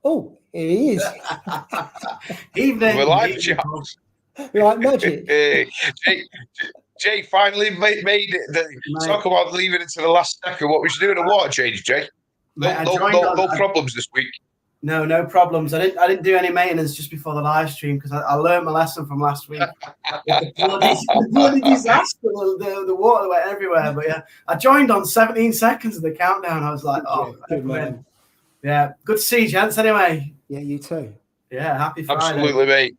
Oh, he is. Evening. We're live, Evening. Like magic. Jay finally made it. Talk about leaving it to the last second. What was you doing? A water change, Jay? No problems this week. No problems. I didn't do any maintenance just before the live stream because I learned my lesson from last week. The bloody disaster. The water went everywhere. But yeah, I joined on 17 seconds of the countdown. I was like, oh, good man. Yeah, good to see you, gents. Anyway. Yeah, you too. Yeah, happy Friday. Absolutely, mate.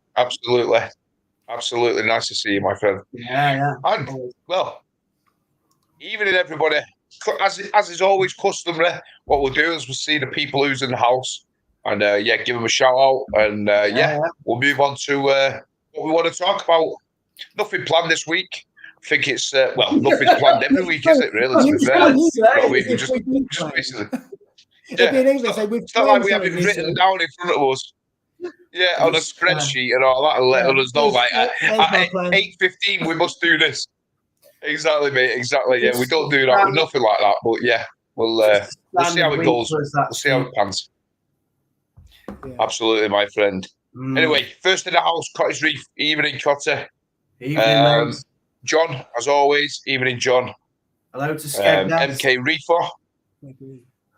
Absolutely. Nice to see you, my friend. Yeah. And well, evening, everybody. As is always customary, what we'll do is we'll see the people who's in the house and give them a shout out and we'll move on to what we want to talk about. Nothing planned this week. I think it's nothing's planned every week, is it? Really, to be fair, we just basically. Yeah. It's not like we have it written down in front of us. Yeah, on a spreadsheet and all that, and letting us know like at 8:15 we must do this. Exactly, mate. Exactly. Yeah, we don't do that. We're nothing like that. But yeah, we'll see how it goes. We'll see how it pans. Yeah. Absolutely, my friend. Anyway, first in the house, Cottage Reef. Evening, Cotter. Evening, John, as always. Evening, John. Hello to Skeg MK Reefer.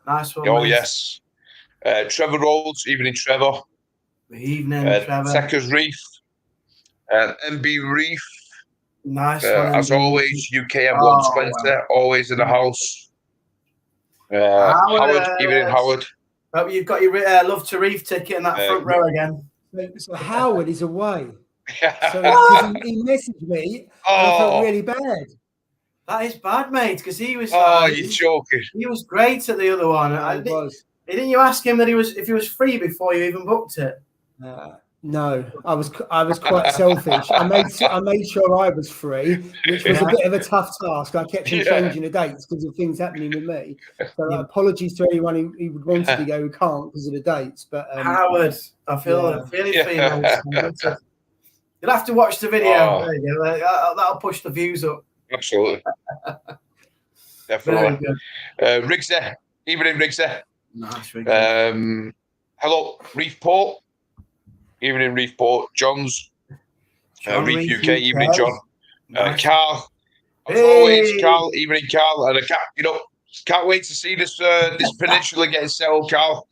Nice one. Oh, yes. Trevor Rhodes. Evening, Trevor. Evening, Trevor. Techers Reef. MB Reef. Nice one. As always, UKM120. Always in the house. Howard. Evening, Howard. Oh, you've got your Love to Reef ticket in that front row again. So Howard is away. So he messaged me and I felt really bad. That is bad, mate, because he was. You're joking. He was great at the other one. Didn't you ask him that if he was free before you even booked it? No, I was quite selfish. I made sure I was free, which was a bit of a tough task. I kept on changing the dates because of things happening with me. So apologies to anyone who would want to go who can't because of the dates. But Howard, I feel feeling for you. You'll have to watch the video. There you go. That'll push the views up. Absolutely. Definitely. Riggs there. Evening, Riggs there. Nice. Hello, Reefport. Evening, Reefport. John's. Reef UK. Evening, John. Nice. Carl. As always, Carl. Evening, Carl. And can't wait to see this peninsula getting settled, Carl.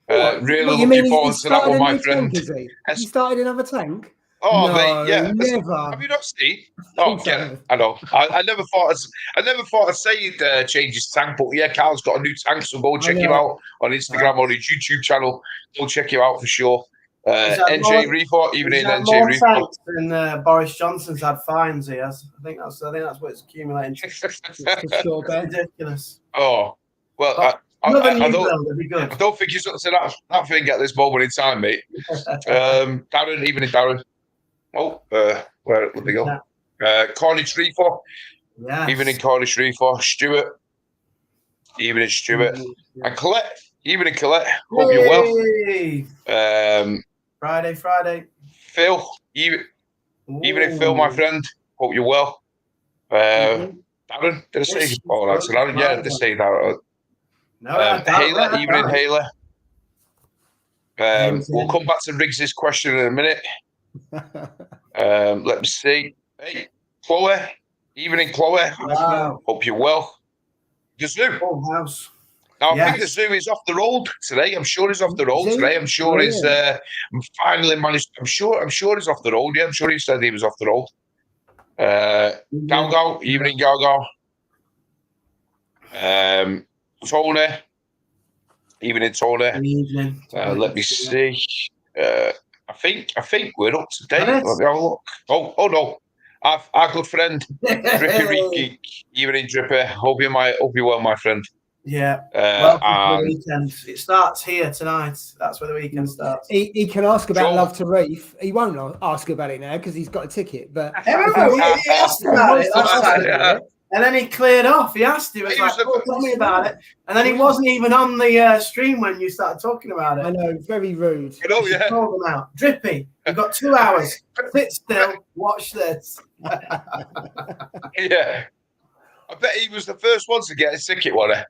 Really looking forward to that one, my friend. He started another tank? Oh, no, mate, yeah. Never. Have you not seen? Oh, yeah. I know. I never thought I'd say he'd change his tank, but yeah, Carl's got a new tank, so go check him out on Instagram or his YouTube channel. Go check him out for sure. NJ Reefort, evening, NJ Reefort. And Boris Johnson's had fines. He has. I think that's what it's accumulating. For sure, ridiculous. Oh well, I don't think he's up to that thing at this moment in time, mate. Darren, evening, Darren. Oh, where let me go? Cornish Reefer. Yeah. Evening, Cornish Reefer. Stuart. Evening, Stuart. And Colette. Evening, Colette. Hope you're well. Friday. Phil. Evening, Phil, my friend. Hope you're well. Darren. Did I say? Oh, that's Darren. Yeah, did I say that? No, Hayler. Evening, Hayler. We'll come back to Riggs's question in a minute. Let me see. Hey, Chloe. Evening, Chloe. Wow. Hope you're well. The zoo. Full house. Now, I think the zoo is off the road today. I'm sure he's off the road today. I'm sure he's finally managed. I'm sure he's off the road. Yeah, I'm sure he said he was off the road. Galgo. Evening, Galgo. Tony. Evening, Tony. Evening. Let me see. I think we're up to date. Let me have a look. Oh no. Our good friend Drippy Reef Geek. Evening, Drippy. Hope you're well, my friend. Yeah. Welcome to the weekend. It starts here tonight. That's where the weekend starts. He can ask about Love to Reef. He won't ask about it now because he's got a ticket. But he asked about it. And then he cleared off. He asked him, tell me about it. And then he wasn't even on the stream when you started talking about it. I know, very rude. I know, yeah. Call them out. Drippy, you've got 2 hours. Sit still, watch this. Yeah. I bet he was the first one to get his ticket, wasn't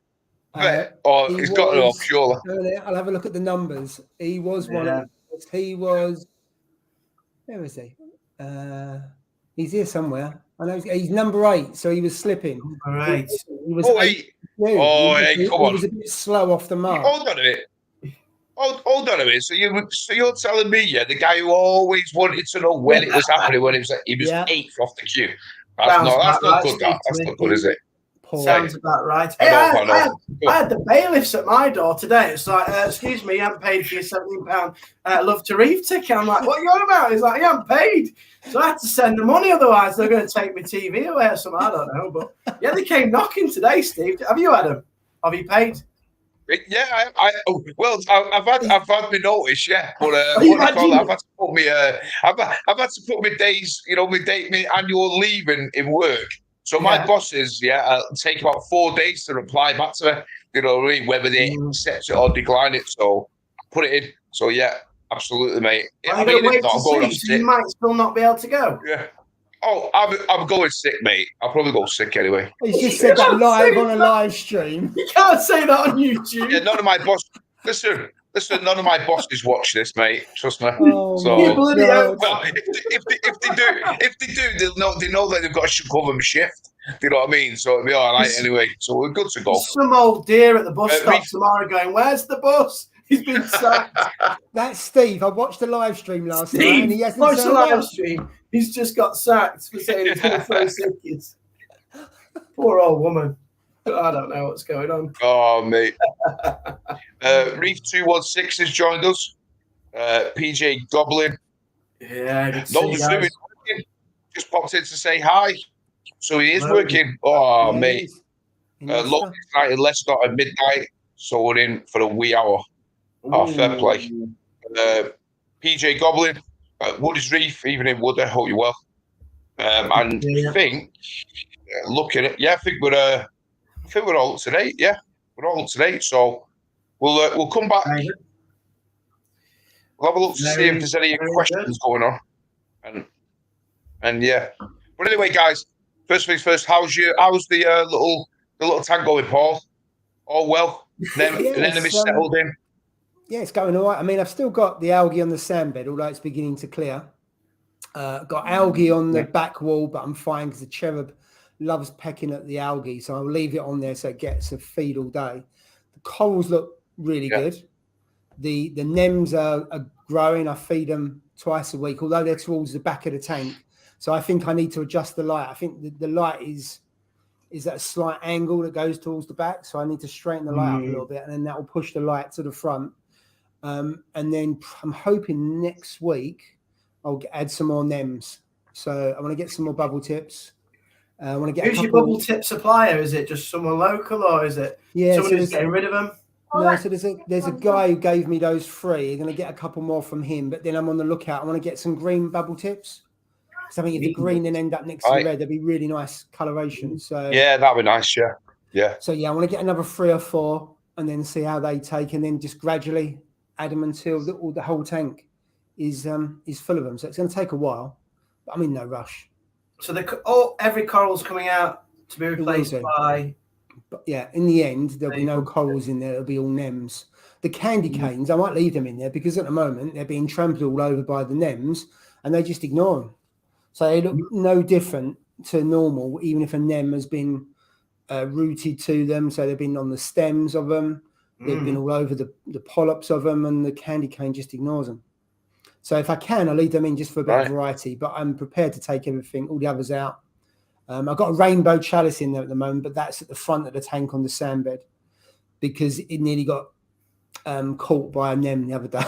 Oh, he's got it off, surely. I'll have a look at the numbers. He was one of he was, where is he? He's here somewhere. I know he's number 8, so he was slipping. Number 8. He was 8. Oh, hey, come on. He was a bit slow off the mark. Hold on a minute. Hold on a minute. So you're telling me, yeah, the guy who always wanted to know when it was happening, when he was 8th off the queue. That's not good. That's not good, is it? Sounds about right. Hey, I had the bailiffs at my door today. It's like, excuse me, you haven't paid for your £17 Love to Reef ticket. I'm like, what are you on about? He's like, you haven't paid. So I had to send the money, otherwise they're going to take my TV away or something. I don't know. But yeah, they came knocking today, Steve. Have you had them? Have you paid? Yeah, I've had my notice, yeah, but I've had to put me I've had to put my days, my annual leave in work. So my bosses, take about 4 days to reply back to me, whether they accept it or decline it. So put it in. So yeah, absolutely, mate. I'm going so you might still not be able to go. Yeah. Oh, I'm going sick, mate. I'll probably go sick anyway. He's just said that live on a live stream. You can't say that on YouTube. Yeah, none of my boss. Listen, none of my bosses watch this, mate. Trust me. Oh, so, well, if they do, they know that they've got to cover my shift. You know what I mean? So it'll be all right anyway. So we're good to go. Some old dear at the bus stop tomorrow going, "Where's the bus?" He's been sacked. That's Steve. I watched the live stream last night, and he hasn't watched the live stream. He's just got sacked for saying he's going to throw sickies. Poor old woman. I don't know what's going on. Oh, mate. Reef 216 has joined us. PJ Goblin. Yeah. No swimming. Just popped in to say hi. So he is working. Oh, mate. Look, tonight in Leicester at midnight. So we're in for a wee hour. Oh, fair play. PJ Goblin. Woody's Reef, even in Wood, I hope you're well. And I think, looking at, I think we're all up to date. Yeah, we're all up to date. So we'll come back. We'll have a look to see if there's any questions going on. And yeah. But anyway, guys, first things first. How's the little tank going, Paul? All well? Enemy settled in. Yeah, it's going all right. I mean, I've still got the algae on the sandbed, although it's beginning to clear. Got algae on the back wall, but I'm fine because the cherub loves pecking at the algae, so I'll leave it on there so it gets a feed all day. The corals look really good. The nems are growing. I feed them twice a week, although they're towards the back of the tank. So I think I need to adjust the light. I think the light is that slight angle that goes towards the back, so I need to straighten the light up a little bit, and then that will push the light to the front. And then I'm hoping next week I'll add some more nems. So I want to get some more bubble tips. I want to get. Who's your bubble tip supplier? Is it just someone local, or is it someone who's getting rid of them? No, so there's a guy who gave me those free. I'm going to get a couple more from him, but then I'm on the lookout. I want to get some green bubble tips. Because I think if the green then end up next to the red, there'd be really nice coloration. So yeah, that'd be nice. Yeah. So I want to get another 3 or 4, and then see how they take, and then just gradually add them until the whole tank is full of them. So it's going to take a while, but I'm in no rush. So every coral's coming out to be replaced by. But yeah, in the end, there'll be no corals in there. It'll be all nems. The candy canes, I might leave them in there because at the moment they're being trampled all over by the nems, and they just ignore them. So they look no different to normal, even if a nem has been rooted to them. So they've been on the stems of them. They've been all over the polyps of them, and the candy cane just ignores them. So if I can, I'll leave them in just for a bit of variety, but I'm prepared to take everything, all the others out. I've got a rainbow chalice in there at the moment, but that's at the front of the tank on the sandbed because it nearly got caught by a nem the other day.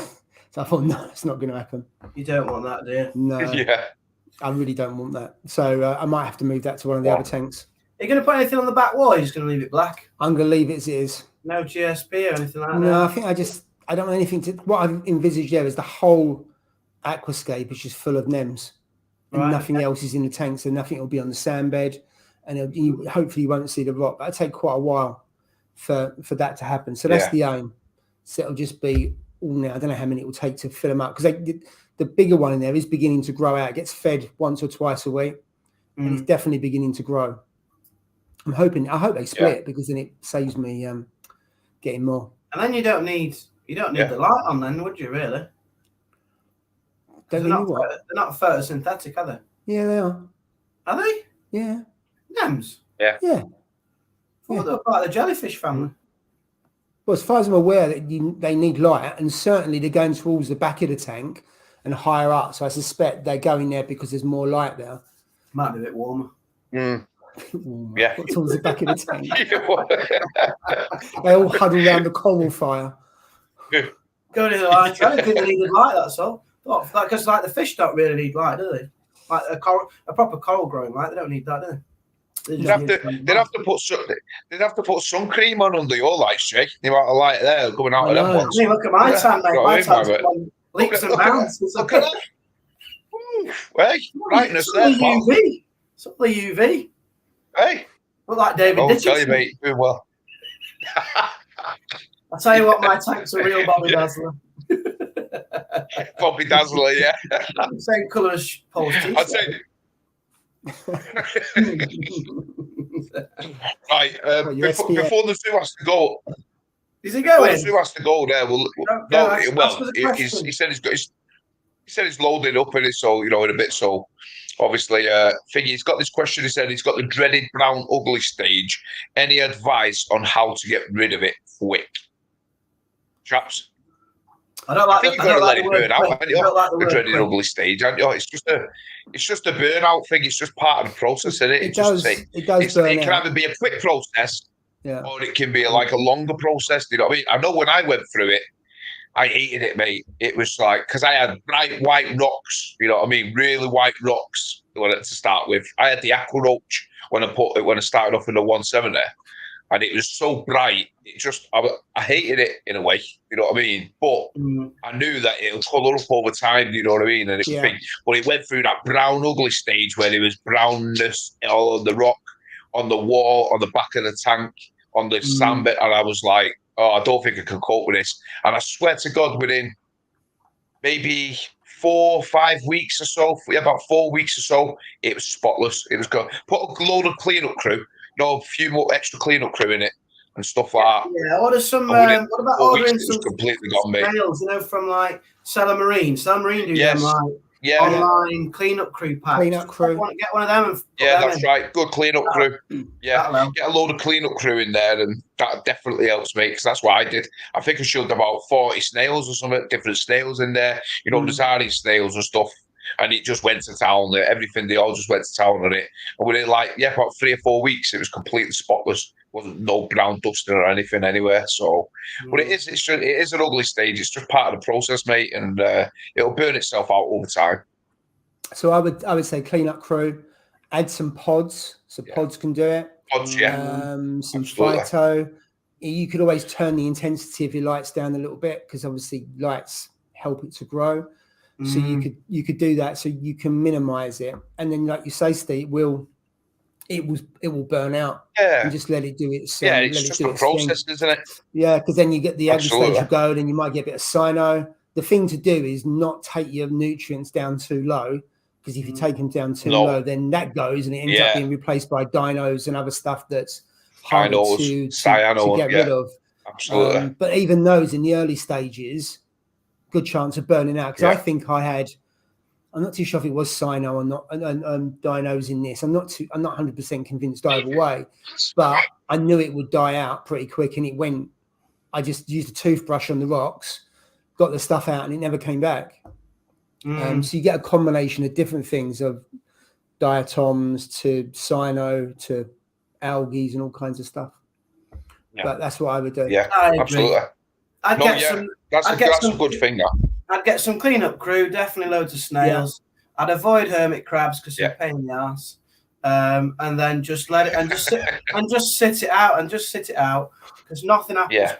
So I thought, no, it's not going to happen. You don't want that, do you? No. Yeah. I really don't want that. So I might have to move that to one of the other tanks. Are you going to put anything on the back wall? Or are you just going to leave it black? I'm going to leave it as it is. No GSP or anything like that? No, I think I don't know anything to. What I've envisaged there is the whole aquascape is just full of nems. And nothing else is in the tank, so nothing will be on the sandbed, and hopefully you won't see the rot. But it'll take quite a while for that to happen. So that's the aim. So it'll just be all now. I don't know how many it will take to fill them up because the bigger one in there is beginning to grow out. It gets fed once or twice a week, and it's definitely beginning to grow. I hope they split because then it saves me getting more. And then you don't need the light on, then, would you? Really? Don't need what? They're not photosynthetic, are they? Yeah, they are. Are they? Yeah. Nems? Yeah. Yeah. I thought they were part of the jellyfish family. Well, as far as I'm aware, they need light, and certainly they're going towards the back of the tank and higher up. So I suspect they're going there because there's more light there. Might be a bit warmer. Warmer. Yeah. Towards the back of the tank. They all huddle around the coral fire. Go to the light. I don't think they needed light. That's all. Because like the fish don't really need light, do they? Like a proper coral growing light, they don't need that, do they? They'd have to put sun cream on under your lights, Jake. The amount of light there going out of them ones. I mean, look at my tan, mate. My tan's on leaps and bounds. Look at that. Hey, brightness there, pal. UV. It's all the UV. Hey. Look like David I'll Ditchison. tell you, mate, doing well. I'll tell you what, my tank's a real Bobby Dazzler. Bobby Dazzler, yeah. Same colour as Paul's t-shirt. I'd say. Right, before the zoo has to go. Is he going? Before the zoo has to go there. He said he's loaded up in it, so in a bit. So obviously, he's got this question. He said he's got the dreaded brown ugly stage. Any advice on how to get rid of it quick, chaps? I don't like. I think you've got to let it burn out. The dreaded ugly stage. It's just a burnout thing. It's just part of the process, isn't it? It does burn it can either be a quick process, or it can be like a longer process. You know what I mean? I know when I went through it, I hated it, mate. It was like, because I had bright white rocks. You know what I mean? Really white rocks to start with. I had the aqua roach when I started off in the 170. And it was so bright, I hated it in a way, you know what I mean? But I knew that it would colour up over time, you know what I mean? And but it went through that brown ugly stage where there was brownness all on the rock, on the wall, on the back of the tank, on the sand bit, and I was like, oh, I don't think I can cope with this. And I swear to God, within maybe 4 or 5 weeks or so, about 4 weeks or so, it was spotless. It was good. Put a load of cleanup crew. A few more extra cleanup crew in it and stuff like that. Yeah, order some. What about ordering some completely got me. Snails, from like Seller Marine. Seller Marine do them like online cleanup crew packs. Cleanup crew. Get one of them. That's right. Good cleanup crew. Yeah, get a load of cleanup crew in there, and that definitely helps me because that's what I did. I think I shoved about 40 snails or something, different snails in there. There's hardy snails and stuff. And it just went to town. Everything, they all just went to town on it. And within about 3 or 4 weeks, it was completely spotless. Wasn't no brown dusting or anything anywhere. So, but it is an ugly stage. It's just part of the process, mate, and it'll burn itself out over time. So I would say clean up crew, add some pods, so pods can do it. Pods, some phyto. You could always turn the intensity of your lights down a little bit because obviously lights help it to grow. So you could do that, so you can minimize it, and then, like you say, Steve, it will burn out. And just let it do its. It's just a process, isn't it? Yeah, because then you get the agri stage will go, and you might get a bit of cyano. The thing to do is not take your nutrients down too low, because if you take them down too low, then that goes, and it ends up being replaced by dinos and other stuff that's hard to get rid of. Absolutely. But even those in the early stages, good chance of burning out, because I think I'm not too sure if it was cyano or not, and dinos in this. I'm not 100% convinced either way, but I knew it would die out pretty quick, and it went. I just used a toothbrush on the rocks, got the stuff out, and it never came back. So you get a combination of different things, of diatoms to cyano to algae and all kinds of stuff. But that's what I would do. Yeah, absolutely. That's a good thing. I'd get some cleanup crew, definitely loads of snails. I'd avoid hermit crabs because they're a pain in the ass. And then just let it and just sit it out because nothing happens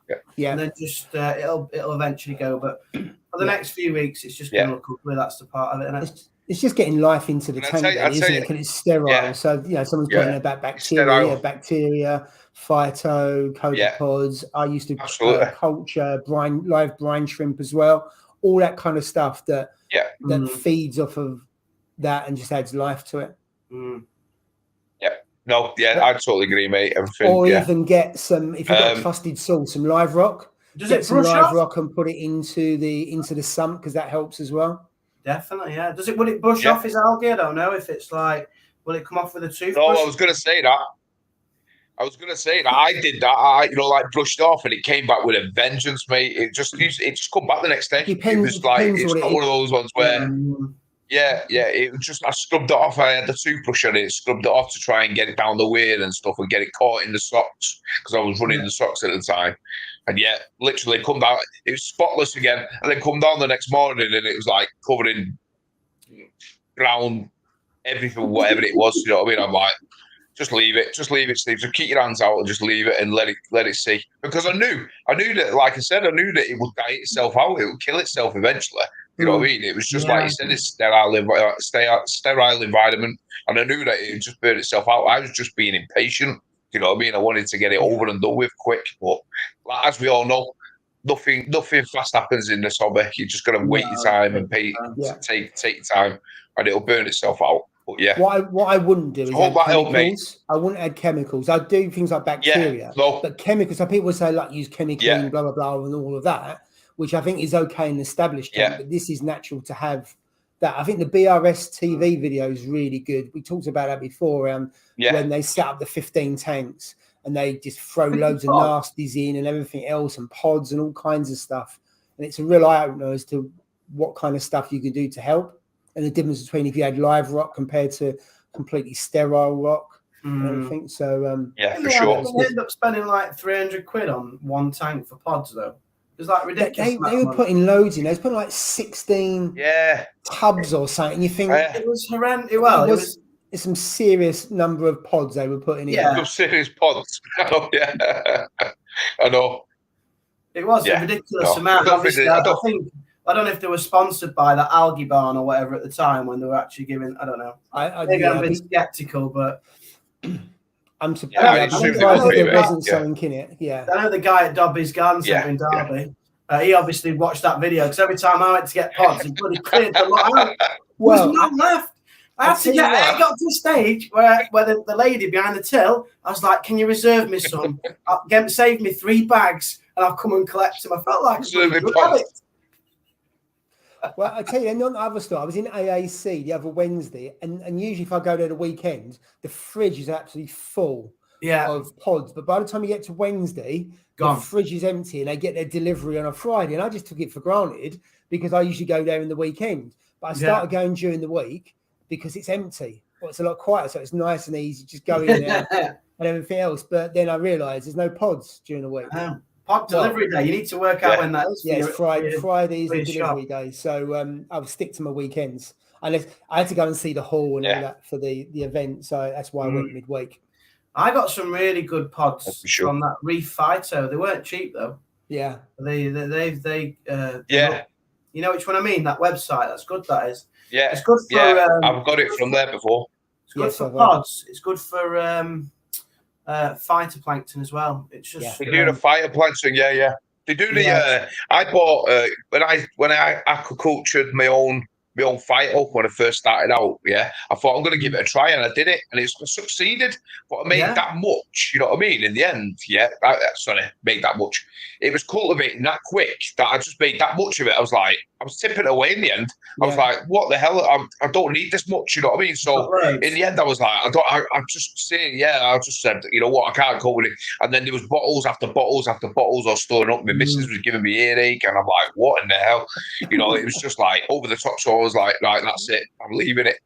quick. And then just it'll eventually go. But for the next few weeks, it's just going to look ugly. That's the part of it, isn't it? It's just getting life into the tank, isn't it? Because it's sterile. So someone's talking about bacteria, phyto, copepods. I used to culture live brine shrimp as well. All that kind of stuff that feeds off of that and just adds life to it. No, yeah, I totally agree, mate. Everything, or yeah. even get some, if you've got trusted source, some live rock. Does get it some brush live off? rock and put it into the sump, because that helps as well. Definitely, yeah. Will it brush off his algae? I don't know if it's like, will it come off with a toothbrush? No, I was going to say that. I did that. I, like brushed off, and it came back with a vengeance, mate. It just come back the next day. It was like, it's not one of those ones where, it was just, I scrubbed it off. I had the toothbrush on it, scrubbed it off to try and get it down the weir and stuff, and get it caught in the socks, because I was running the socks at the time. And literally come down, it was spotless again, and then come down the next morning, and it was like covered in brown everything, whatever it was. You know what I mean? I'm like, just leave it, Steve. Just keep your hands out and just leave it and let it see. Because I knew that, like I said, I knew that it would die itself out. It would kill itself eventually. You know what I mean? It was just like you said, it's sterile environment, and I knew that it would just burn itself out. I was just being impatient. You know what I mean? I wanted to get it over and done with quick. But as we all know, nothing fast happens in this hobby. You just got to wait your time and take your time, and it'll burn itself out. But yeah, what I wouldn't do is add chemicals. I wouldn't add chemicals. I'd do things like bacteria, but chemicals. So people say like use chemically, blah blah blah, and all of that, which I think is okay in established tank. But this is natural to have that. I think the BRS TV video is really good. We talked about that before, when they set up the 15 tanks and they just throw loads of nasties in and everything else, and pods and all kinds of stuff. And it's a real eye opener as to what kind of stuff you can do to help. And the difference between if you had live rock compared to completely sterile rock and everything. So for sure. They end up spending like 300 quid on one tank for pods, though. It's like ridiculous. They were putting loads in. They was putting like 16 tubs or something. And you think it was horrendous. Well, it's some serious number of pods they were putting in. Some serious pods. I know. It was a ridiculous amount. Obviously, I don't know if they were sponsored by the Algae Barn or whatever at the time when they were actually giving. I don't know. Maybe I'm a bit skeptical, but I'm surprised there wasn't something in it. Yeah, I know the guy at Dobby's Garden Centre in Derby. He obviously watched that video, because every time I went to get pods, he bloody cleared the lot out. Well, there's none left. I got to a stage where the lady behind the till, I was like, "Can you reserve me some? Save me 3 bags, and I'll come and collect them." I felt like well, I tell you, not the other store. I was in AAC the other Wednesday, and usually if I go there the weekend, the fridge is absolutely full of pods. But by the time you get to Wednesday, the fridge is empty, and they get their delivery on a Friday. And I just took it for granted, because I usually go there in the weekend. But I started going during the week because it's empty. Well, it's a lot quieter, so it's nice and easy. Just go in there and everything else. But then I realised there's no pods during the week. Pod delivery day. You need to work out when that is. Yeah, it's Fridays and delivery day. So I'll stick to my weekends. Unless I had to go and see the hall and all that for the event. So that's why I went midweek. I got some really good pods from that Reef Phyto. They weren't cheap though. Yeah. They you know which one I mean? That website. That's good. That is. Yeah. It's good for. I've got it from there before. It's good for pods. It's good for phytoplankton as well. It's just they do the phytoplankton. They do the. I bought when I aquacultured my own phyto when I first started out. I thought I'm going to give it a try, and I did it, and it's succeeded. But I made that much. You know what I mean? In the end, made that much. It was cultivating that quick that I just made that much of it. I was tipping away in the end. I was like, what the hell? I don't need this much. You know what I mean? So in the end, I was like, I just said, you know what? I can't go with it. And then there was bottles after bottles after bottles I was storing up. My missus was giving me earache, and I'm like, what in the hell? You know, it was just like over the top. So I was like, right, that's it. I'm leaving it.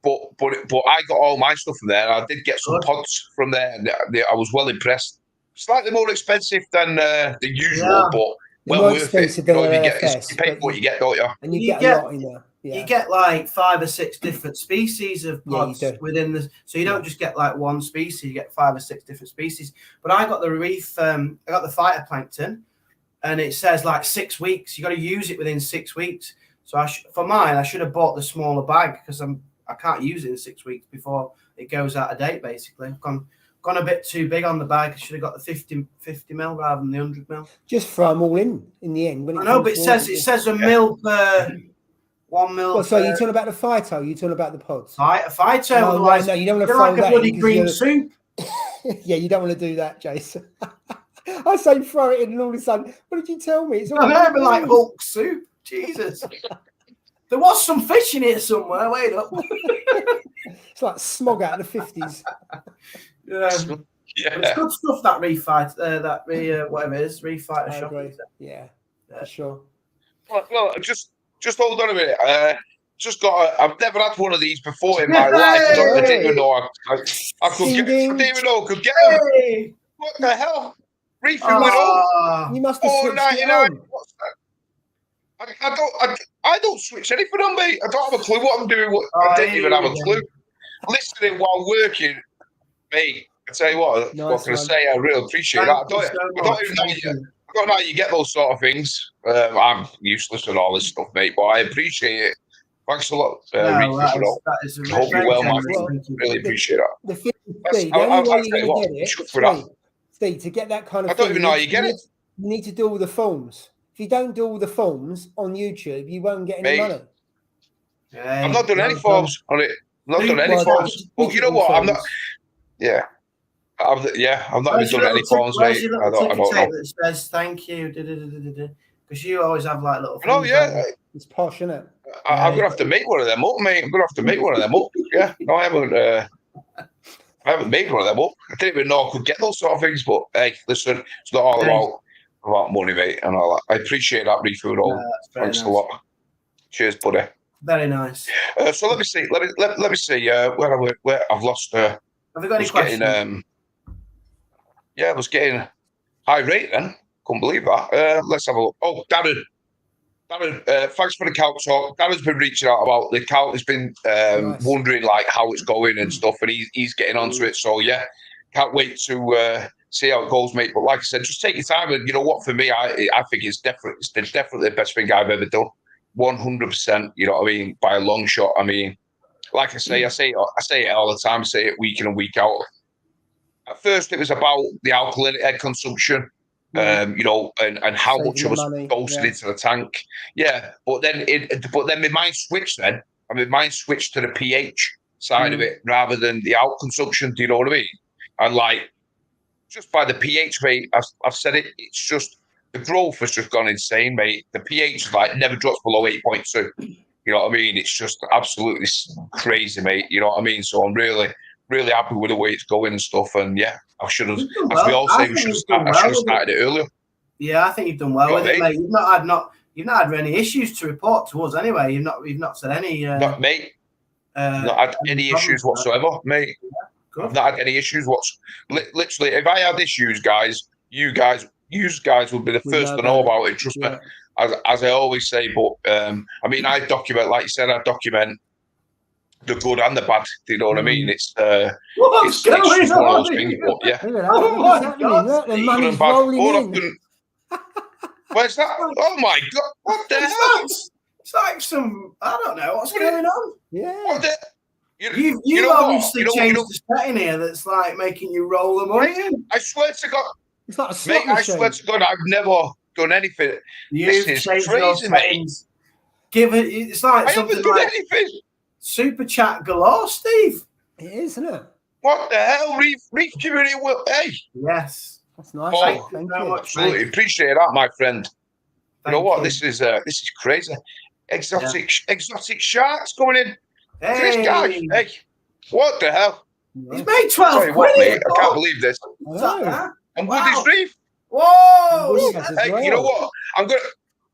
But I got all my stuff from there. And I did get some pods from there, and I was well impressed. Slightly more expensive than the usual, but well worth it. You know, you pay for what you get, don't you? And you get a lot in there. You get like 5 or 6 different species of pods within the. So you don't just get like one species; you get 5 or 6 different species. But I got the reef. I got the phytoplankton, and it says like 6 weeks. You got to use it within 6 weeks. So for mine, I should have bought the smaller bag, because I can't use it in 6 weeks before it goes out of date. Basically, I've gone a bit too big on the bag. I should have got the 50 mil rather than the 100 mil. Just throw them all in the end. I know, but it says a mil per 1 mil. Well, so you're talking about the phyto? You're talking about the pods? Phyto, No, otherwise no, you don't want to you're throw like a that bloody in green soup. Yeah, you don't want to do that, Jason. I say throw it in, and all of a sudden, what did you tell me? It's all I know, like Hulk soup. Jesus. There was some fish in here somewhere. Wait up. It's like smog out of the 50s. Yeah. Yeah. It's good stuff, that reef fight, whatever it is, reef fighter I shop. agree. Yeah, for sure. Well, just hold on a minute. I've never had one of these before in my life. I didn't even know I could get. I didn't even know I could get them. Hey! What the hell? Reefing with all. You must have switched it 99. on. What's that? I don't switch anything on, mate. I don't have a clue what I'm doing. I didn't even have a clue. Listening while working, mate. I tell you what. Nice what can one. I say? I really appreciate that. I don't even know how you get those sort of things. I'm useless at all this stuff, mate. But I appreciate it. Thanks a lot, Reefing with all. That is I hope you're well, my friend. Really appreciate that. The thing, Steve, the only way you're going to get it, Steve, to get that kind of I don't even know how you get it. You need to do all the forms. If you don't do all the forms on YouTube, you won't get any money. I've not done any forms on it. I've not done any forms. Well, you know what? I'm not. Yeah. I've not even done any forms, mate. I don't know. That says thank you, because you always have like little. Oh yeah, it's posh, isn't it? I'm gonna have to make one of them up, mate. I'm gonna have to make one of them up. Yeah, no, I haven't made one of them up. I didn't even know I could get those sort of things. But hey, listen, it's not all about money, mate, and all that. I appreciate that, Reefing with all. Thanks a lot. Cheers, buddy. Very nice. So let me see. Let me see. Where I've lost. Have you got any questions? I was getting irate then. Couldn't believe that. Let's have a look. Oh, Darren, thanks for the cow talk. Darren's been reaching out about the cow. He's been wondering like how it's going and stuff, and he's getting onto it. So yeah, can't wait to see how it goes, mate. But like I said, just take your time. And you know what? For me, I think it's definitely the best thing I've ever done. 100%. You know what I mean? By a long shot. I mean, like I say it all the time. I say it week in and week out. At first, it was about the alkalinity egg consumption, you know, and how much I was dosing into the tank. Yeah, but then my mind switched. Then my mind switched to the pH side of it rather than the out consumption. Do you know what I mean? And like, just by the pH, mate, I've said it. It's just the growth has just gone insane, mate. The pH like never drops below 8.2. You know what I mean? It's just absolutely crazy, mate. You know what I mean? So I'm really happy with the way it's going and stuff. And yeah, I should have, as we all say, I should have started it earlier. Yeah, I think you've done well with it, mate. You've not had any issues to report to us anyway. You've not said any. Not mate. Not had any issues whatsoever, mate. Yeah, I've not had any issues literally, if I had issues, guys, you guys would be the first to know about it. Trust me, as I always say. But I mean, I document, like you said, I document the good and the bad. Do you know what I mean? It's it's just one of those things. But yeah. What's happening? The money's rolling in. Where's that? Oh my God! What the hell? It's like some, I don't know what's going on. Yeah. You obviously changed the setting here that's like making you roll the money in. I swear to God. It's like a slot machine. I swear to God, I've never done anything. This is crazy, mate. Give it. It's like I something haven't done like anything. Super chat galore, Steve. It is, isn't it? What the hell, Reef community? Hey. Yes. That's nice. Oh, thank you. Much, absolutely appreciate that, my friend. You know what? This is crazy. Exotic sharks coming in. Hey. This guy. Hey, what the hell? He's made 12 quid. Mate, I can't believe this. And Woody's Reef. Whoa! Hey, you know what?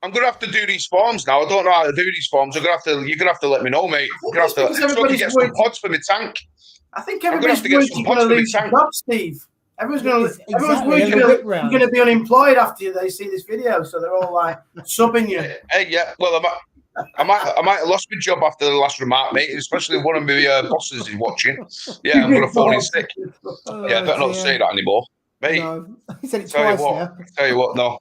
I'm gonna have to do these forms now. I don't know how to do these forms. You're gonna have to let me know, mate. You're gonna have to so I can get some pods for my tank. I think everybody's worried you're gonna lose your job, Steve. Everyone's worried you're gonna be unemployed after they see this video, so they're all like subbing you. Hey, yeah. Well, I might have lost my job after the last remark, mate. Especially one of my bosses is watching. Yeah, I'm gonna phone in sick. Yeah, I better not say that anymore, mate. No, he said it twice now. Tell you what, no.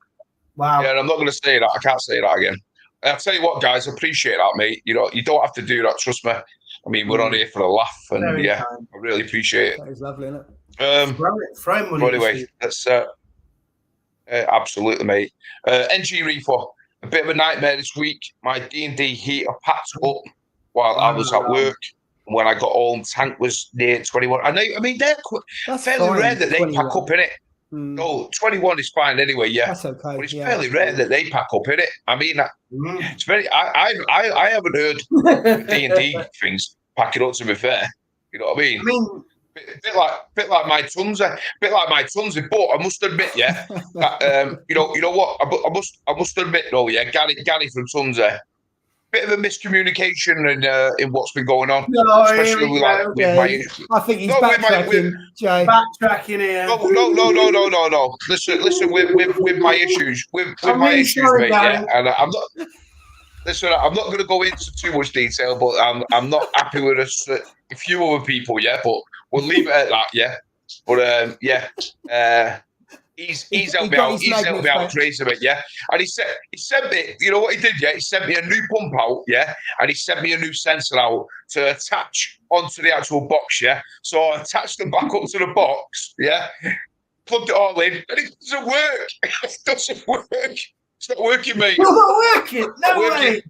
Wow. Yeah, I'm not going to say that. I can't say that again. I'll tell you what, guys, I appreciate that, mate. You know, you don't have to do that. Trust me. I mean, we're on here for a laugh, and I really appreciate it. That is lovely, isn't it? Frame money. But anyway, that's absolutely, mate. NG Reefer. a bit of a nightmare this week. My D&D heater packed up while I was at work. When I got home, tank was near 21. I mean, they're fairly rare that they 21. pack up in it. No, 21 is fine anyway. Yeah, that's okay. But it's fairly rare that they pack up in it. I mean, it's very. I haven't heard D&D things packing up. To be fair, you know what I mean. Bit like my Tunza, but I must admit, yeah, that, you know what, I must admit though, yeah, Gary from Tunza, bit of a miscommunication in what's been going on, especially with my. I think he's backtracking, Jay. Backtracking here. No. Listen, with my issues, with my issues, mate. Yeah, and I'm not. Listen, I'm not going to go into too much detail, but I'm not happy with a few other people, yeah. But we'll leave it at that, yeah. But he's helped me out. He's helped me out crazy, mate, yeah. And he sent me. You know what he did, yeah? He sent me a new pump out, yeah, and he sent me a new sensor out to attach onto the actual box, yeah. So I attached them back up to the box, yeah. Plugged it all in, and it doesn't work. It doesn't work. It's not working, mate. It's not working. No way.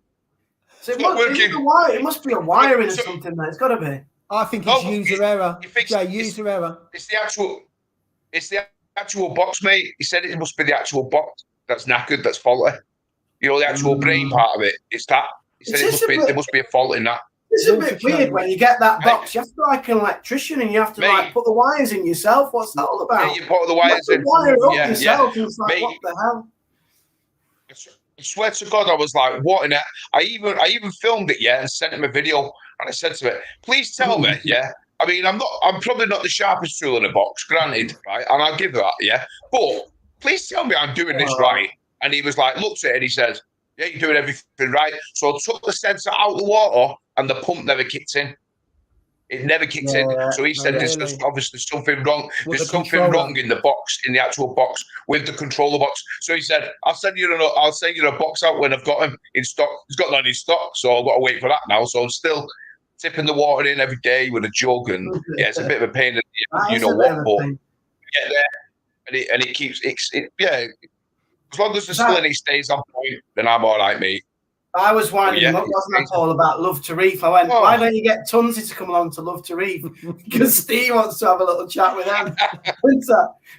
So it's not working. It must be a wiring or something, mate. It's got to be. I think it's user error. User error. It's the actual box, mate. He said it must be the actual box that's knackered, that's faulty. You know, the actual brain part of it. It's that. He said there must be a fault in that. It's a bit weird when you get that box. You have to like an electrician and you have to like put the wires in yourself. What's that all about? Yeah, you put the wires in. Wire it up yourself. And it's like, what the hell? I swear to God, I was like, what in it? I even filmed it, yeah, and sent him a video. And I said to it, please tell me, yeah. I mean, I'm probably not the sharpest tool in the box, granted, right? And I'll give that, yeah. But please tell me I'm doing this right. And he was like, looks at it and he says, yeah, you're doing everything right. So I took the sensor out of the water and the pump never kicked in. It never kicked in. So he said there's obviously something wrong. There's something wrong in the box, in the actual box with the controller box. So he said, I'll send you a box out when I've got him in stock. He's got none in stock, so I've got to wait for that now. So I'm still tipping the water in every day with a jug, and yeah, it's a bit of a pain in the you know what, but get there and it keeps yeah. As long as the salinity stays on point, then I'm all right, mate. I was winding him up, wasn't I, Paul, about Love to Reef. I went, why don't you get Tunsy to come along to Love to Reef? Because Steve wants to have a little chat with them.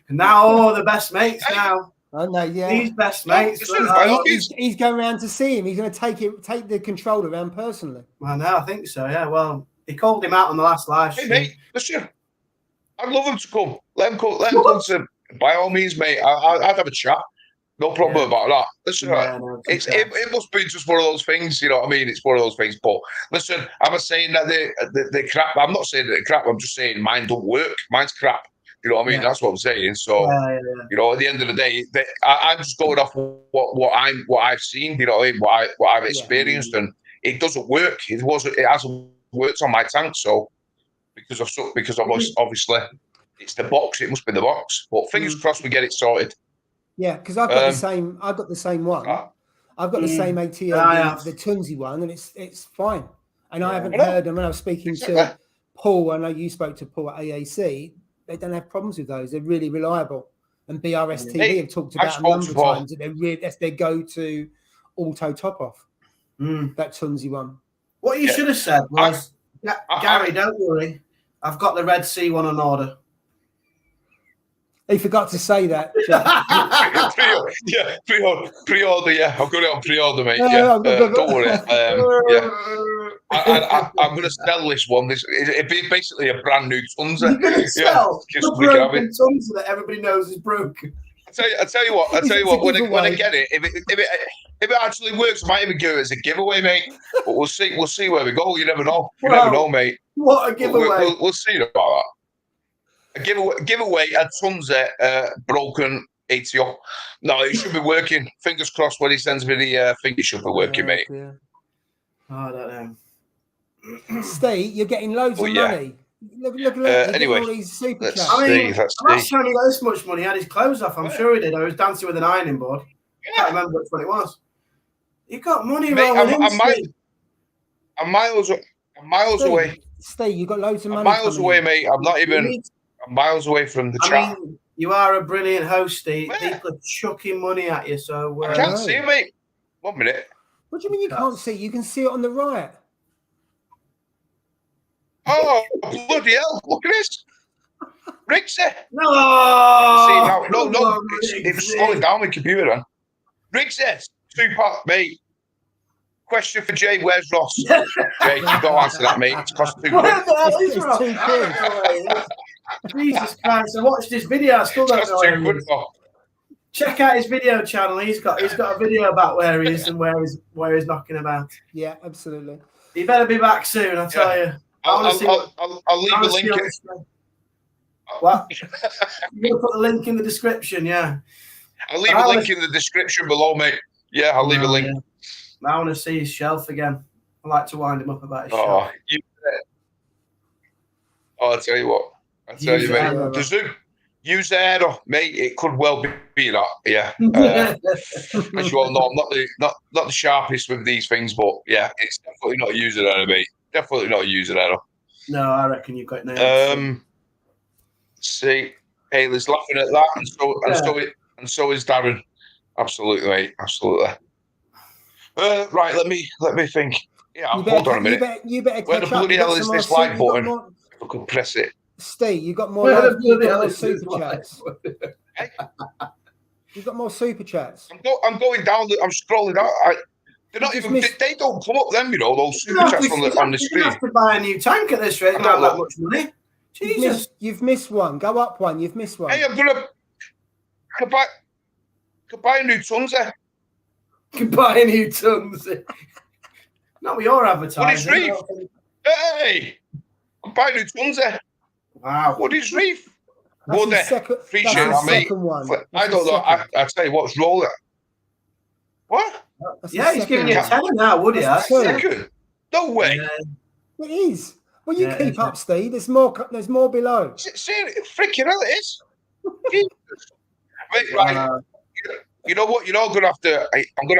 And now, the best mates now. I know, yeah. These best mates. He's going around to see him. He's going to take the controller around personally. Well, no, I think so, yeah. Well, he called him out on the last live stream. Hey, mate, listen, I'd love him to come. Let him come to, by all means, mate. I'd have a chat. No problem about that. Listen, it must be just one of those things, you know what I mean? It's one of those things. But listen, I'm not saying that the crap. I'm not saying that they're crap. I'm just saying mine don't work. Mine's crap. You know what I mean? That's what I'm saying. So, you know, at the end of the day, I'm just going off what I've seen. You know what I mean? What I've experienced, and it doesn't work. It hasn't worked on my tank. So because obviously it's the box. It must be the box. But fingers crossed we get it sorted. Yeah, because I've got the same. I've got the same one. I've got the same ATO, the Tunsy one, and it's fine. And I haven't heard. And when I was speaking to Paul, I know you spoke to Paul at AAC. They don't have problems with those. They're really reliable. And BRS TV have talked about a number of times that that's their go-to auto top-off. That Tunsy one. What you should have said was, Gary, don't worry. I've got the Red Sea one on order. He forgot to say that. Pre-order. Yeah, I've got it on pre-order, mate. Yeah, don't worry. I'm going to sell this one. It'd be basically a brand new Tunza. You're going to sell the broken Tunza that everybody knows is broken. I tell you what. When I get it, if it actually works, I might even give it as a giveaway, mate. But we'll see. We'll see where we go. You never know. You never know, mate. What a giveaway! We'll see about that. A giveaway a Tunza broken ATO. No, it should be working. Fingers crossed when he sends me the thing, it should be working, mate. Yeah. Oh, I don't know. Steve, you're getting loads of money. Look. Anyway, all these super chats. Last time he got this much money, he had his clothes off. I'm sure he did. I was dancing with an ironing board. I can't remember which one it was. You got money, mate. I'm miles away. Steve, you got loads of money. I'm miles away, mate. I'm not even. I'm miles away from the chat. Mean, you are a brilliant host, Steve. People are chucking money at you, so I can't see it, mate. 1 minute. What do you mean you can't see? You can see it on the right. Oh, bloody hell. Look at this. Rixie. No! See now. No. It was slowing down my computer then. Rixie. 2-part, mate. Question for Jay. Where's Ross? Jay, you go answer that, mate. It's cost £2. Where the hell is It's Ross? £2. Jesus Christ! I watched his video. I still don't It's know cost where he £2. is. Check out his video channel. He's got a video about where he is and where he's knocking about. Yeah, absolutely. He better be back soon. I tell you. I'll leave a link. What? You're gonna put the link in the description, yeah. I'll leave a link in the description below, mate. Yeah, I'll leave a link. Yeah. I want to see his shelf again. I like to wind him up about his Oh, shelf. I'll tell you what. I'll tell you, mate. The Zoom. Use the arrow, mate. It could well be that. Yeah. As you all know, I'm not the sharpest with these things, but yeah, it's definitely not a user error, mate. Definitely not a user error. No, I reckon you've got it nailed. See, Haley's laughing at that, and so is Darren. Absolutely, mate. Absolutely. Right, let me think. Yeah, hold on a minute. You better Where the bloody hell is this like button? If I could press it. Steve, you got more super chats. You've got more super chats. I'm going down. I'm scrolling out. They're not even. They don't come up. Them, those super chats on the screen. You have to buy a new tank at this rate. You don't have that much money. Jesus, you've missed one. Go up one. You've missed one. Hey, I'm gonna buy a new Tunza. Could buy a new Tunza. Not with your advertising. What is Reef? Hey, I'm buying a new Tunza. Wow. What is Reef? Appreciate that, mate. I don't know. I tell you what's rolling. What? Yeah, he's giving you a tenner now, would he? Second? No way. It is. Well, you keep up, Steve. There's more below. Freaking hell, it is. Right. You know what? I'm gonna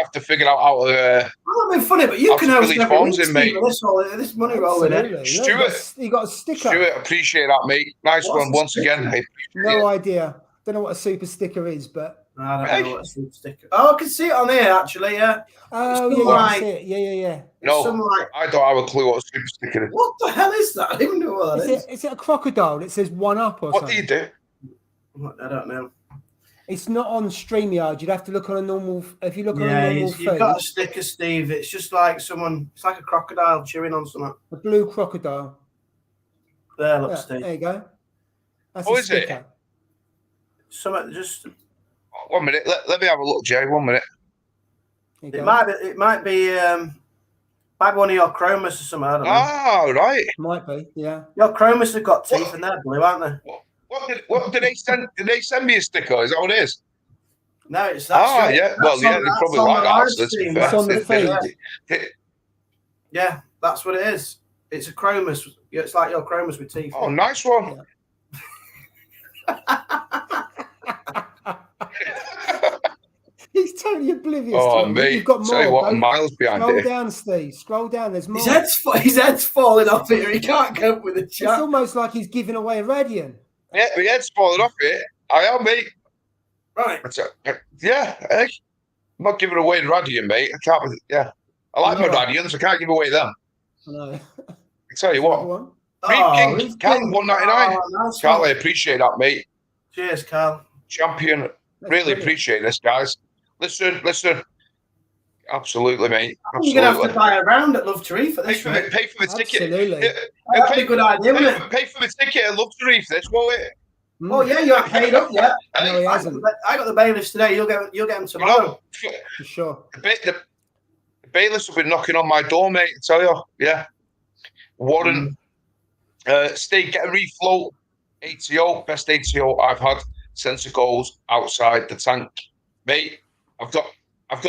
have to figure out how to. I'm not being funny, but you can have this money rolling in. Stuart, you got a sticker. Stuart, appreciate that, mate. Nice one once again. No idea. Don't know what a super sticker is, but I don't know what a super sticker. Oh, I can see it on here actually. Yeah. Oh, yeah. No, I don't have a clue what a super sticker is. What the hell is that? I don't even know what that is. Is it a crocodile that says 1UP or something? What do you do? I don't know. It's not on StreamYard. You'd have to look on a normal. If you look on a normal feed. You've got a sticker, Steve. It's just like someone. It's like a crocodile chewing on something. A blue crocodile. There, look, Steve. There you go. That's a sticker. It? Something just. 1 minute. Let me have a look, Jay. 1 minute. It might be one of your chromas or something. I don't know. Oh, right. Might be. Yeah. Your chromas have got teeth and they're blue, aren't they? What did they send? Did they send me a sticker? Is that what it is? No, it's that. Yeah. Well, yeah, they probably like that. It's on the feed. Yeah, that's what it is. It's a chromas. It's like your chromas with teeth. Oh, nice one. He's totally oblivious. Oh, mate. You've got more. Tell you what, miles behind Scroll it. down, Steve. Scroll down. There's more. His head's falling off here. He can't cope with the chat. It's almost like he's giving away a Radian. Yeah, my head's falling off here. I am, mate. Right. Yeah, I'm not giving away the Radian, mate. I can't. Yeah, I like my Radians. I can't give away them. No. I tell you what. Reef King, Carl, 199. Carl, I appreciate that, mate. Cheers, Carl. Champion. Really appreciate this, guys. Listen. Absolutely, mate. Absolutely. You're going to have to buy a round at Love to Reef at this rate. Pay for the ticket. Absolutely. That's a good idea, wouldn't it? Pay for the ticket at Love to Reef, this, won't it? Oh, yeah, you haven't paid up yet. No, he hasn't. I got the bailiffs today. You'll get them tomorrow. For sure. The bailiffs will be knocking on my door, mate, I tell you. Yeah. Warren, Steve, get a refloat. ATO, best ATO I've had since it goes outside the tank. Mate, I've got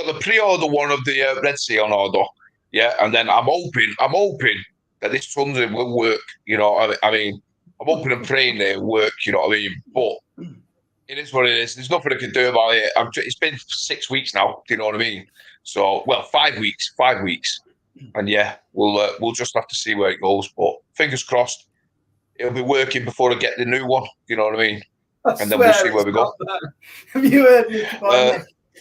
the pre-order one of the Red Sea on order. Yeah, and then I'm hoping that this Tunza will work. I mean, I'm hoping and praying that it'll work, you know what I mean? But it is what it is. There's nothing I can do about it. It's been 6 weeks now, do you know what I mean? So, well, 5 weeks. And yeah, we'll just have to see where it goes. But fingers crossed, it'll be working before I get the new one, you know what I mean? And then we'll see where we go. Have you heard me?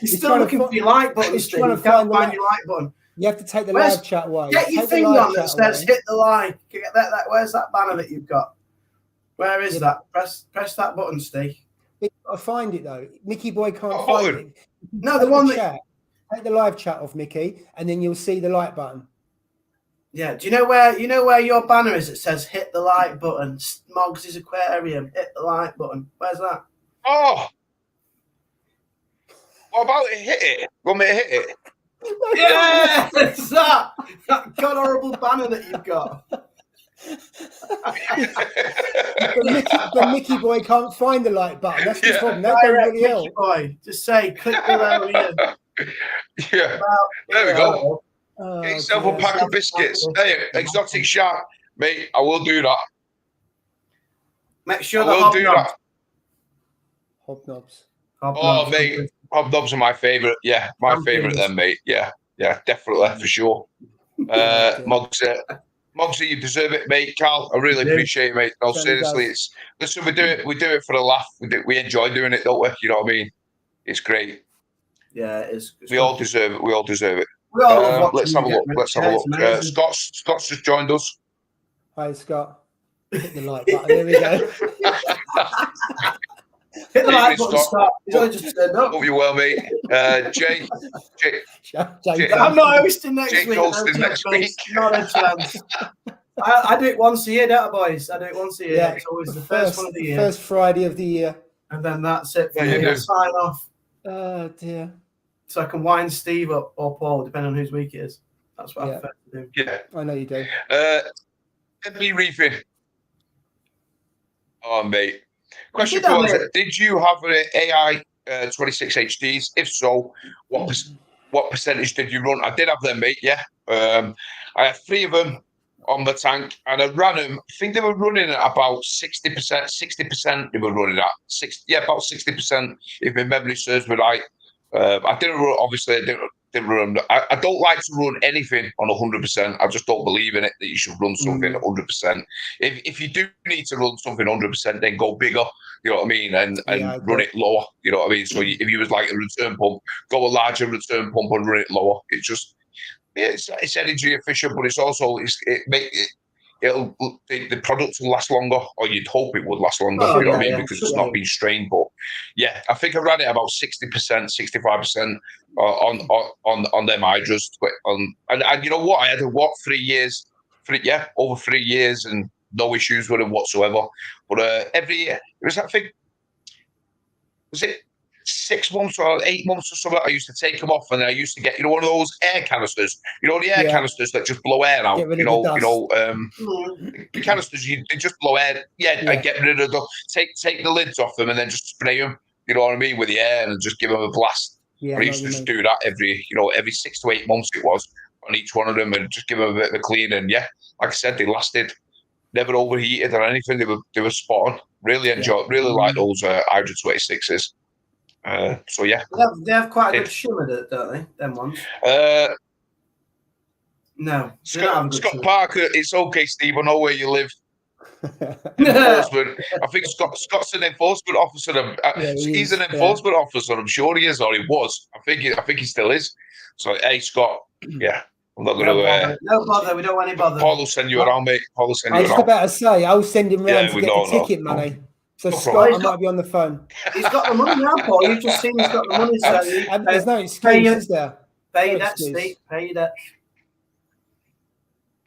You're still looking for your like button, Steve. You can't find your like button. You have to take the live chat away. Get your thing on that says hit the like. Get that. Where's that banner that you've got? Where is that? Press that button, Steve. I find it though. Mickey Boy can't find it. No, the one that. Take the live chat off, Mickey, and then you'll see the like button. Yeah. Do you know where your banner is? It says hit the like button. Moggs' Aquarium. Hit the like button. Where's that? Oh. What about it? Hit it. Want me to hit it? Yeah, it's that god horrible banner that you've got. the Mickey Boy can't find the like button. That's the problem. That don't really help. Boy, just say click below here. Yeah. There we go. Get yourself a pack of biscuits. Hey, exotic shark, mate. I will do that. Make sure I will do that. Hobnobs. Oh, mate. Hobnobs are my favourite. Yeah, my favourite then, mate. Yeah, definitely, for sure. Moggsy, you deserve it, mate. Carl, I really appreciate it, mate. No, seriously, listen, we do it for a laugh. We enjoy doing it, don't we? You know what I mean? It's great. Yeah, it is. We all deserve it. We all deserve it. Let's have a look. Scott's just joined us. Hi, Scott. Hit the like button. There we go. Hit the like button, Scott. He's only just turned up. Hope you well, mate. Jay. I'm not hosting next week. Hosting next week. Not a chance. I do it once a year, don't I, boys? I do it once a year. Yeah. It's always the first one of the year. First Friday of the year. And then that's it for me. I sign off. Oh, dear. So I can wind Steve up or Paul, depending on whose week it is. That's what I prefer to do. Yeah. I know you do. Me reefing. Oh, mate. Question was, did you have an AI 26 HDs? If so, what percentage did you run? I did have them, mate, yeah. I had 3 of them on the tank, and I ran them. I think they were running at about 60%. 60% they were running at. About 60%, if my memory serves me right. I didn't run, obviously, I didn't run. I don't like to run anything on 100%. I just don't believe in it, that you should run something 100%. If you do need to run something 100%, then go bigger, you know what I mean, and run it lower, you know what I mean. So if you was like a return pump, go a larger return pump and run it lower. It's just, it's energy efficient, but it's also, the product will last longer, or you'd hope it would last longer, you know what I mean, because it's not been strained. But yeah, I think I ran it about 60%, 65% on them hydras. And you know what? I had 3 years, over 3 years, and no issues with it whatsoever. But every year, it was, I think, was it 6 months or 8 months or something, I used to take them off, and I used to get, one of those air canisters, the air canisters that just blow air out, the canisters, they just blow air, and get rid of take the lids off them and then just spray them, you know what I mean, with the air, and just give them a blast. I used to just do that every 6 to 8 months it was, on each one of them, and just give them a bit of a clean, and like I said, they lasted, never overheated or anything. They were spot on. Really enjoyed, really like those Hydra 26s. So yeah, they have quite a good shimmer, don't they? Them ones. No, Scott Parker. It's okay, Steve. I know where you live. Enforcement. I think Scott's an enforcement officer. He's an enforcement officer. I'm sure he is, or he was. I think he still is. So hey, Scott. Yeah. I'm not going to. No bother. We don't want any bother. Paul will send you around, mate. Paul will send you around. I was about to say, I'll send him round to get the ticket money. So Scott, I might be on the phone. He's got the money now, Paul. You've just seen he's got the money. So there's no excuse, is there? Pay your debt, Steve. Pay your debt.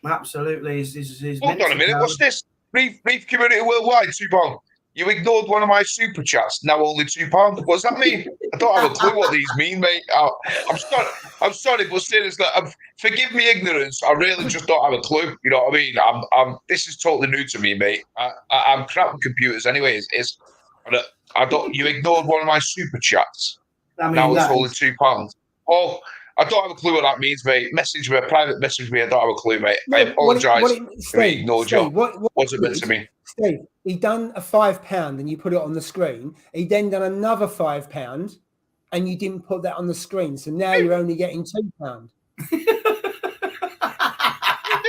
Absolutely. Hold on a minute. What's this? Reef Community Worldwide, £2. You ignored one of my super chats. Now only £2. What does that mean? I don't have a clue what these mean, mate. I'm sorry, but seriously, forgive me ignorance. I really just don't have a clue. You know what I mean? This is totally new to me, mate. I'm crap with computers, anyways. You ignored one of my super chats. Now it's only £2. Oh, I don't have a clue what that means, mate. Private message me. I don't have a clue, mate. I apologise if I ignored you. What's it meant to me? Steve, he done a £5 and you put it on the screen. He then done another £5 and you didn't put that on the screen. So now you're only getting £2.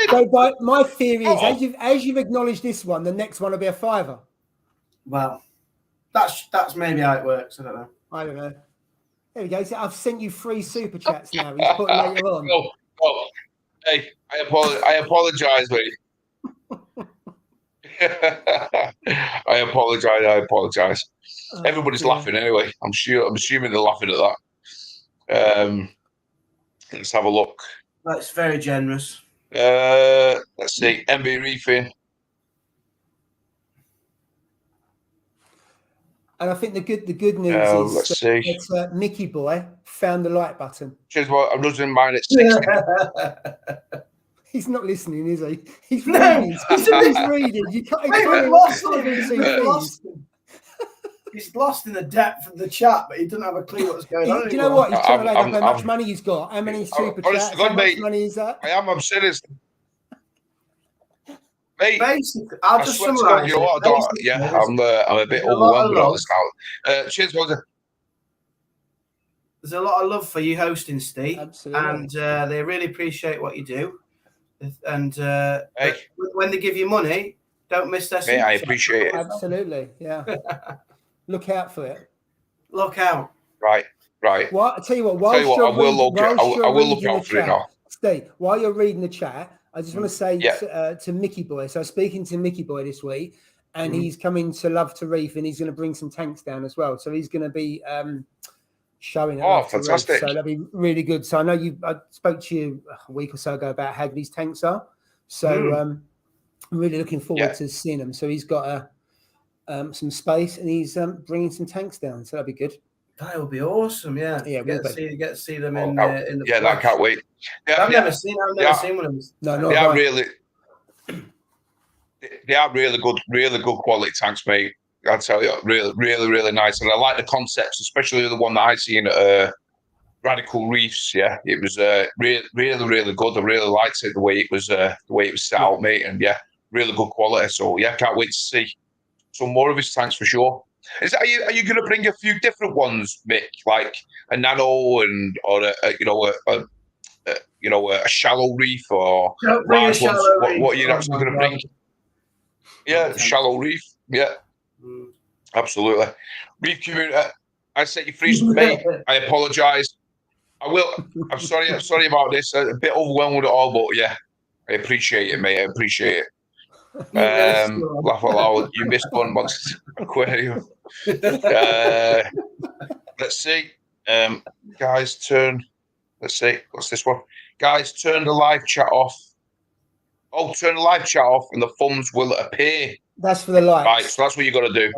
So my theory is, as you've acknowledged this one, the next one will be a £5. Well, that's maybe how it works. I don't know. There we go. So I've sent you 3 super chats now. He's put later on. Oh, hey, I apologize, mate. I apologize. Oh, Everybody's dear. laughing anyway. I'm assuming they're laughing at that. Let's have a look. That's very generous. Let's see. MB reefing. And I think the good news Let's is see. that Mickey Boy found the like button. Cheers, boy. I'm losing mine at 60. He's not listening, is he? He's No, reading. He's reading. You can't. He's lost in the depth of the chat, but he doesn't have a clue what's going on. Do you know what? He's trying to add up how much money he's got. How many super chats? How much money is that? I'm serious. Mate, basically, I'll just summarize. You know what? I'm a bit overwhelmed with all this now. Cheers, brother. There's a lot of love for you hosting, Steve. Absolutely. And they really appreciate what you do. And hey, when they give you money, don't miss their I appreciate it. Absolutely, yeah. Look out for it. Look out. Right. Well, I tell you what, I will look out for it now. Steve, while you're reading the chat, I just want to say to Mickey Boy. So I was speaking to Mickey Boy this week, and he's coming to Love to Reef, and he's going to bring some tanks down as well. So he's going to be showing. Oh, fantastic! So that'll be really good. So I know I spoke to you a week or so ago about how these tanks are. So I'm really looking forward to seeing them. So he's got some space, and he's bringing some tanks down. So that'll be good. That would be awesome. Yeah. Get to see them in the. Yeah, I can't wait. I've never seen one of them. No, they are really. They are really good quality tanks, mate. I tell you, really nice, and I like the concepts, especially the one that I seen at Radical Reefs. Yeah, it was really good. I really liked it the way it was set out, mate, and really good quality. So can't wait to see some more of his tanks for sure. Are you going to bring a few different ones, Mick, like a nano or a shallow reef or large ones? What are you actually going to bring? Yeah, shallow reef. Yeah, absolutely. Reef community, I set you free, mate. I apologise. I will. I'm sorry about this. A bit overwhelmed with it all, but I appreciate it, mate. I appreciate it. Laugh out loud. You missed one monster aquarium. Let's see. Guys, turn. Let's see. What's this one? Guys, turn the live chat off. Oh, turn the live chat off and the thumbs will appear. That's for the likes. Right, so that's what you got to do.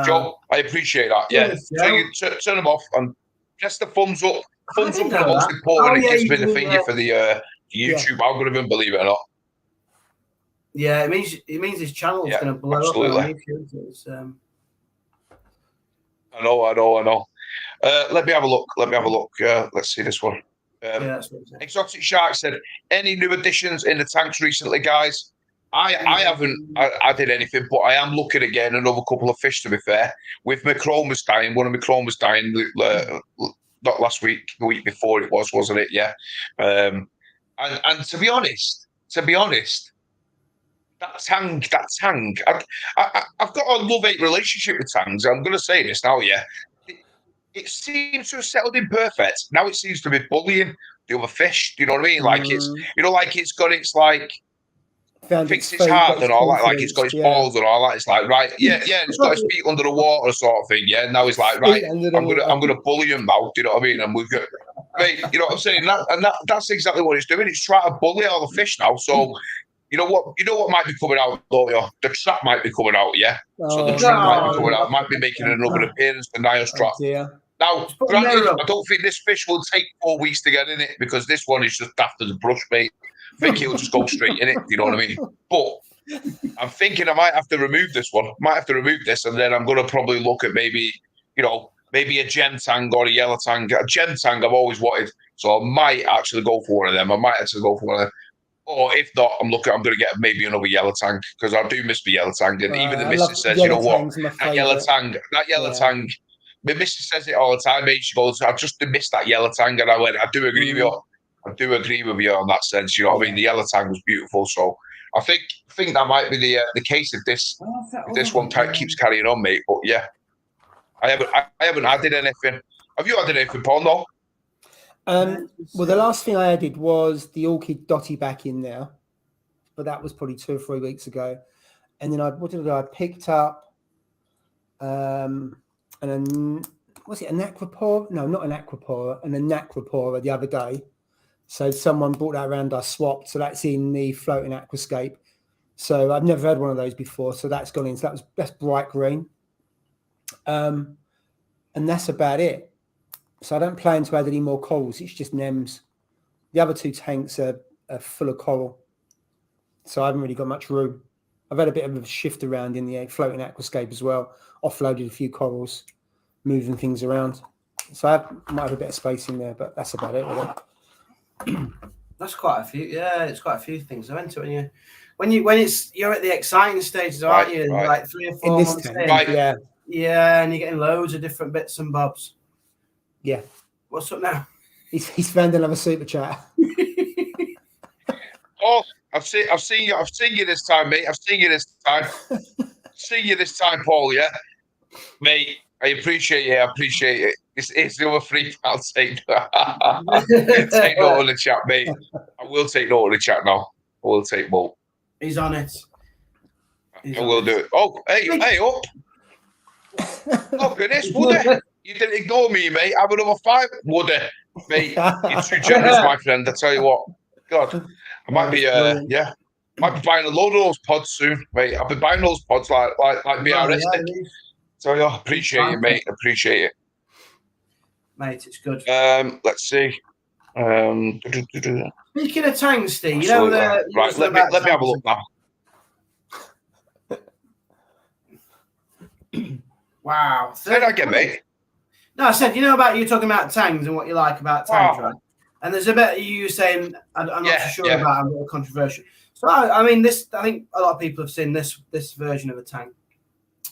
Joe, I appreciate that. Yeah. So you turn them off and press the thumbs up. Thumbs up is the most important. It gives me the thingy for the YouTube algorithm, believe it or not. Yeah, it means his channel is going to blow up on YouTube. I know. Let me have a look. Let's see this one. Exotic Shark said, any new additions in the tanks recently, guys? I haven't added anything, but I am looking again another couple of fish, to be fair. With my chromas dying, one of my chromas dying not last week, the week before it was, wasn't it? Yeah. And to be honest, that tang, I've got a love-hate relationship with tangs. I'm going to say this now, It seems to have settled in perfect. Now it seems to be bullying the other fish. Do you know what I mean? Like it's got its like fixed its heart and all that. Like it's got its balls and all that. It's like it's got its feet under the water sort of thing. Yeah. Now it's like I'm gonna bully him now. Do you know what I mean? And we've got, mate, you know what I'm saying? That's exactly what it's doing. It's trying to bully all the fish now. So. You know what might be coming out, don't you? The trap might be coming out, yeah? So the trap might be coming out. Might be making another appearance, the Niles trap. Now, granted, I don't think this fish will take 4 weeks to get in it because this one is just after the brush, mate. I think he'll just go straight in it, you know what I mean? But I'm thinking I might have to remove this one. And then I'm going to probably look at maybe a gem tang or a yellow tang. A gem tang I've always wanted, so I might actually go for one of them. Or if not, I'm going to get maybe another yellow tang because I do miss the yellow tang. And even the missus says, you know what, that yellow tang, my missus says it all the time, mate. She goes, I just missed that yellow tang. And I went, I do agree with you on that sense. You know what I mean? The yellow tang was beautiful. So I think that might be the case if this one keeps carrying on, mate. But I haven't added anything. Have you had anything, Paul? No. Well, the last thing I added was the orchid dotty back in there, but that was probably 2 or 3 weeks ago. And then I picked up, and then was it an aquapora? No, not an aquapora, an anacropora the other day. So someone brought that around. I swapped, so that's in the floating aquascape. So I've never had one of those before. So that's gone in. So that's bright green, and that's about it. So I don't plan to add any more corals. It's just nems. The other 2 tanks are full of coral. So I haven't really got much room. I've had a bit of a shift around in the floating aquascape as well. Offloaded a few corals, moving things around. So I might have a bit of space in there, but that's about it. Really. That's quite a few. Yeah, it's quite a few things. I went to when you're at the exciting stages, aren't you? Right. Like 3 or 4 In this months tank, in. Right. yeah. Yeah, and you're getting loads of different bits and bobs. Yeah. What's up now? He's found another super chat. Oh, I've seen you this time, mate. I've seen you this time. Seen you this time, Paul. Yeah, mate. I appreciate it. I appreciate it. It's the other £3. Take note of the chat, mate. I will take note of the chat now. I will take note. He's on it. I will do it. Oh, hey, up. Look at this, Woody. You didn't ignore me, mate. Have another 5, Woody. Mate, you're too generous, my friend. I tell you what. God, I might be, might be buying a load of those pods soon, mate. I'll be buying those pods like BRS. So I appreciate it, mate. Appreciate it, mate. It's good. Let's see. Speaking of tanks, Steve, you know the right. Let me have a look now. Wow. Say that again, mate. No, I said, you know about you talking about tangs and what you like about tangs, right? And there's a bit of you saying, I'm not so sure about, a little controversial. So, I mean, I think a lot of people have seen this version of a tank.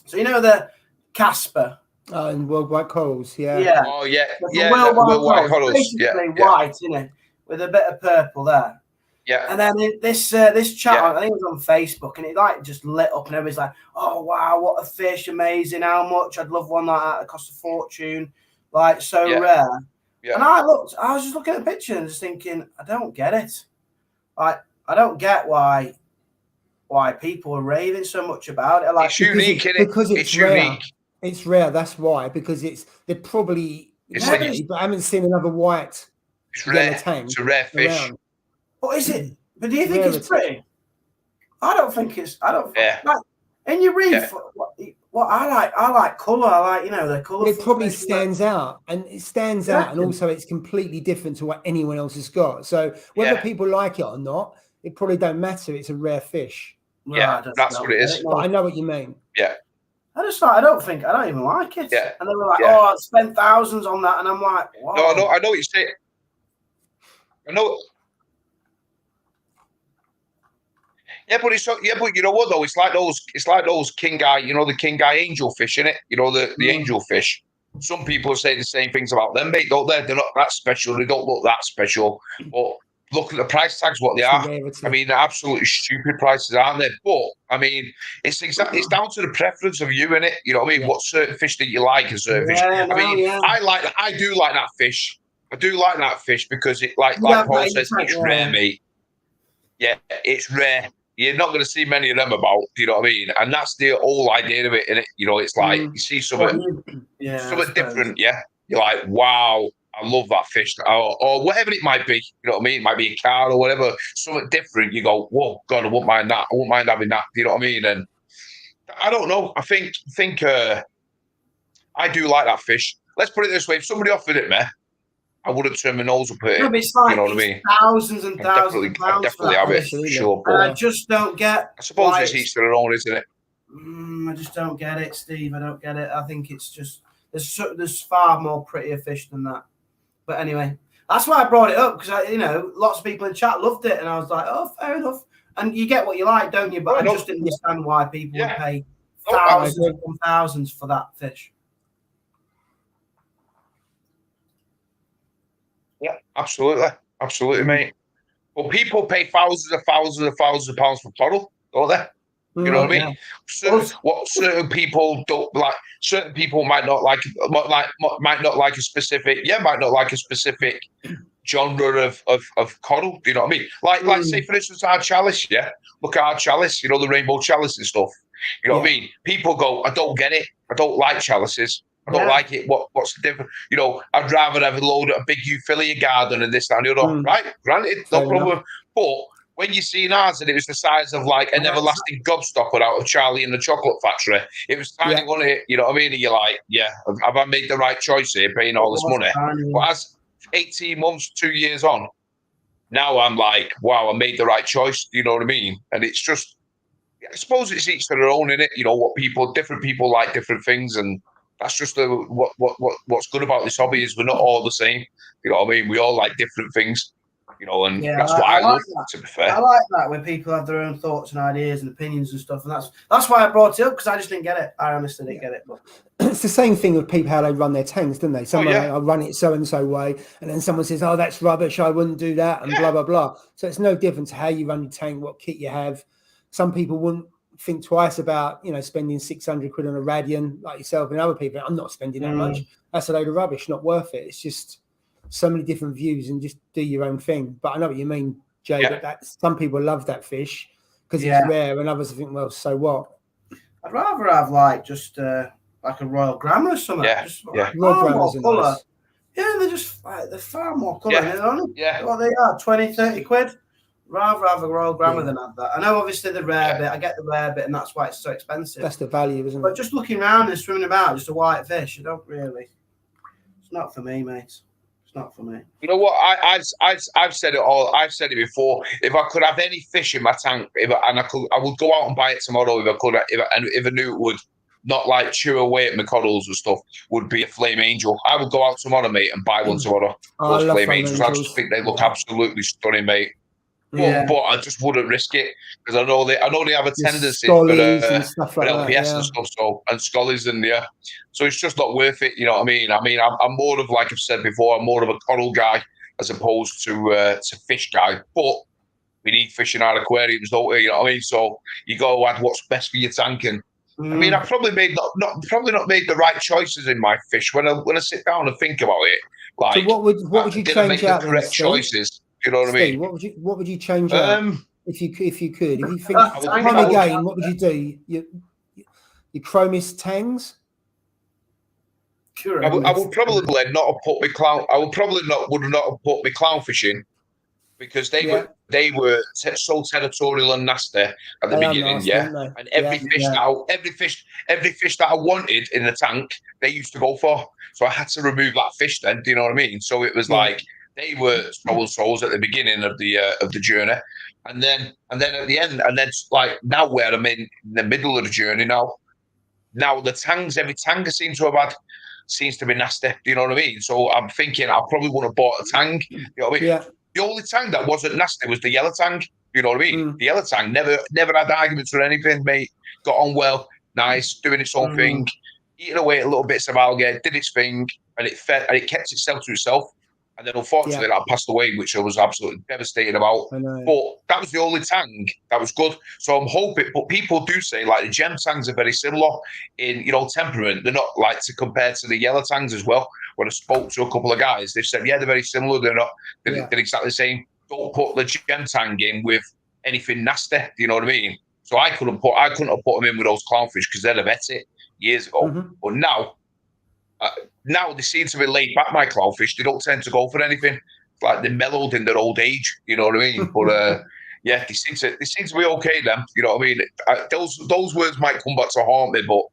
So, you know the Casper? And World White Corals, yeah. Yeah. Oh, yeah. World White Corals. Basically white, isn't it? With a bit of purple there. Yeah. And then this chat, I think it was on Facebook, and it like just lit up, and everybody's like, "Oh wow, what a fish! Amazing! How much? I'd love one like that. It costs a fortune, like so rare." Yeah. And I was just looking at the picture and just thinking, I don't get it. Like, I don't get why people are raving so much about it. Like, it's unique, because it's rare. Unique. It's rare. That's why. Because they're probably ready, but I haven't seen another white. It's rare. Tank it's a rare fish. Around. What is it? But do you think it's pretty? I don't think it's. I don't. Yeah. Like, in your reef, what I like colour. I like the colour. It probably stands out, and it stands out, and also it's completely different to what anyone else has got. So whether people like it or not, it probably don't matter. It's a rare fish. Yeah, that's what it is. But I know what you mean. Yeah. I don't even like it. Yeah. And they were like, "Oh, I spent thousands on that," and I'm like, "Wow." No, I know what you're saying. I know. Yeah, but you know what though? It's like those king eye, the king eye angelfish, innit? The angelfish. Some people say the same things about them, mate, don't they? They're not that special. They don't look that special. But look at the price tags, what they are. I mean, they're absolutely stupid prices, aren't they? But I mean, it's down to the preference of you, innit? You know what I mean? Yeah. What certain fish that you like and certain fish. I mean, I do like that fish. I do like that fish because it, like Paul says, it's rare, mate. Yeah, it's rare. You're not going to see many of them about, you know what I mean? And that's the whole idea of it, innit? It's like you see something different, yeah? You're like, wow, I love that fish. Or whatever it might be, you know what I mean? It might be a car or whatever, something different. You go, whoa, God, I wouldn't mind that. I wouldn't mind having that, you know what I mean? And I don't know. I think I do like that fish. Let's put it this way. If somebody offered it me, I wouldn't turn my nose up at it. No, it's like, you know what I mean? Thousands and thousands of pounds. I definitely have it, for sure. But I just don't get. I suppose it's each to their own, isn't it? I just don't get it, Steve. I don't get it. I think it's just there's far more prettier fish than that. But anyway, that's why I brought it up because lots of people in chat loved it, and I was like, oh, fair enough. And you get what you like, don't you? But I just didn't understand why people would pay thousands and thousands for that fish. Yeah, absolutely, mate. Well, people pay thousands of pounds for coral, don't they? You know what I mean? Yeah. Certain people don't like. Certain people might not like a specific. Yeah, might not like a specific genre of coral. Do you know what I mean? Like say for instance our chalice. Yeah, look at our chalice. You know the rainbow chalice and stuff. You know what I mean? People go, I don't get it. I don't like chalices. I don't like it. What's the difference? You know, I'd rather have a big euphyllia garden and this that, and the other. Right? Granted, no problem. But when you see ours and it was the size of like an everlasting gobstopper out of Charlie and the Chocolate Factory, it was tiny, wasn't it? You know what I mean? And you're like, yeah, have I made the right choice here, paying all this money? But as 18 months, 2 years on, now I'm like, wow, I made the right choice. You know what I mean? And it's just, I suppose it's each to their own, in it. You know, different people like different things, and that's just what's good about this hobby is we're not all the same. You know what I mean? We all like different things. You know, and that's what I love. To be fair, I like that when people have their own thoughts and ideas and opinions and stuff, and that's why I brought it up, because I just didn't get it. I honestly didn't get it. But it's the same thing with people how they run their tanks, don't they? Someone I run it so and so way, and then someone says, "Oh, that's rubbish. I wouldn't do that," and blah blah blah. So it's no different to how you run your tank, what kit you have. Some people wouldn't think twice about spending 600 quid on a radian like yourself, and other people. I'm not spending that much. That's a load of rubbish. Not worth it. It's just so many different views, and just do your own thing. But I know what you mean, Jay. But that some people love that fish because it's rare, and others think, well, so what? I'd rather have like just like a Royal Grammar or something. Royal Grammars are nice. Yeah, they're far more colour. Well, they are 20, 30 quid. Rather have a Royal Grammar than have that. I know obviously the rare bit. I get the rare bit, and that's why it's so expensive. That's the value, isn't it? But just looking around and swimming about, just a white fish, I don't really. It's not for me, mate. It's not for me. You know what? I've said it all. I've said it before. If I could have any fish in my tank, I would go out and buy it tomorrow. If I could, if I knew it would not like chew away at my corals and stuff, would be a flame angel. I would go out tomorrow, mate, and buy one tomorrow. Those flame angels. I just think they look absolutely stunning, mate. But I just wouldn't risk it because I know they have a tendency for stuff like LPS and stuff, and scollies and so it's just not worth it. You know what I mean? I'm more of, like I've said before, I'm more of a coral guy as opposed to fish guy. But we need fish in our aquariums, don't we? You know what I mean? So you got to add what's best for your tank. And I mean, I've probably not made the right choices in my fish when I sit down and think about it. Like, so what would you change out? The correct choices. You know what I mean? Steve, what would you change out if you could? If you think time again, what would you do? Your chromis tangs? Sure. I would probably not have put my clown. I would probably would not have put my clownfish in because they were so territorial and nasty at the beginning. Nasty, and every fish that I wanted in the tank, they used to go for. So I had to remove that fish. Then, do you know what I mean? So it was like. They were souls at the beginning of the journey, and then at the end, and then like now where I'm in the middle of the journey now. Now the tangs, every tang seems to be nasty. Do you know what I mean? So I'm thinking I probably wouldn't have bought a tang. You know what I mean? Yeah. The only tang that wasn't nasty was the yellow tang. You know what I mean? The yellow tang never had arguments or anything, mate. Got on well, nice, doing its own thing, eating away at little bits of algae, did its thing, and it fed and it kept itself to itself. And then unfortunately that passed away, which I was absolutely devastated about. But that was the only tang that was good. So I'm hoping, but people do say like the gem tangs are very similar in, temperament. They're not like to compare to the yellow tangs as well. When I spoke to a couple of guys, they said, they're very similar. They're exactly the same. Don't put the gem tang in with anything nasty. Do you know what I mean? So I couldn't have put them in with those clownfish because they'd have ate it years ago. But now they seem to be laid back, my clownfish. They don't tend to go for anything. It's like they're mellowed in their old age. You know what I mean? But they seem to be okay then. You know what I mean? Those words might come back to haunt me, but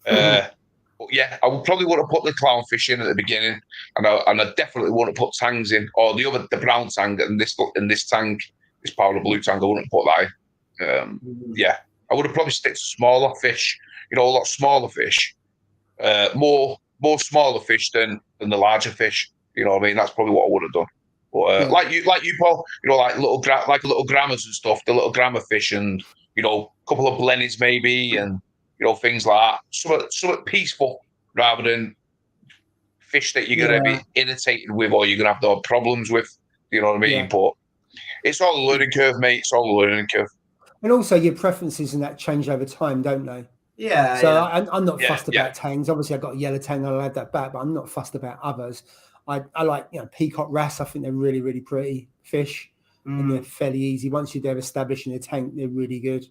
I would probably want to put the clownfish in at the beginning, and I definitely want to put tangs in, or the brown tang and this tang, this powder blue tang. I wouldn't put that in. I would have probably stick to smaller fish. A lot smaller fish. More smaller fish than the larger fish. You know what I mean? That's probably what I would have done. But like you, Paul. Like little grammars and stuff. The little grammar fish, and a couple of blennies maybe, and things like that. Somewhat peaceful rather than fish that you're going to be irritated with or you're going to have problems with. You know what I mean? But it's all a learning curve, mate. It's all a learning curve. And also your preferences and that change over time, don't they? Yeah. So yeah. I'm not fussed about tangs. Obviously, I've got a yellow tang, I'll add that back, but I'm not fussed about others. I like, you know, peacock wrasse. I think they're really, really pretty fish, and they're fairly easy. Once you're there establishing a tank, they're really good.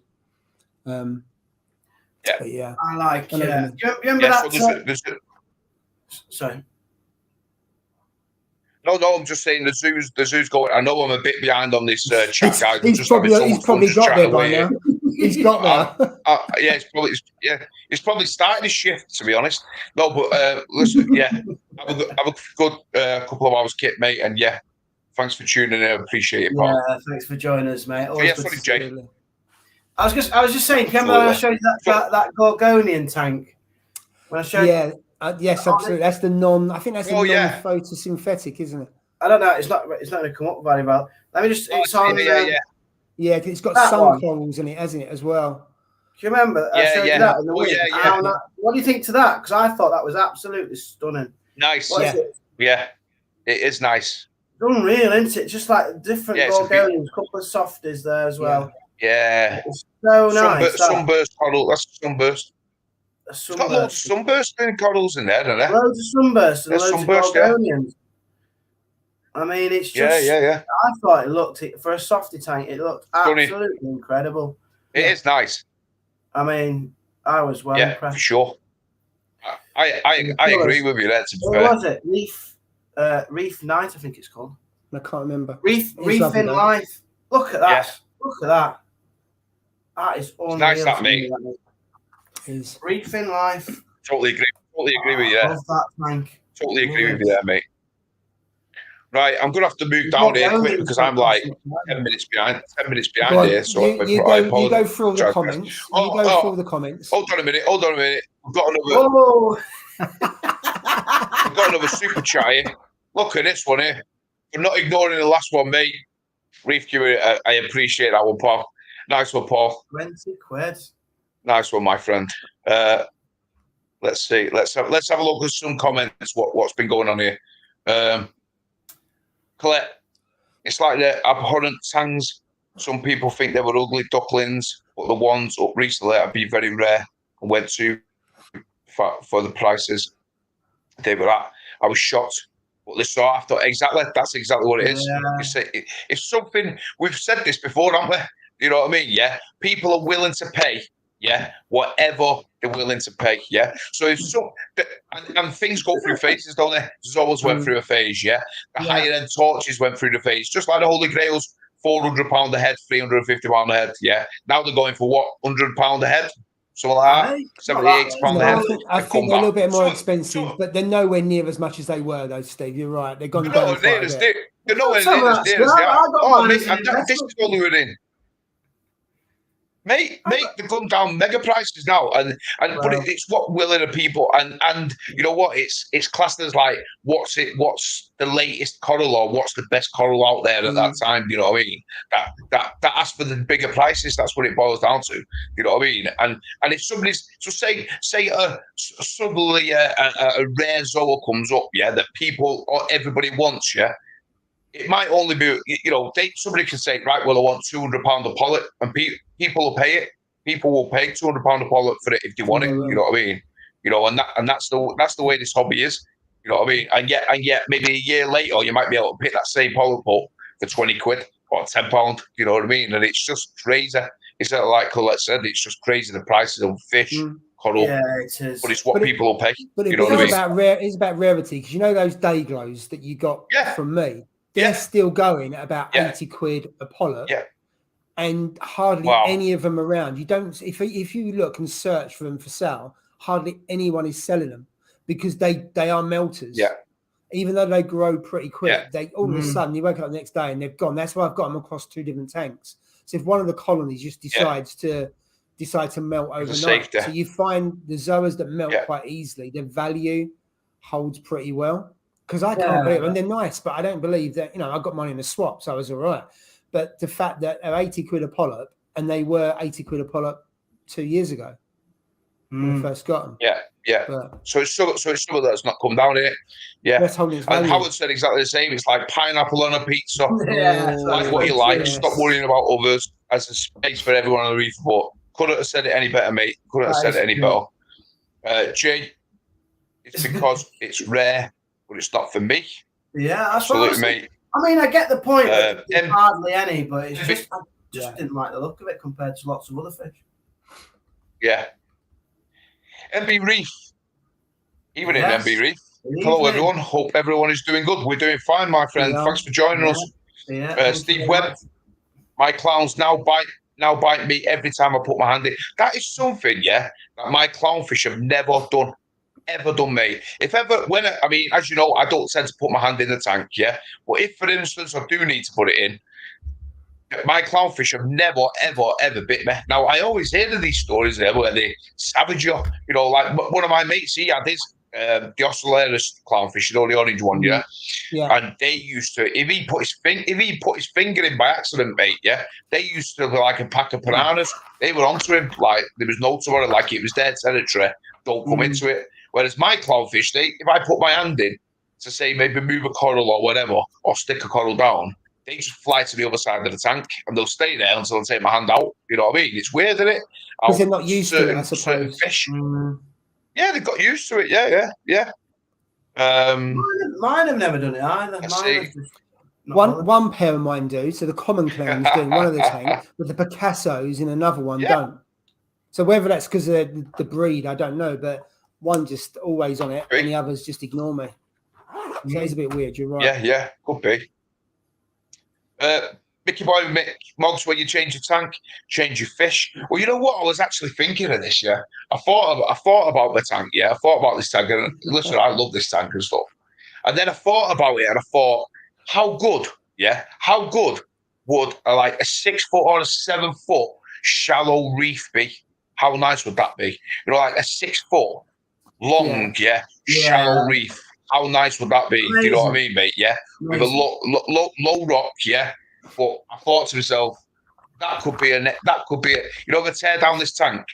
But yeah, I like. I know what you mean. Do you remember that? So Sorry. No, I'm just saying the zoo's going. I know I'm a bit behind on this chat, guys. He's probably got there by now. He's got there. Yeah, it's probably starting to shift, to be honest. No, but listen, have a good couple of hours, Kit, mate, and thanks for tuning in. I appreciate it, pal. Yeah, thanks for joining us, mate. Sorry, Jay. I was just saying, remember when I showed you that Gorgonian tank? When I showed yes, absolutely. That's the I think that's the non-photosynthetic, isn't it? I don't know. It's not going to come up very well. Let me just. It's on. Yeah, it's got sun corals in it, hasn't it, as well? Do you remember? That what do you think to that? Because I thought that was absolutely stunning. Nice. It is nice. It's unreal, isn't it? Just like different Gorgonians, a couple of softies there as well. Yeah. It's so nice. Sunburst coral. That's sunburst. It's got loads of sunburst corals in there, doesn't it? Loads of sunburst and loads of Gorgonians. I mean, it's just. I thought it looked, for a softy tank, it looked absolutely incredible. It is nice. I mean, I was well impressed. For sure. I agree with you there. What was it? Reef Night, I think it's called. I can't remember. Reefing Life. Look at that. Yeah. Look at that. That is unreal. It's nice, that, mate. Reefing Life. Totally agree with you there. Love that tank. Totally agree with you there, mate. Right, I'm gonna have to move down here quick because I'm like 10 minutes behind. 10 minutes behind here. So you go through the comments. Through the comments. Hold on a minute. I've got another super chat here. Look at this one here. I'm not ignoring the last one, mate. Reef Q, I appreciate that one, Paul. Nice one, Paul. 20 quid. Nice one, my friend. Let's see. Let's have a look at some comments. What's been going on here? Colette, it's like the abhorrent tangs. Some people think they were ugly ducklings, but the ones up recently have been very rare and went to for the prices they were at. I was shocked. What they saw, I thought that's exactly what it is. It's something, we've said this before, haven't we? You know what I mean? Yeah. People are willing to pay. Yeah. Whatever they're willing to pay. Yeah. So if and things go through phases, don't they? Zoas went through a phase. Yeah. The higher end torches went through the phase, just like the Holy Grail's £400 a head, £350 a head. Yeah. Now they're going for what? £100 a head? Something like that. 70, £80 a head. I think they're a little bit more expensive, but they're nowhere near as much as they were, though, Steve. You're right. They're gone down quite a bit. They're nowhere near as dear as they are. Oh, mate, this is only within. Mate, they've gone down mega prices now, but it's what willing the people, and you know what? It's classed as like what's the latest coral or what's the best coral out there at that time. You know what I mean? That asks for the bigger prices. That's what it boils down to. You know what I mean? And if somebody's say suddenly a rare zoa comes up, that people or everybody wants, it might only be, somebody can say, right, well, I want £200 a pollock, and people will pay it. People will pay £200 a pollock for it if they want it. You know what I mean? And that's the way this hobby is. You know what I mean? And yet, maybe a year later, you might be able to pick that same pollock up for 20 quid or £10. You know what I mean? And it's just crazy. It's like Colette said, it's just crazy the prices of fish. Coral, it is. But it's what people will pay. But you know what I mean? It's about rarity, because those day glows that you got from me. They're still going at about 80 quid a pollock, and hardly any of them around. You don't. If you look and search for them for sale, hardly anyone is selling them because they are melters. Yeah. Even though they grow pretty quick, they all of a sudden you wake up the next day and they've gone. That's why I've got them across 2 different tanks. So if one of the colonies just decides to melt overnight, so you find the zoas that melt quite easily, their value holds pretty well. Because I can't believe it. And they're nice, but I don't believe that, I got money in the swap, so I was all right. But the fact that they're 80 quid a pollock, and they were 80 quid a pollock 2 years ago when I first got them. Yeah. But, so it's some of that's not come down here. Yeah. That's holding its value. And Howard said exactly the same. It's like pineapple on a pizza. Like what you like. Stop worrying about others. as a space for everyone on the reef, but couldn't have said it any better, mate. Couldn't have said it any better. Jay, it's because it's rare, but it's not for me. Yeah, absolutely, mate. I mean, I get the point. There's hardly any, but it's just I just didn't like the look of it compared to lots of other fish. Yeah. MB Reef. Even in MB Reef. Hello, everyone. Hope everyone is doing good. We're doing fine, my friend. Thanks for joining us. Steve Webb. My clowns now bite me every time I put my hand in. That is something, that my clownfish have never done, mate. If ever, as you know, I don't tend to put my hand in the tank, but if, for instance, I do need to put it in, my clownfish have never, ever bit me. Now, I always hear of these stories where they savage you. You know, like one of my mates, he had his the Ocellaris clownfish, the orange one, and they used to, if he put his finger in by accident, mate, they used to be like a pack of piranhas. They were onto him, like there was no tomorrow, like it was their territory. Don't come into it. Whereas my clownfish, if I put my hand in to say maybe move a coral or whatever, or stick a coral down, they just fly to the other side of the tank and they'll stay there until I take my hand out. You know what I mean? It's weird, isn't it? Because they're not used to it, I suppose. Fish. Yeah, they got used to it. Yeah. Mine have never done it either. One pair of mine do. So the common clowns do in one of the tank, but the Picassos in another one don't. So whether that's because of the breed, I don't know. But one just always on it, and the others just ignore me. So it's a bit weird. You're right. Yeah, could be. Mickey Boy, Moggs, when you change your tank, change your fish. Well, you know what? I was actually thinking of this, I thought about the tank, I thought about this tank. And listen, I love this tank and stuff. And then I thought about it and I thought, how good would a 6 foot or a 7 foot shallow reef be? How nice would that be? You know, like a 6 foot long, shallow reef. How nice would that be? Amazing. Do you know what I mean, mate? Yeah. Amazing. With a low rock, But I thought to myself, that could be a, if I tear down this tank.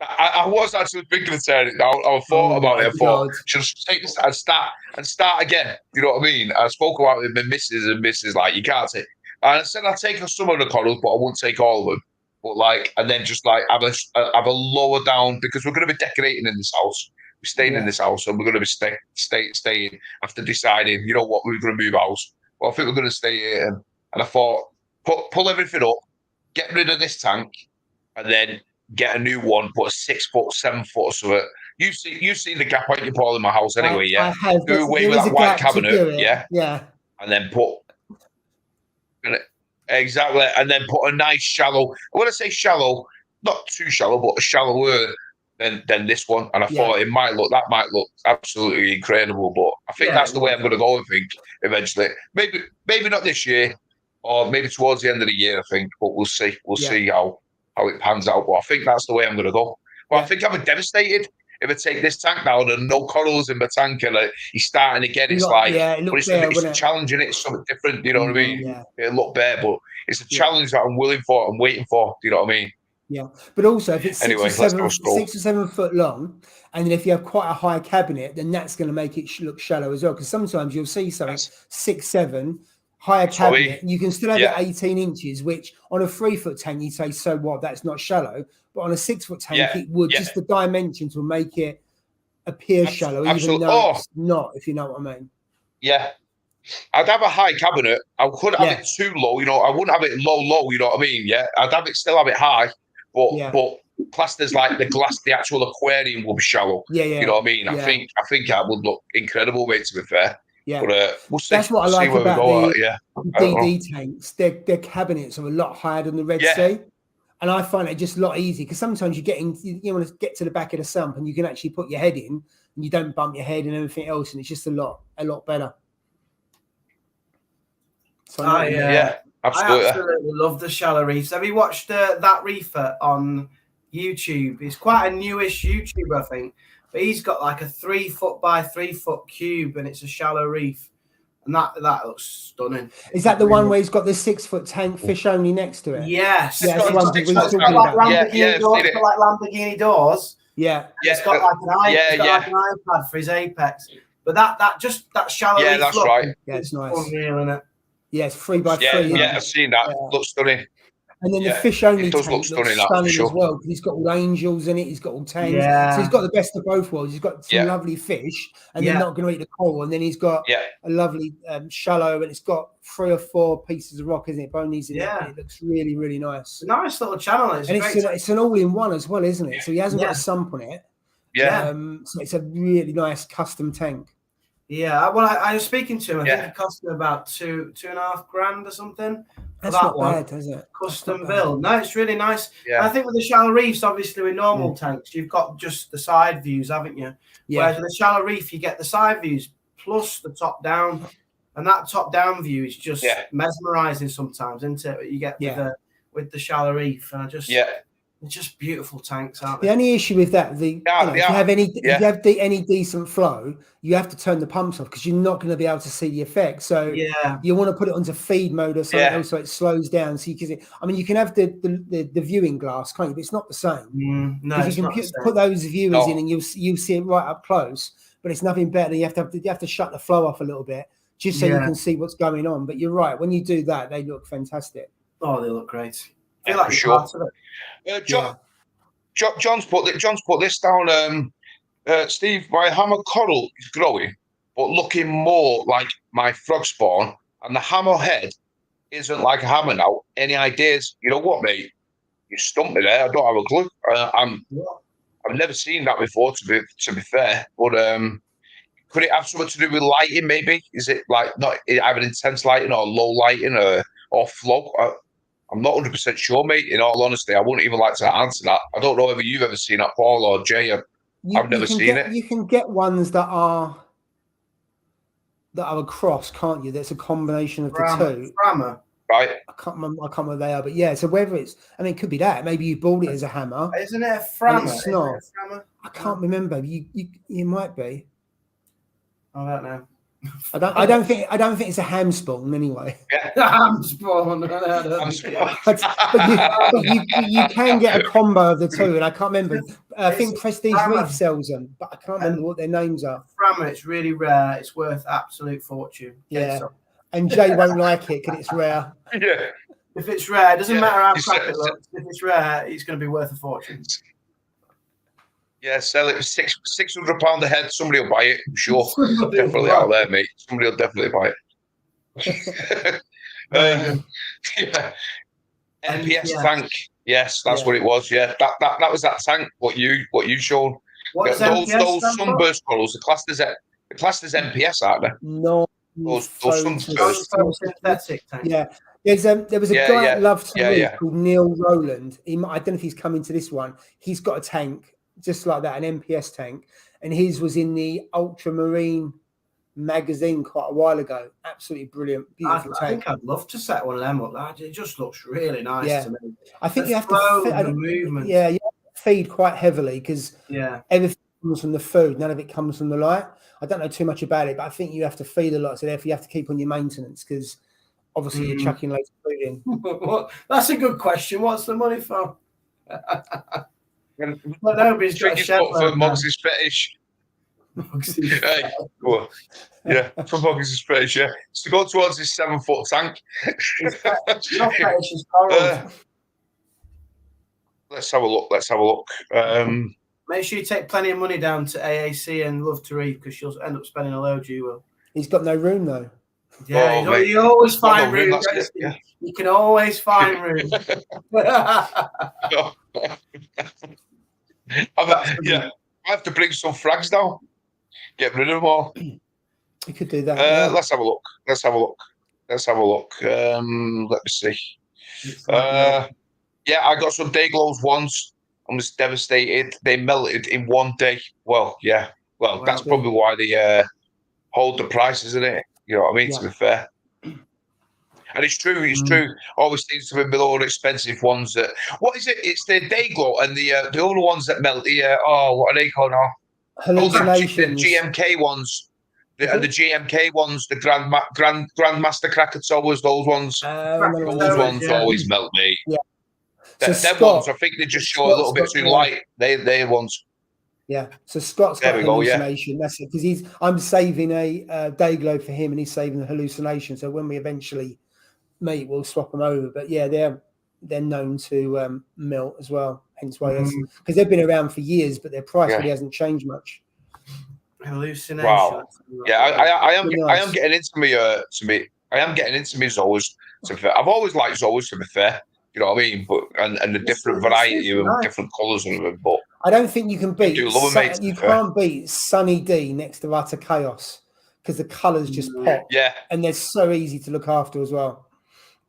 I was actually thinking of tearing it down. I thought about it. I thought, just take this and start again. You know what I mean? I spoke about it with my missus, like, you can't take. And I said I'll take some of the corals, but I won't take all of them. But and then just have a lower down, because we're going to be decorating in this house. We're staying in this house, and we're going to be staying after deciding, you know what, we're going to move house. Well, I think we're going to stay here. And I thought, pull everything up, get rid of this tank, and then get a new one, put a 6 foot, 7 foot or something. You see the gap out you Paul in my house anyway, I have. Do away with that white cabinet, yeah. And then exactly, and then put a nice shallow. When I say shallow, not too shallow, but a shallower than this one. And I thought that might look absolutely incredible. But I think that's the way I'm going to go. I think eventually, maybe not this year. Or maybe towards the end of the year, I think. But we'll see. We'll see how it pans out. But I think that's the way I'm going to go. But I think I'm devastated if I take this tank down and no corals in my tank and he's starting again. It's it's a challenge and it's something different. You know what I mean? Yeah. It'll look bare, but it's a challenge that I'm willing for. I'm waiting for. Do you know what I mean? Yeah. But also, if it's 6 or 7 foot long, and then if you have quite a high cabinet, then that's going to make it look shallow as well. Because sometimes you'll see something 6, 7. Higher cabinet, you can still have it 18 inches, which on a 3 foot tank, you say, so what? That's not shallow. But on a 6 foot tank, it would. Just the dimensions will make it appear shallow, even though it's not, if you know what I mean. Yeah. I'd have a high cabinet. I couldn't have it too low, I wouldn't have it low, you know what I mean? Yeah. I'd still have it high, but plus there's like the glass, the actual aquarium will be shallow. You know what I mean? I think that would look incredible, mate, to be fair. Yeah, but, we'll see. That's what I like about the DD tanks. Their cabinets are a lot higher than the Red Sea, and I find it just a lot easier because sometimes you want to get to the back of the sump and you can actually put your head in and you don't bump your head and everything else, and it's just a lot better. So absolutely. I absolutely love the shallow reefs. Have you watched that reefer on YouTube? It's quite a newish YouTuber, I think. But he's got like a 3 foot by 3 foot cube, and it's a shallow reef, and that looks stunning. Is that the one where he's got the 6 foot tank fish only next to it? Yes. Yeah, it's got like Lamborghini doors. Yeah. It's got like an iPad for his apex. But that shallow reef. Yeah, that's right. Yeah, it's nice. Unreal, isn't it? Yeah, it's 3 by 3. Yeah, I've seen that. Looks stunning. And then the fish only it does tank look stunning, looks stunning sure. as well, because he's got all angels in it, he's got all tangs. Yeah. So he's got the best of both worlds. He's got some lovely fish, and they're not going to eat the coral. And then he's got a lovely shallow, and it's got 3 or 4 pieces of rock, isn't it? Bonies in it. And it looks really, really nice. Nice little channel. It's an all-in-one as well, isn't it? So he hasn't got a sump on it. Yeah. So it's a really nice custom tank. Yeah, well, I was speaking to him. I think it cost him about $2.5 grand or something. That's not bad, is it? Custom build. No, it's really nice. Yeah. I think with the shallow reefs, obviously with normal tanks, you've got just the side views, haven't you? Yeah. Whereas with the shallow reef, you get the side views plus the top down, and that top down view is just mesmerizing sometimes, isn't it? What you get with the shallow reef, and they're just beautiful tanks, aren't they? The only issue with that, if you have any decent flow, you have to turn the pumps off because you're not going to be able to see the effect. So you want to put it onto feed mode or something else so it slows down. So you can, you can have the viewing glass, can't you? But it's not the same. No, you can put those viewers in and you'll see it right up close. But it's nothing better. You have to shut the flow off a little bit just so you can see what's going on. But you're right. When you do that, they look fantastic. Oh, they look great. I feel Yeah, like for you're part of it. John's put this down. Steve, my hammer coral is growing, but looking more like my frog spawn, and the hammer head isn't like a hammer now. Any ideas? You know what, mate? You stumped me there. I don't have a clue. I've never seen that before. To be fair, but could it have something to do with lighting? Maybe is it like not either intense lighting or low lighting or flow? I'm not 100% sure, mate. In all honesty, I wouldn't even like to answer that. I don't know whether you've ever seen that, Paul or Jay. I've never seen it. You can get ones that are across, can't you? That's a combination of the two. Hammer. Right. I can't remember what they are, but yeah. So whether it's, it could be that. Maybe you bought it as a hammer. Isn't it a frammer? It's not. I can't remember. You might be. I don't know. I don't think it's a ham spawn anyway. Ham spawn. But you can get a combo of the two, and I can't remember. I think Prestige Reef sells them, but I can't remember what their names are. Frammer, it's really rare. It's worth absolute fortune. Yeah, and Jay won't like it because it's rare. Yeah. If it's rare, it doesn't matter how crap it looks. If it's rare, it's going to be worth a fortune. Yeah, sell it for £600 a head. Somebody will buy it. I'm sure. Definitely out there, mate. Somebody will definitely buy it. NPS tank. Yes, that's what it was. Yeah, that was that tank. What you showed. Those sunburst corals. The classed as NPS, aren't they? No. Those sunburst. Synthetic tank. Yeah. There was a guy that loved to reef called Neil Rowland. I don't know if he's coming to this one. He's got a tank just like that, an NPS tank, and his was in the Ultramarine magazine quite a while ago. Absolutely brilliant, beautiful tank. I think I'd love to set one of them up. It just looks really nice to me. I think you have to movement. Yeah, you have to feed quite heavily because everything comes from the food. None of it comes from the light. I don't know too much about it, but I think you have to feed a lot. So therefore, you have to keep on your maintenance because obviously you're chucking loads of food in. That's a good question. What's the money for? Well, nobody's got a shed for Muggsy's fetish. Hey, cool. Yeah, for Muggsy's fetish. Yeah, it's to go towards this 7-foot tank. Your fetish is coral. Let's have a look. Make sure you take plenty of money down to AAC and Love to Reef because she'll end up spending a load. You will. He's got no room though. Yeah, you always find room. You can always find room. I have to bring some frags down. Get rid of them all. You could do that. Let's have a look. Let me see. I got some day glows once. I was devastated. They melted in one day. Well, that's probably why they hold the price, isn't it? You know what I mean? To be fair. And it's true. Always seems to be the more expensive ones. That what is it? It's the day glow and the other ones that melt. What are they called now? Hallucinations. The GMK ones. The GMK ones. The Grandmaster Krakatoas. Those ones. Those ones always melt me. Yeah. Them ones. I think they just show a little bit too light. They ones. Yeah, so Scott's got hallucination. That's it, because I'm saving a day glow for him, and he's saving the hallucination. So when we eventually meet, we'll swap them over. But yeah, they're they're known to melt as well. Hence why, because they've been around for years, but their price really hasn't changed much. Hallucination. Wow. Yeah, I am getting into my zoas. To be fair, I've always liked zoas. To be fair, you know what I mean. But and the different variety of them, different colours of them. But I don't think you can beat. You can't beat Sunny D next to Utter Chaos because the colours just pop. Yeah, and they're so easy to look after as well.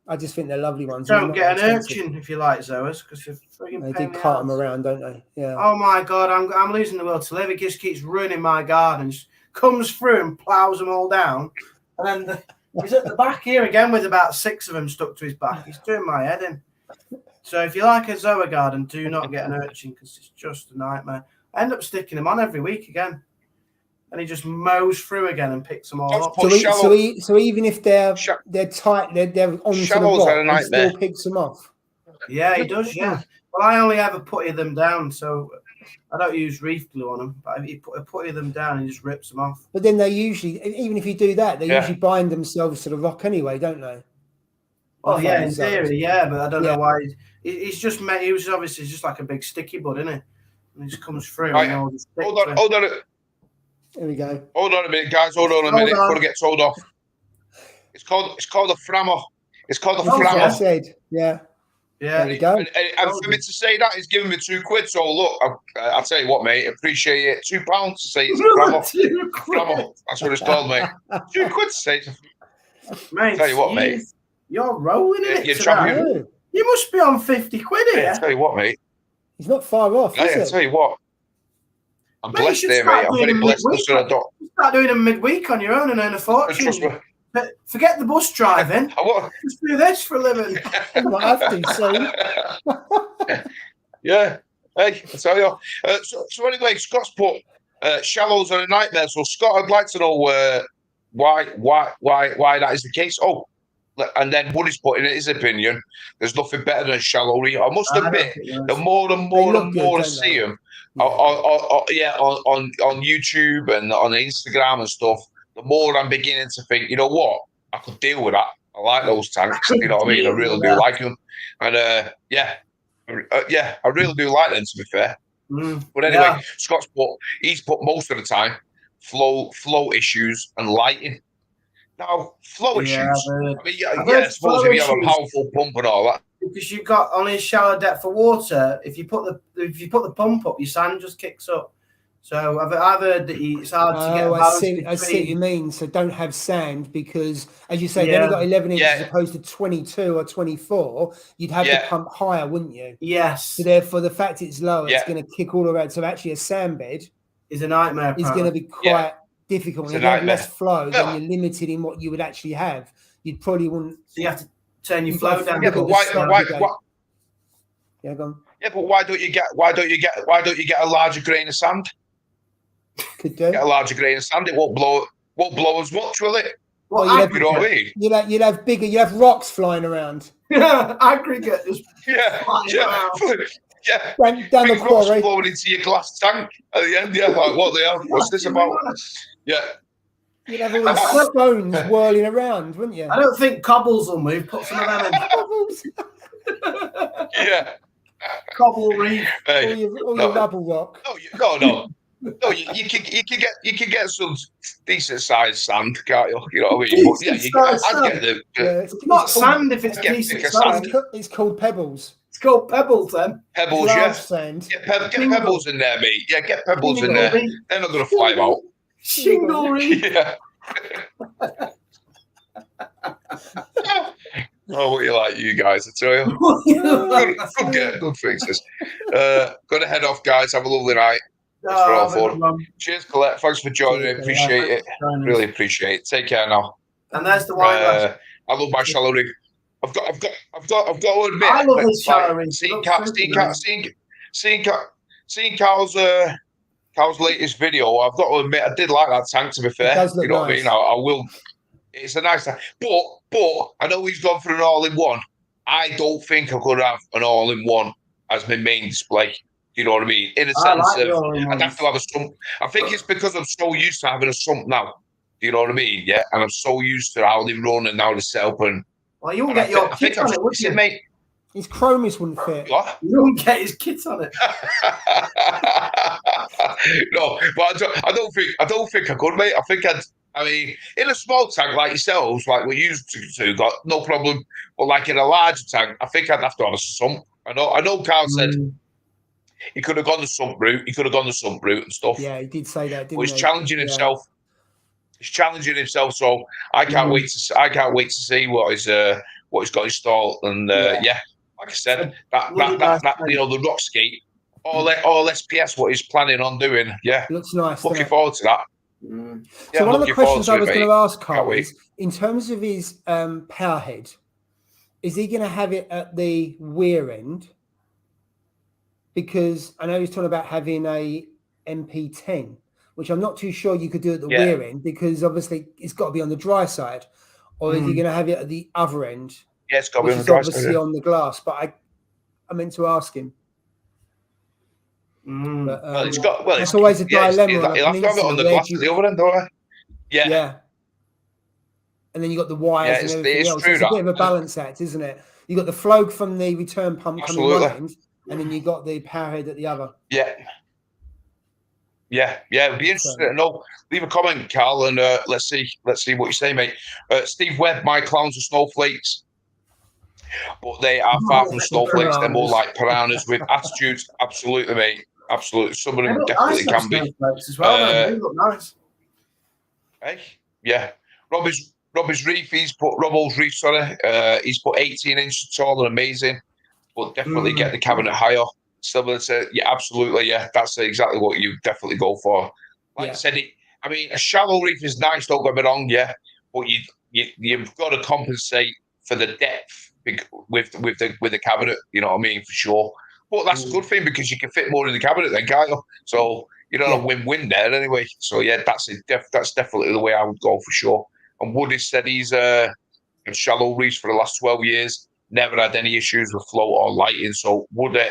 I just think they're lovely ones. Don't get an urchin if you like zoas, because you're frigging. They do cart them around, don't they? Yeah. Oh my god, I'm losing the will to live. It just keeps ruining my gardens. Comes through and ploughs them all down, and then he's at the back here again with about 6 of them stuck to his back. He's doing my head in. So if you like a zoa garden, do not get an urchin because it's just a nightmare. I end up sticking them on every week again. And he just mows through again and picks them all up. So even if they're tight, they're onto the rock, he still picks them off. Yeah, he does. Yeah. Well, I only ever putty them down, so I don't use reef glue on them. But if you putty them down, he just rips them off. But then they usually, even if you do that, they usually bind themselves to the rock anyway, don't they? Well, yeah, in theory, yeah, but I don't know why. He's just he was obviously just like a big sticky bud, isn't it? And he just comes through. Right. Hold on. There we go. Hold on a minute, guys. Hold on a minute. Before it gets told off. It's called a frammer. It's called a frammer. I said, yeah. There we go. And for me to say that, he's giving me £2. So look, I'll tell you what, mate. Appreciate it. £2 to say it's a frammer. Frammer. That's what it's called, mate. £2 to say it's a mate. Tell you what, mate. You're rolling it. You're champion. You must be on 50 quid here. I'll tell you what, mate. He's not far off. I'll tell you what. I'm blessed there, mate. I'm very blessed. Start doing them midweek on your own and earn a fortune. Forget the bus driving. Just do this for a living. I might have to soon. Yeah. Hey, I tell you. So anyway, Scott's put shallows are a nightmare. So Scott, I'd like to know why that is the case. Oh, and then Woody's put in his opinion, there's nothing better than shallow reef. I must admit, the more and more I see them, on YouTube and on Instagram and stuff, the more I'm beginning to think, you know what, I could deal with that. I like those tanks, you know what I mean? I really do like them, and I really do like them, to be fair. But anyway, Scott's he's put most of the time flow issues and lighting. Now, flow issues. I suppose if you have a powerful pump and all that. Because you've got only a shallow depth of water. If you put the pump up, your sand just kicks up. So I've heard that it's hard to get. I see what you mean. So don't have sand because, as you say, they've only got 11 inches as opposed to 22 or 24. You'd have to pump higher, wouldn't you? Yes. So therefore, the fact it's lower, it's going to kick all around. So actually, a sand bed is a nightmare. Is going to be quite difficult. If you have less flow, then you're limited in what you would actually have. You'd probably wouldn't. So you have to turn your flow down. Yeah, but why? Yeah, go on. Yeah, but why don't you get a larger grain of sand? Could do. Get a larger grain of sand. It won't blow as much, will it? Well, you know what I mean? You'll have bigger. You have rocks flying around. Aggregate just flying around. Yeah, down the quarry, blowing into your glass tank at the end. Yeah, like what the hell? What's this about? Yeah, you'd have all these stones whirling around, wouldn't you? I don't think cobbles will move. Put some of them in. Cobbles. Yeah, cobble reef. Hey, your rubble rock. No. No, you can get some decent sized sand, can't you? You know what I mean? But, I'd get the. It's not sand if it's decent sand. It's called pebbles. It's called pebbles then. Pebbles, sand. Get pebbles in there, mate. Yeah, get pebbles in there. They're not going to fly out. Shingle reef. Yeah. Oh, what you like, you guys? I tell you. Good fixes. Gonna head off, guys. Have a lovely night. Cheers, Colette. Thanks for joining. Appreciate it. Really appreciate it. Take care now. And there's the wine. I love my shallow reef. I've got to admit. I love his shallow reef. Seeing Carl's latest video, I've got to admit I did like that tank. To be fair, you know what I mean. I will. It's a nice tank, but I know he's gone for an all-in-one. I don't think I could have an all-in-one as my main display. You know what I mean? In a sense I'd have to have a sump. I think it's because I'm so used to having a sump now. Do you know what I mean? Yeah, and I'm so used to how they run and how they set up. And well, you won't get your kick on it, would you, mate? His chromis wouldn't fit. What? You don't get his kit on it. No, but I don't think I could, mate. I mean, in a small tank like yourselves, like we used to, got no problem. But like in a larger tank, I think I'd have to have a sump. I know. Carl said he could have gone the sump route. He could have gone the sump route and stuff. Yeah, he did say that, didn't he? He's challenging himself. He's challenging himself. So I can't wait to see what he's got installed. And like I said, that the rock skate. All SPS, what he's planning on doing. Yeah, looks nice. Looking forward to that. Yeah, so one of the questions I was going to ask Carl is, in terms of his power head, is he going to have it at the weir end? Because I know he's talking about having a MP10, which I'm not too sure you could do at the weir end, because obviously it's got to be on the dry side. Or is he going to have it at the other end? Yeah, it's got to be on the dry side. Obviously on the glass, but I meant to ask him. But, it's always a dilemma. He'll have to have it on the glass at the other end, don't he? Yeah. And then you got the wires and everything else. It's a bit of a balance act, isn't it? You got the flow from the return pump coming one end, and then you got the power head at the other. Yeah. It'd be interesting to know. Leave a comment, Carl, and let's see what you say, mate. Steve Webb, my clowns are snowflakes, but they are far from snowflakes. They're more like piranhas with attitudes. Absolutely, mate. Absolutely. Some of them definitely can be. As well, they look nice. Hey, yeah. Robbie's reef. Robbo's reef. Sorry, he's put 18 inches tall and amazing, but definitely get the cabinet higher. Similar to absolutely, that's exactly what you definitely go for. Like I said, a shallow reef is nice. Don't get me wrong, but you've got to compensate for the depth with the cabinet. You know what I mean, for sure. But that's a good thing because you can fit more in the cabinet then, can't you? So you don't have a win-win there anyway. So that's definitely the way I would go for sure. And Woody said he's in shallow reefs for the last 12 years. Never had any issues with float or lighting. So Woody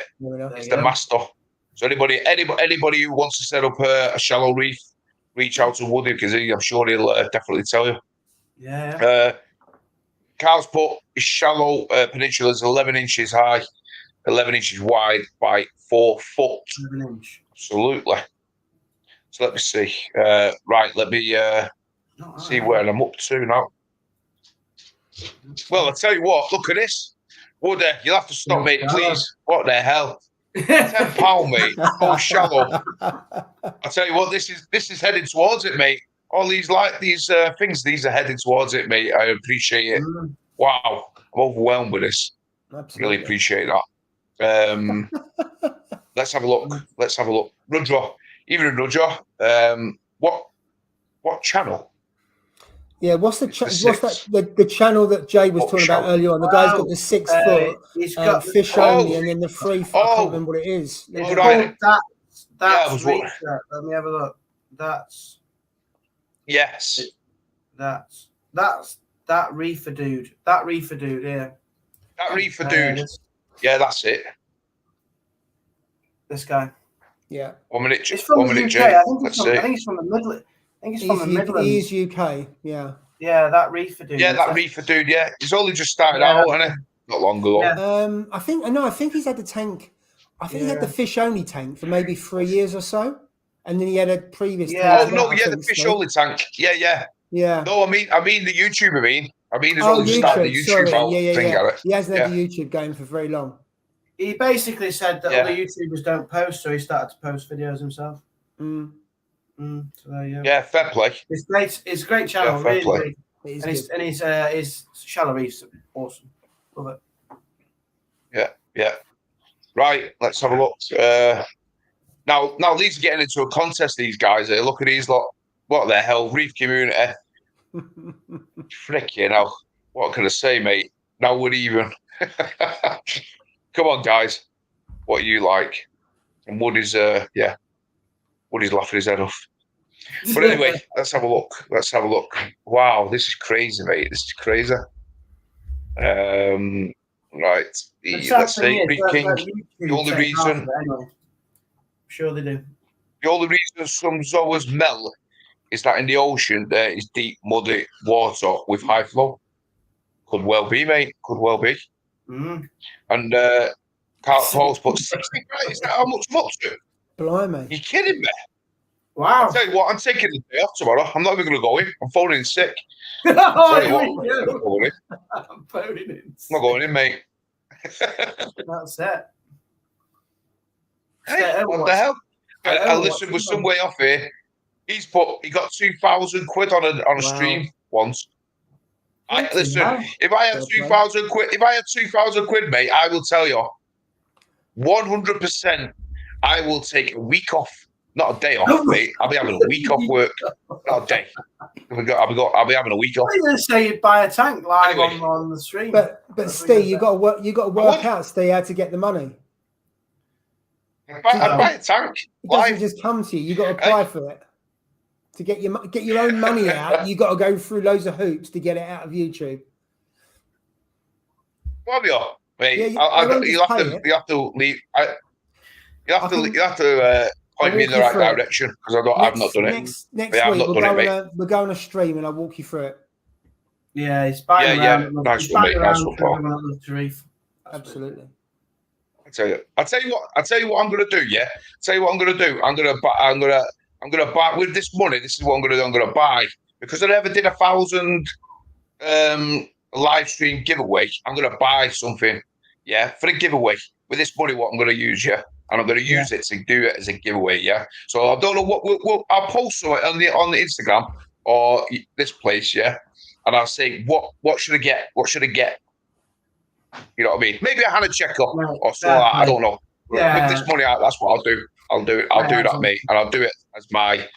is the master. So anybody who wants to set up a shallow reef, reach out to Woody because I'm sure he'll definitely tell you. Yeah. Carl's put his shallow peninsula is 11 inches high, 11 inches wide by 4 foot. 11 inch. Absolutely. So let me see. Right, let me see where I'm up to now. Well, I'll tell you what, look at this. Woody, you'll have to stop, mate, please. What the hell? £10, mate. Oh, shallow. I'll tell you what, this is heading towards it, mate. All these things, these are heading towards it, mate. I appreciate it. Wow, I'm overwhelmed with this. Absolutely. Really appreciate that. Let's have a look. Rudra, even in Rudra, what channel? Yeah, what's the channel that Jay was talking about earlier on? The guy's got the 6 foot fish only, and then the 3 foot. I can't remember what it is. Right. That's reef. Let me have a look. That's that reefer dude. That reefer dude, yeah. That reefer dude. Yeah, that's it. This guy. Yeah. 1 minute. It's from the UK. Jay. I think it's from the Midlands. He is UK. Yeah. Yeah, that reefer dude. Yeah, that reefer dude. Yeah, he's only just started out, hasn't he? Not long ago. Yeah. I think he's had the tank. I think he had the fish only tank for maybe 3 years or so, and then he had a previous. Tank the fish only tank. Yeah. No, I mean the YouTube. I mean, he's only started the YouTube thing. He hasn't had the YouTube going for very long. He basically said that other YouTubers don't post, so he started to post videos himself. So yeah, fair play. It's great. It's a great channel. Yeah, really. And his shallow reefs awesome. Love it. Yeah. Right, let's have a look. Now these are getting into a contest. These guys here. Look at these lot. What the hell, reef community? Frickin' hell. What can I say, mate? Now we're even. Come on, guys. What you like? And Woody's Woody's laughing his head off. But anyway, let's have a look. Wow, this is crazy, mate. This is crazy. Right. Let's see. Reef King. The only reason. I'm sure they do. The only reason some zoas melt is that in the ocean there is deep, muddy water with high flow. Could well be, mate. Could well be. And Paul's put 60 grand. Is that how much I'm up to? Blimey. You kidding me? Wow. I'll tell you what, I'm taking the day off tomorrow. I'm not even going to go in. I'm phoning in sick. I'm I'm phoning in. not going in, mate. That's it. Hey, what the hell? I listened with some way off here. He got 2,000 quid on a stream once. Listen, if I had 2,000 quid, mate, I will tell you 100%. I will take a week off, not a day off, mate. I'll be having a week off work, not a day. I'll be having a week off. I'm going to say you'd buy a tank live on the stream. But Steve, you got to work out, Steve, how to get the money. I'd buy a tank. It doesn't just come to you. You got to apply for it. To get your own money out, you got to go through loads of hoops to get it out of YouTube. What have you, mate? Yeah, you have to leave. You have to point me in the right direction because I've not done it. Next week we're going to stream and I'll walk you through it. Yeah, it's bang around. Nice one, mate. Nice one, Paul. Absolutely. I'll tell you what I'm gonna do. Yeah, tell you what I'm gonna do. I'm gonna buy with this money. This is what I'm gonna do. I'm gonna buy because I never did 1,000 live stream giveaway. I'm gonna buy something. Yeah, for the giveaway with this money. What I'm gonna use. Yeah, and I'm gonna use it to do it as a giveaway. Yeah. So I don't know what I'll post it on the Instagram or this place. Yeah, and I'll say what should I get? What should I get? You know what I mean? Maybe a hand checkup or something like that. I don't know. Yeah. With this money, that's what I'll do. I'll do that, mate. And I'll do it as my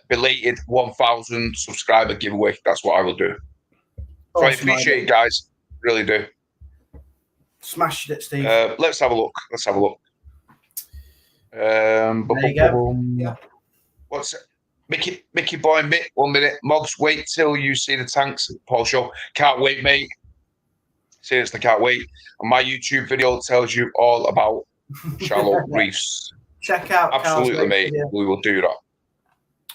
belated 1,000 subscriber giveaway. That's what I will do. So I appreciate it, guys. Really do. Smashed it, Steve. Let's have a look. There you go. Yeah. What's it? Mickey boy, Mick, 1 minute. Moggs, wait till you see the tanks. Paul Show. Can't wait, mate. Seriously, can't wait. And my YouTube video tells you all about shallow reefs. Check out. Absolutely, mate. Yeah. We will do that.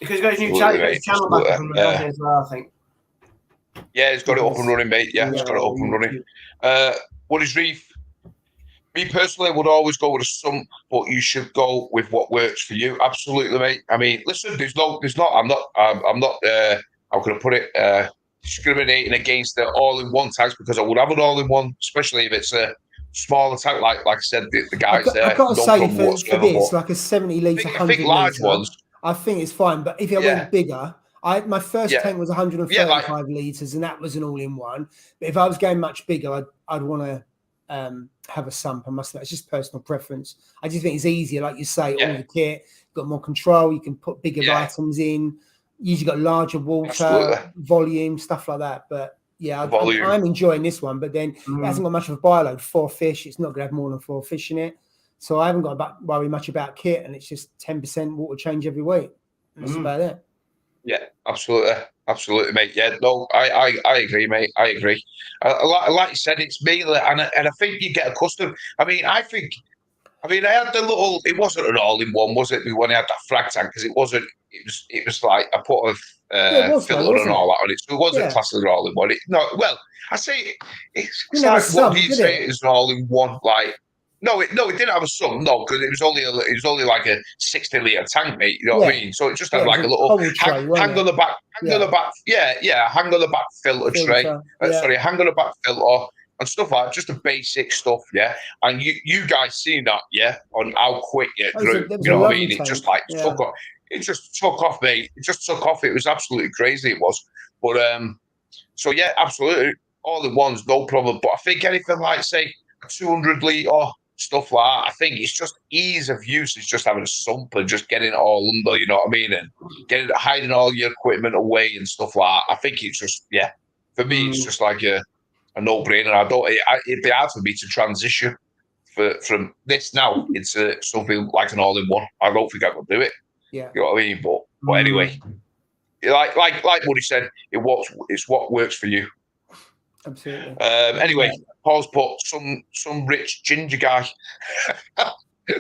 Because he's got his new channel back up and running as well, I think. Yeah, he's got it up and running, mate. Yeah, he's got it up and running. What is reef? Me personally, I would always go with a sump, but you should go with what works for you. Absolutely, mate. I mean, listen, I'm not how can I put it? Discriminating against the all-in-one tanks because I would have an all-in-one, especially if it's a smaller tank, like I said, the guys there. I've got to say, for this, like a 70 litre, 100 I think large litre, ones. I think it's fine. But if it went bigger, my first tank was 135 litres, and that was an all-in-one. But if I was going much bigger, I'd want to have a sump. I must. It's just personal preference. I just think it's easier, like you say, all the kit, got more control. You can put bigger items in. Usually got larger water volume, stuff like that. But yeah, I'm enjoying this one. But then it hasn't got much of a bioload. 4 fish. It's not going to have more than 4 fish in it. So I haven't got to worry much about kit, and it's just 10% water change every week. That's about it. Yeah, absolutely, mate. Yeah, no, I agree, mate. I agree. Like you said, it's mainly, and I think you get accustomed. I mean, I had the little. It wasn't an all-in-one, was it? When I had that frag tank, because it wasn't. It was like I put a filter and all that on it, so it wasn't classed as an all-in-one. I say it's like what do you say? It's an all-in-one, like. No, it didn't have a sump, no, because it was only like a 60 litre tank, mate. You know what I mean? So it just had like a little hang on the back, hang on the back filter tray. Hang on the back filter and stuff like that, just the basic stuff, yeah. And you guys seen that, yeah, on how quick it grew. You know what I mean? It just like took off. It just took off, mate. It just took off. It was absolutely crazy. It was, but so yeah, absolutely, all in ones, no problem. But I think anything like say a 200 litre. Stuff like that. I think it's just ease of use. It's just having a sump and just getting it all under, you know what I mean, and hiding all your equipment away and stuff like that. I think it's just for me, it's just like a no-brainer. It'd be hard for me to transition from this now into something like an all-in-one. I don't think I could do it. Yeah, you know what I mean. But anyway, like Woody said, it's what works for you. Absolutely. Anyway, Paul's put some rich ginger guy,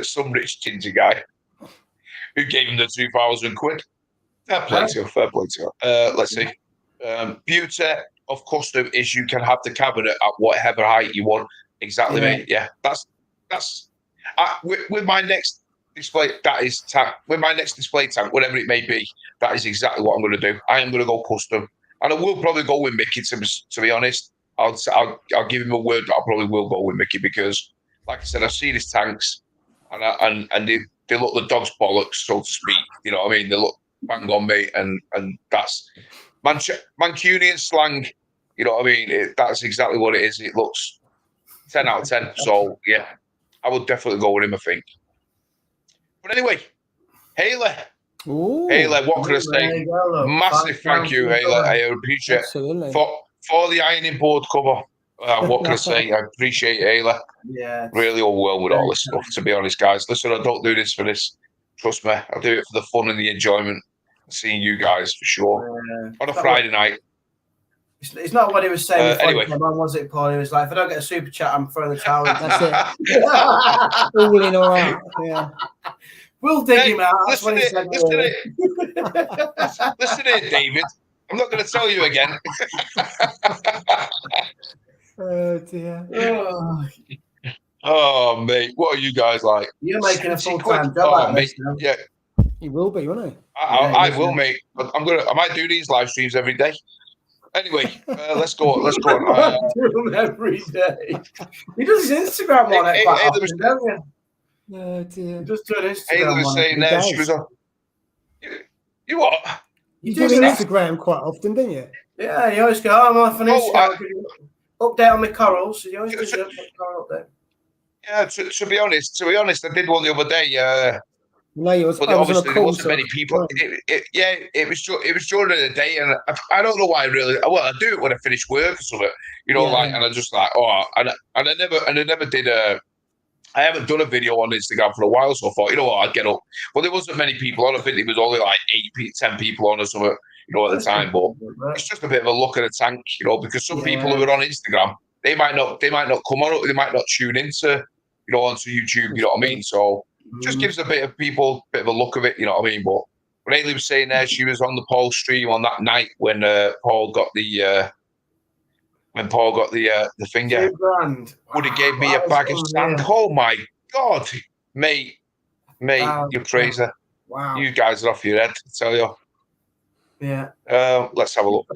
some rich ginger guy who gave him the 2,000 quid. Fair play to you. Let's see. Beauty of custom is you can have the cabinet at whatever height you want. Exactly, mate. Yeah, that's with my next display. That is with my next display tank, whatever it may be. That is exactly what I'm going to do. I am going to go custom, and I will probably go with Mickey. To be honest, I'll give him a word that I probably will go with Mickey because, like I said, I've seen his tanks, and they look the dog's bollocks, so to speak. You know what I mean? They look bang on, mate, and that's Mancunian slang. You know what I mean? That's exactly what it is. It looks 10 out of 10. So yeah, I would definitely go with him, I think. But anyway, Haley. Ooh. Haley, what can I say? Massive thank you, Haley. I appreciate it. For the ironing board cover. What can I say? I appreciate it, Haley. Yeah. Really overwhelmed with all this stuff, to be honest, guys. Listen, I don't do this for this. Trust me. I do it for the fun and the enjoyment of seeing you guys, for sure. On a Friday night. It's not what he was saying before. Anyway. Was it, Paul? He was like, if I don't get a super chat, I'm throwing the towel in. That's it. All in, all out. Yeah. We'll dig him out. That's Listen, what he said. Listen here, David. I'm not going to tell you again. Oh, dear. Oh, mate. What are you guys like? You're making a full-time job, mate. Yeah. You will be, won't you? I will, mate. I might do these live streams every day. Anyway, let's go. Let's go on. Do them every day. He does his Instagram on it quite often, don't you? Oh, dear. Just do an Instagram. Haley was saying there she was on. You what? You do Instagram quite often, don't you? Yeah, you always go, I'm off on Instagram. Update on my corals. You always do a coral update. Yeah, to be honest, I did one the other day. No, it was, but obviously there wasn't many people. It was during the day, and I don't know why. I do it when I finish work or something, you know. And I just like, and I never did I haven't done a video on Instagram for a while, so I thought, you know what, I'd get up. Well, there wasn't many people on. I think it was only like 10 people on or something, you know, at the time. But it's just a bit of a look at the tank, you know, because some people who are on Instagram, they might not come on, they might not tune into, you know, onto YouTube, you know what I mean? So just gives a bit of a look of it, you know what I mean? But when Haley was saying there, she was on the Paul stream on that night when Paul got the finger. Would have gave me a bag of sand. Oh my God, mate, you're crazy. Wow. You guys are off your head, I tell you. Yeah. Let's have a look.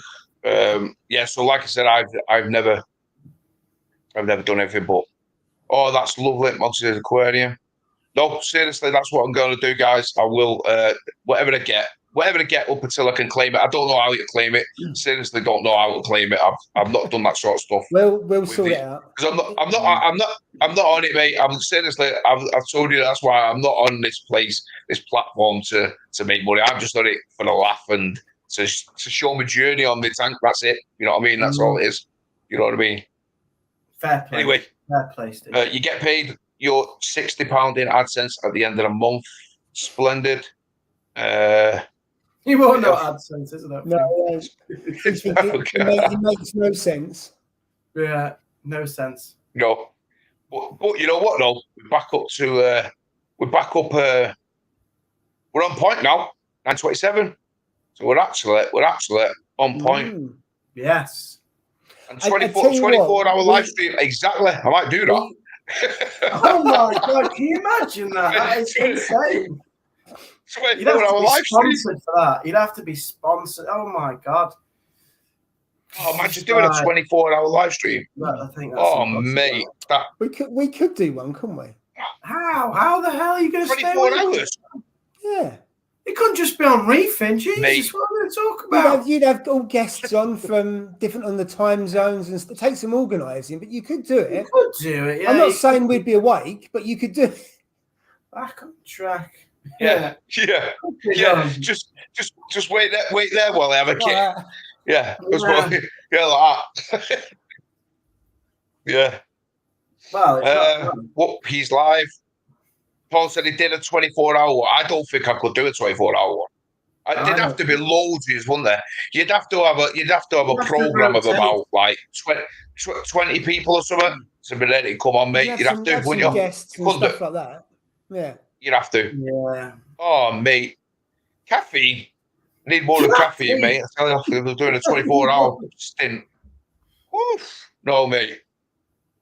So like I said, I've never done anything but that's lovely, Monsters Aquarium. No, seriously, that's what I'm going to do, guys. I will, whatever I get up until I can claim it. I don't know how to claim it. Seriously, don't know how to claim it. I've not done that sort of stuff. We'll sort it out. Because I'm not on it, mate. I'm seriously. I've told you that's why I'm not on this platform to make money. I'm just on it for the laugh and to show my journey on the tank. That's it. You know what I mean? That's all it is. You know what I mean? Fair play. Anyway, fair play, Steve. You get paid your £60 in AdSense at the end of the month. Splendid. You won't know AdSense, isn't it? No, it makes no sense. Yeah, no sense. No, but you know what? No, we're back up. We're on point now. 9:27. So we're actually on point. Yes. And 24-hour live stream. Exactly. I might do that. Oh my God! Can you imagine that? That is insane. You'd have to be sponsored for that. You'd have to be sponsored. Oh my God! Oh, imagine doing a 24-hour live stream. I think that's mate, we could do one, couldn't we? How the hell are you going to 24 hours? Yeah. It couldn't just be on reefing. Jesus, mate. What are we going to talk about? You'd have all guests on from different on the time zones and it takes some organising, but you could do it. You could do it. Yeah, I'm not saying we'd be awake, but you could do it. Back on track. Yeah. Just wait there while I have a kid. Yeah. Like that. Yeah. Well, he's live. Paul said he did a 24-hour. I don't think I could do a 24-hour one. There'd have to be loads, wouldn't there? You'd have to have a program of about like 20 people or something to be ready to come on, mate. You'd have to, wouldn't you? Guests and stuff like that. Yeah. You'd have to. Yeah. Oh, mate. Caffeine. I need more of caffeine, mate. I tell you, if we're doing a 24-hour stint. Oof. No, mate.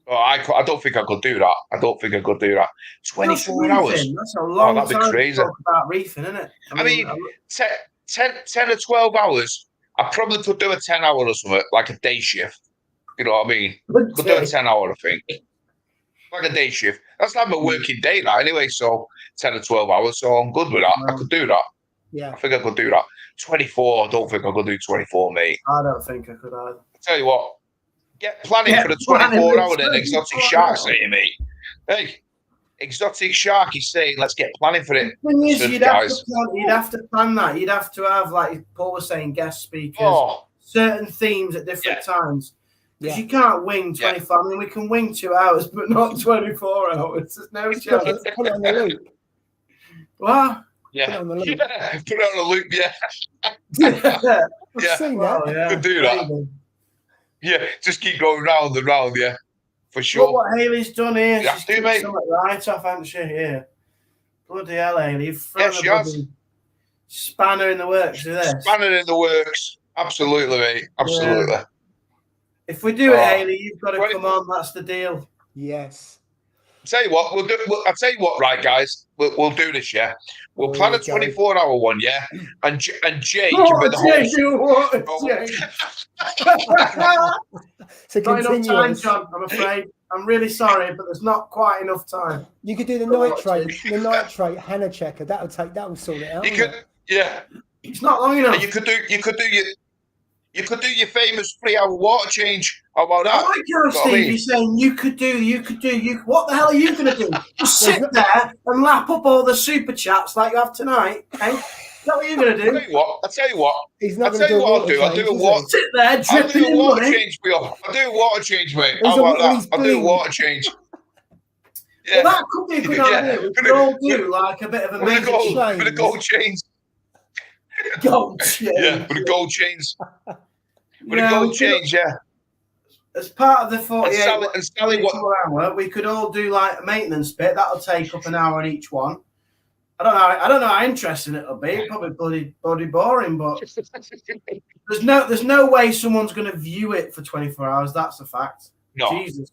Oh, I don't think I could do that. I don't think I could do that. 24 hours. That's a long that'd be time crazy. to talk about reefing, isn't it? I mean 10 or 12 hours, I probably could do a 10-hour or something, like a day shift. You know what I mean? Could do a 10-hour, I think. Like a day shift. That's like my working day now anyway, so 10 or 12 hours, so I'm good with that. I could do that. Yeah. I think I could do that. 24, I don't think I could do 24, mate. I don't think I could either. I tell you what, get planning for the 24-hour then, Exotic Shark saying, mate. Hey, Exotic Shark is saying, let's get planning for it. The thing is, you'd have to plan that. You'd have to have, like Paul was saying, guest speakers, certain themes at different times. Because you can't wing 24. I mean, we can wing 2 hours, but not 24 hours. There's no chance. Put it on the loop. What? Yeah. Put it on the loop. Put it on the loop, yeah. I've seen that. Could do that. Yeah, just keep going round and round, yeah. For sure. Look what Hayley's done here. You She's have to, mate. something right off, hasn't she, here? Bloody hell, Hayley. You've thrown Yes, she has. Spanner in the works with this. Spanner in the works. Absolutely, mate. Absolutely. Yeah. If we do it, Hayley, you've got to come on. That's the deal. Yes. I'll tell you what, I'll tell you what, right, guys? We'll do this, yeah? We'll plan a 24-hour one, yeah? And Jay can be the host. So not enough time, continuous. John, I'm afraid. I'm really sorry, but there's not quite enough time. You could do the nitrate Hannah checker. That'll sort it out. You could, yeah. It's not long enough. And you could do your famous 3-hour water change. How about that? I like how Steve, you're saying you could do. What the hell are you going to do? Just sit there and lap up all the super chats like you have tonight, okay? Is that what you're going to do? I'll tell you what. He's not I'll tell you what I'll do. I'll do a water. Sit there, I'll do a water change for you. I'll do a water change, mate. How about that? I'll do a water change. Yeah. Well, that could be a good idea. We could all do like a bit of a major change. With a gold change. Gold change. Yeah, with a gold change. With a gold change, yeah. As part of the 48 hour, we could all do like a maintenance bit. That'll take up an hour on each one. I don't know how interesting it'll be. Probably bloody boring, but there's no way someone's going to view it for 24 hours. That's a fact. No. Jesus.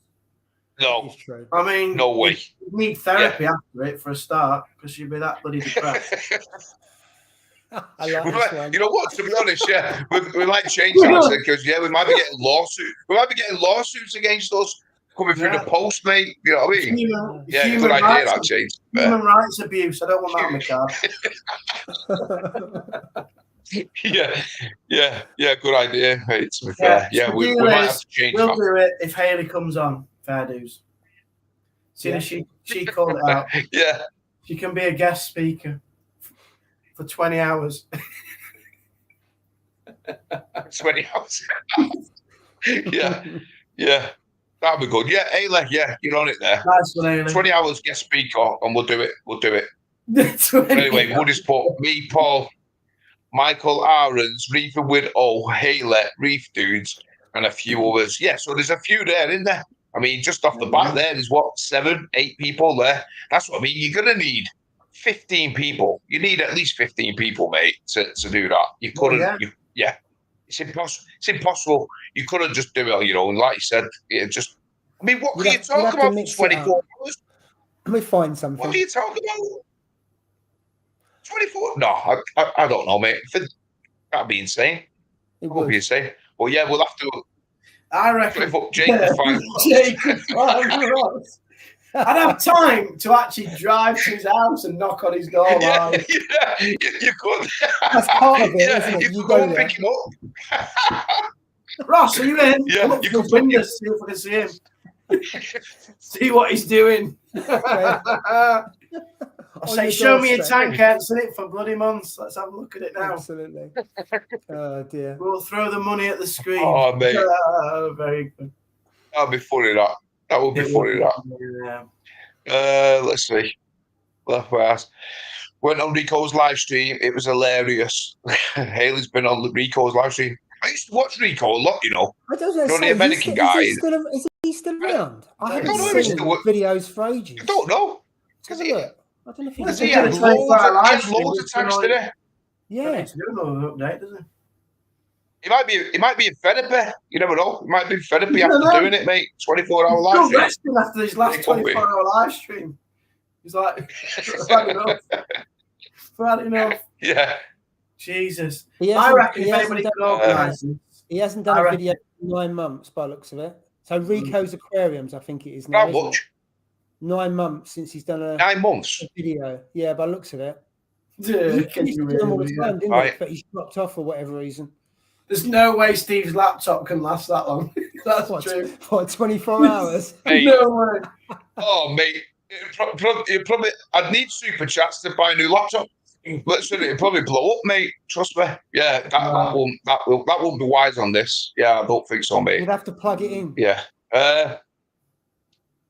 No. I mean, no way. You need therapy after it for a start because you'd be that bloody depressed. I like this one. You know what? To be honest, yeah, we might change that because we might be getting lawsuits. We might be getting lawsuits against us coming through the post, mate. You know what I mean? Good idea, that change. Human rights abuse. I don't want that on my card. Yeah. Good idea, mate. To be fair, we might have to change that. We'll do it if Hayley comes on. Fair dues. See, she called it out. Yeah, she can be a guest speaker for 20 hours. 20 hours. Yeah. That'd be good. Yeah, Ayla, you're on it there. Nice one, Ayla. 20 hours guest speaker, and we'll do it. Anyway, we'll just put me, Paul, Michael Aarons, Reefing with Hayley, Reef Dudes, and a few others. Yeah, so there's a few there, isn't there? I mean, just off the bat there, there's 7, 8 people there. That's what I mean. You're going to need 15 people. You need at least 15 people, mate, to do that. You couldn't. It's impossible. It's impossible. You couldn't just do it, and like you said, I mean, what can you talk about for 24 hours? Can we find something? What do you talk about? 24? No, I don't know, mate. That'd be insane. It would be insane. Well, yeah, we'll have to. I reckon Jake could find Ross. I'd have time to actually drive to his house and knock on his door. Yeah, you could. That's part of it, isn't it? You could go and pick him up. Ross, are you in? Yeah, look through the windows, see if I can see him. See what he's doing. I say, show me a tank. I haven't seen it for bloody months. Let's have a look at it now. Absolutely. Oh dear. We'll throw the money at the screen. Oh, mate. Very good. That'd be funny, that. That would be funny, that. Yeah. Let's see. Went on Rico's live stream. It was hilarious. Hayley's been on Rico's live stream. I used to watch Rico a lot, I don't know. The American guy. Is he still around? I haven't seen videos for ages. I don't know. Have a look. I don't know if he had loads of tags today. Yeah. He's doing another update, doesn't he? He might be in therapy. You never know. He might be in therapy after doing it, mate. 24-hour live stream. Resting after his last 24-hour live stream. He's like, bad enough. Bad enough. Yeah. Jesus. I reckon if anybody can organise it. He hasn't done a video in 9 months by the looks of it. So Rico's Aquariums, I think it is now. How much? 9 months since he's done a 9 months video. Yeah, by the looks of it. Dude, he used to do them all the time, didn't he? But he's dropped off for whatever reason. There's no way Steve's laptop can last that long. That's true. What, 24 hours? Hey. No way. Oh, mate. Probably, I'd need super chats to buy a new laptop. Literally, it'd probably blow up, mate. Trust me. Yeah, that won't be wise on this. Yeah, I don't think so, mate. You'd have to plug it in. Yeah.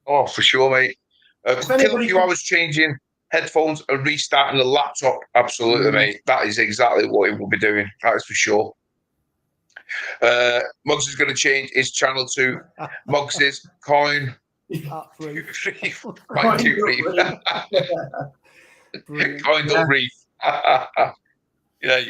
Oh, for sure, mate. Kill a few hours changing headphones and restarting the laptop. Absolutely, mate. That is exactly what he will be doing. That is for sure. Muggs is going to change his channel to Muggs's Coin. Reef. Coin Reef. Yeah.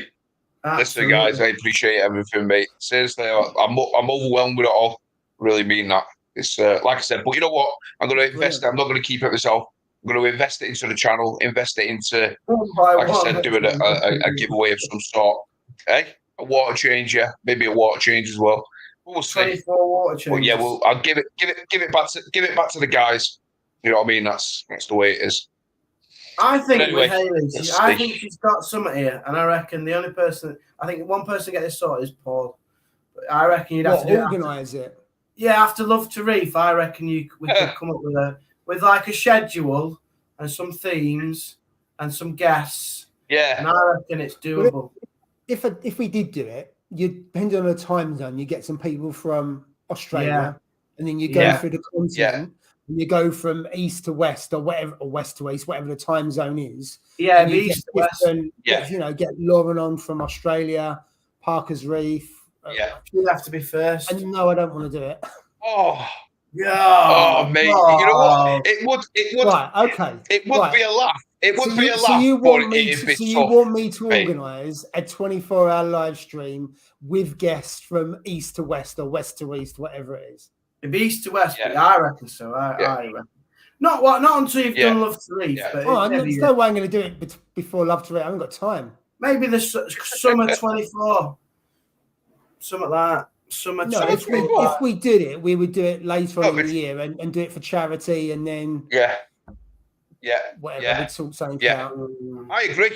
Listen, guys, I appreciate everything, mate. Seriously, I'm overwhelmed with it all. Really mean that. It's like I said, but you know what? I'm going to invest. I'm not going to keep it myself. I'm going to invest it into the channel. Invest it into, like I said, doing a giveaway of some sort. Hey, a water change, yeah, maybe a water change as well. We'll see. 24 water changes. But yeah, I'll give it back to the guys. You know what I mean? That's the way it is. I think with Hayley, I think she's got something here, and I reckon the only person, I think one person to get this sorted is Paul. But I reckon you'd have to organise it. Yeah, after Love to Reef, I reckon we could come up with like a schedule and some themes and some guests. Yeah, and I reckon it's doable. If we did do it, depending on the time zone, you get some people from Australia, and then you go through the continent. And you go from east to west or whatever, or west to east, whatever the time zone is. Yeah, east to west. Get Lauren on from Australia, Parker's Reef. You'd have to be first. And no, I don't want to do it. Oh, yeah. Oh, mate. You know what? It would. Right. Okay. It would be a laugh. It would be a laugh. So you want me to mate. organise a 24-hour live stream with guests from east to west or west to east, whatever it is. If east to west, I reckon so. I reckon. Not until you've done Love to Reef. But there's no way I'm going to do it before Love to Reef. I haven't got time. Maybe the summer 24. Something like that. Summer 24. If we did it, we would do it later on in the year and do it for charity and then whatever. We'd sort something out. I agree.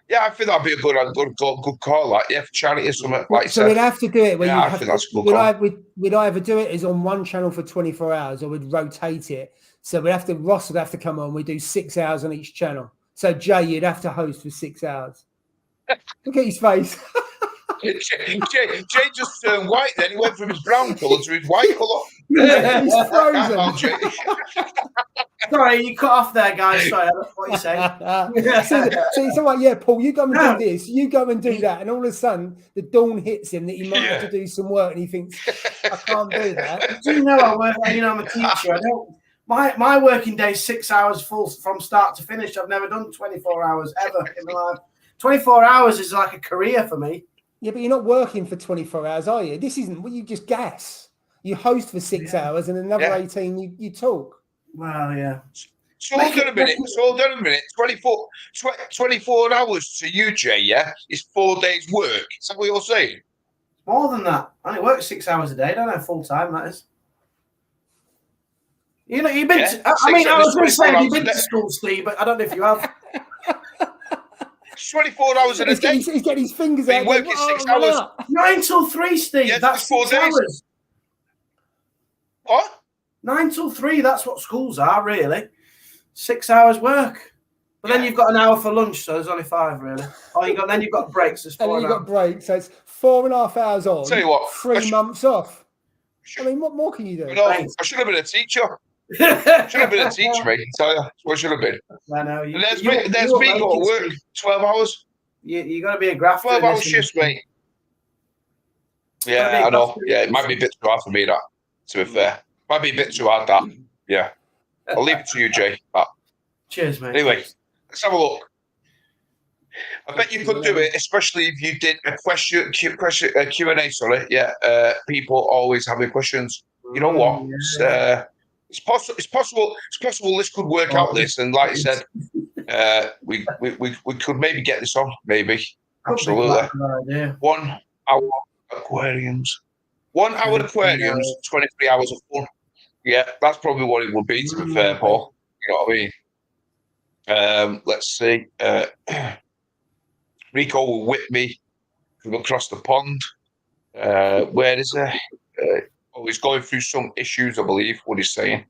Yeah, I think that'd be a good call. Like, for charity or something. Like so we'd have to do it. I think that's a good call. We'd either do it as on one channel for 24 hours, or we'd rotate it. So Ross would have to come on. We do 6 hours on each channel. So Jay, you'd have to host for 6 hours. Look at his face. Jay just turned white. Then he went from his brown colour to his white colour. He's frozen. Sorry, you cut off there, guys. Sorry, that's what you say. So he's like, Paul, you go and do this, you go and do that. And all of a sudden, the dawn hits him that he might have to do some work. And he thinks, I can't do that. Do you know I'm a teacher? My working day is 6 hours full from start to finish. I've never done 24 hours ever in my life. 24 hours is like a career for me. Yeah, but you're not working for 24 hours, are you? This isn't you just gas. You host for 6 hours and another 18 you talk. Well, yeah. So hold on a minute. 24 hours to you, Jay, is 4 days work. Is that what you're saying? More than that. I only work 6 hours a day. I don't know full time, that is. You know, you've been I was going to say you've been to school, Steve, but I don't know if you have. 24 hours in a day. He's getting his fingers out. He's working 6 hours. 9 till 3, Steve. Yeah, that's 4 days. Hours. What? 9 till 3, that's what schools are, really. 6 hours work. But then you've got an hour for lunch, so there's only 5, really. Then you've got breaks. And then you've got breaks, so it's 4.5 hours on, tell you what, 3 months off. I mean, what more can you do? No, I should have been a teacher. Should have been a teacher, mate. I tell you, what should have been. I know. There's me got to work 12 hours. You got to be a grafter. 12-hour shifts, mate. Yeah, I know. Yeah, it might be a bit too hard for me, that, to be fair. Might be a bit too hard, that. Yeah. I'll leave it to you, Jay. But cheers, mate. Anyway, let's have a look. I bet you could do it, especially if you did a Q&A. Sorry, yeah. People always have questions. You know what? It's possible. It's possible. This could work out. This, and like I said, we could maybe get this on. Maybe absolutely. 1 hour aquariums. 1 hour aquariums. 23 hours of fun. Yeah, that's probably what it would be. To be fair, Paul. You know what I mean? Let's see. Rico will whip me from across the pond. Where is he? He's going through some issues, I believe, what he's saying.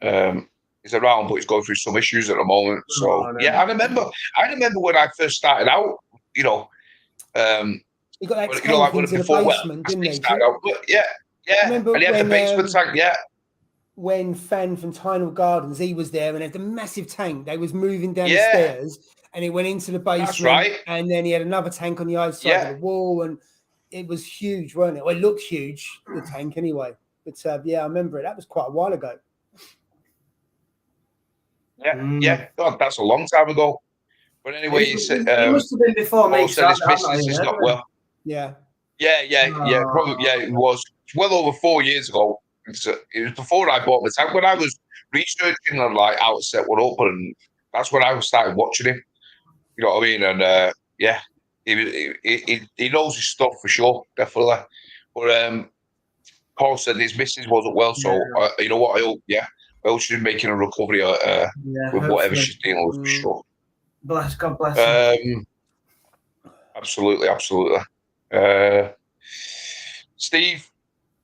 He's around, but he's going through some issues at the moment. So, yeah, I remember when I first started out, you know, he got that tank into the basement, didn't he? Yeah. And he had the basement tank, when Fan from Tynal Gardens, he was there and had the massive tank. They was moving down the stairs and it went into the basement. That's right. And then he had another tank on the other side of the wall, and it was huge, wasn't it? Well, it looked huge, the tank anyway. But I remember it. That was quite a while ago. Yeah. God, that's a long time ago. But anyway, it must have been before me. Said his business is not well. Yeah. Probably, it was well over 4 years ago. It was before I bought the tank. When I was researching and like how to set one up, and that's when I started watching him. You know what I mean? And he knows his stuff for sure, definitely. But Paul said his missus wasn't well, so you know what? I hope she's making a recovery with whatever she's dealing with for sure. God bless her. Absolutely. Steve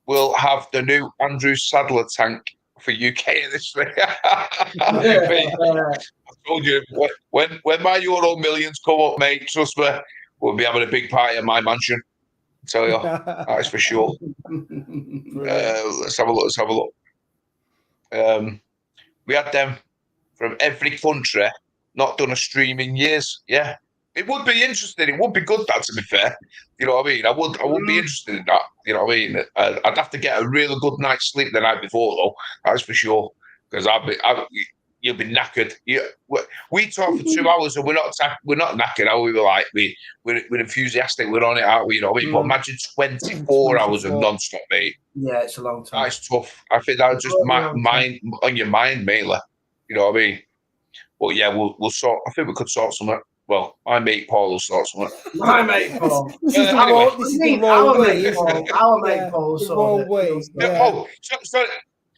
will have the new Andrew Sadler tank for UK this thing. I told you, when my Euro millions come up, mate, trust me, we'll be having a big party at my mansion. I tell you, that is for sure. Let's have a look. We had them from every country, not done a stream in years. Yeah. It would be interesting. It would be good, that, to be fair. You know what I mean? I would be interested in that. You know what I mean? I'd have to get a really good night's sleep the night before, though. That's for sure. Because you'll be knackered. We talk for 2 hours and we're not knackered. How we were like we're enthusiastic. We're on it, aren't we? You know what I mean? But imagine 24 hours of non-stop, mate. Yeah, it's a long time. That's tough. I think that's just mind on your mind, mainly. You know what I mean? But yeah, we'll sort. I think we could sort something. Well, my mate Paul will sort something. My mate Paul. This is our mate Paul.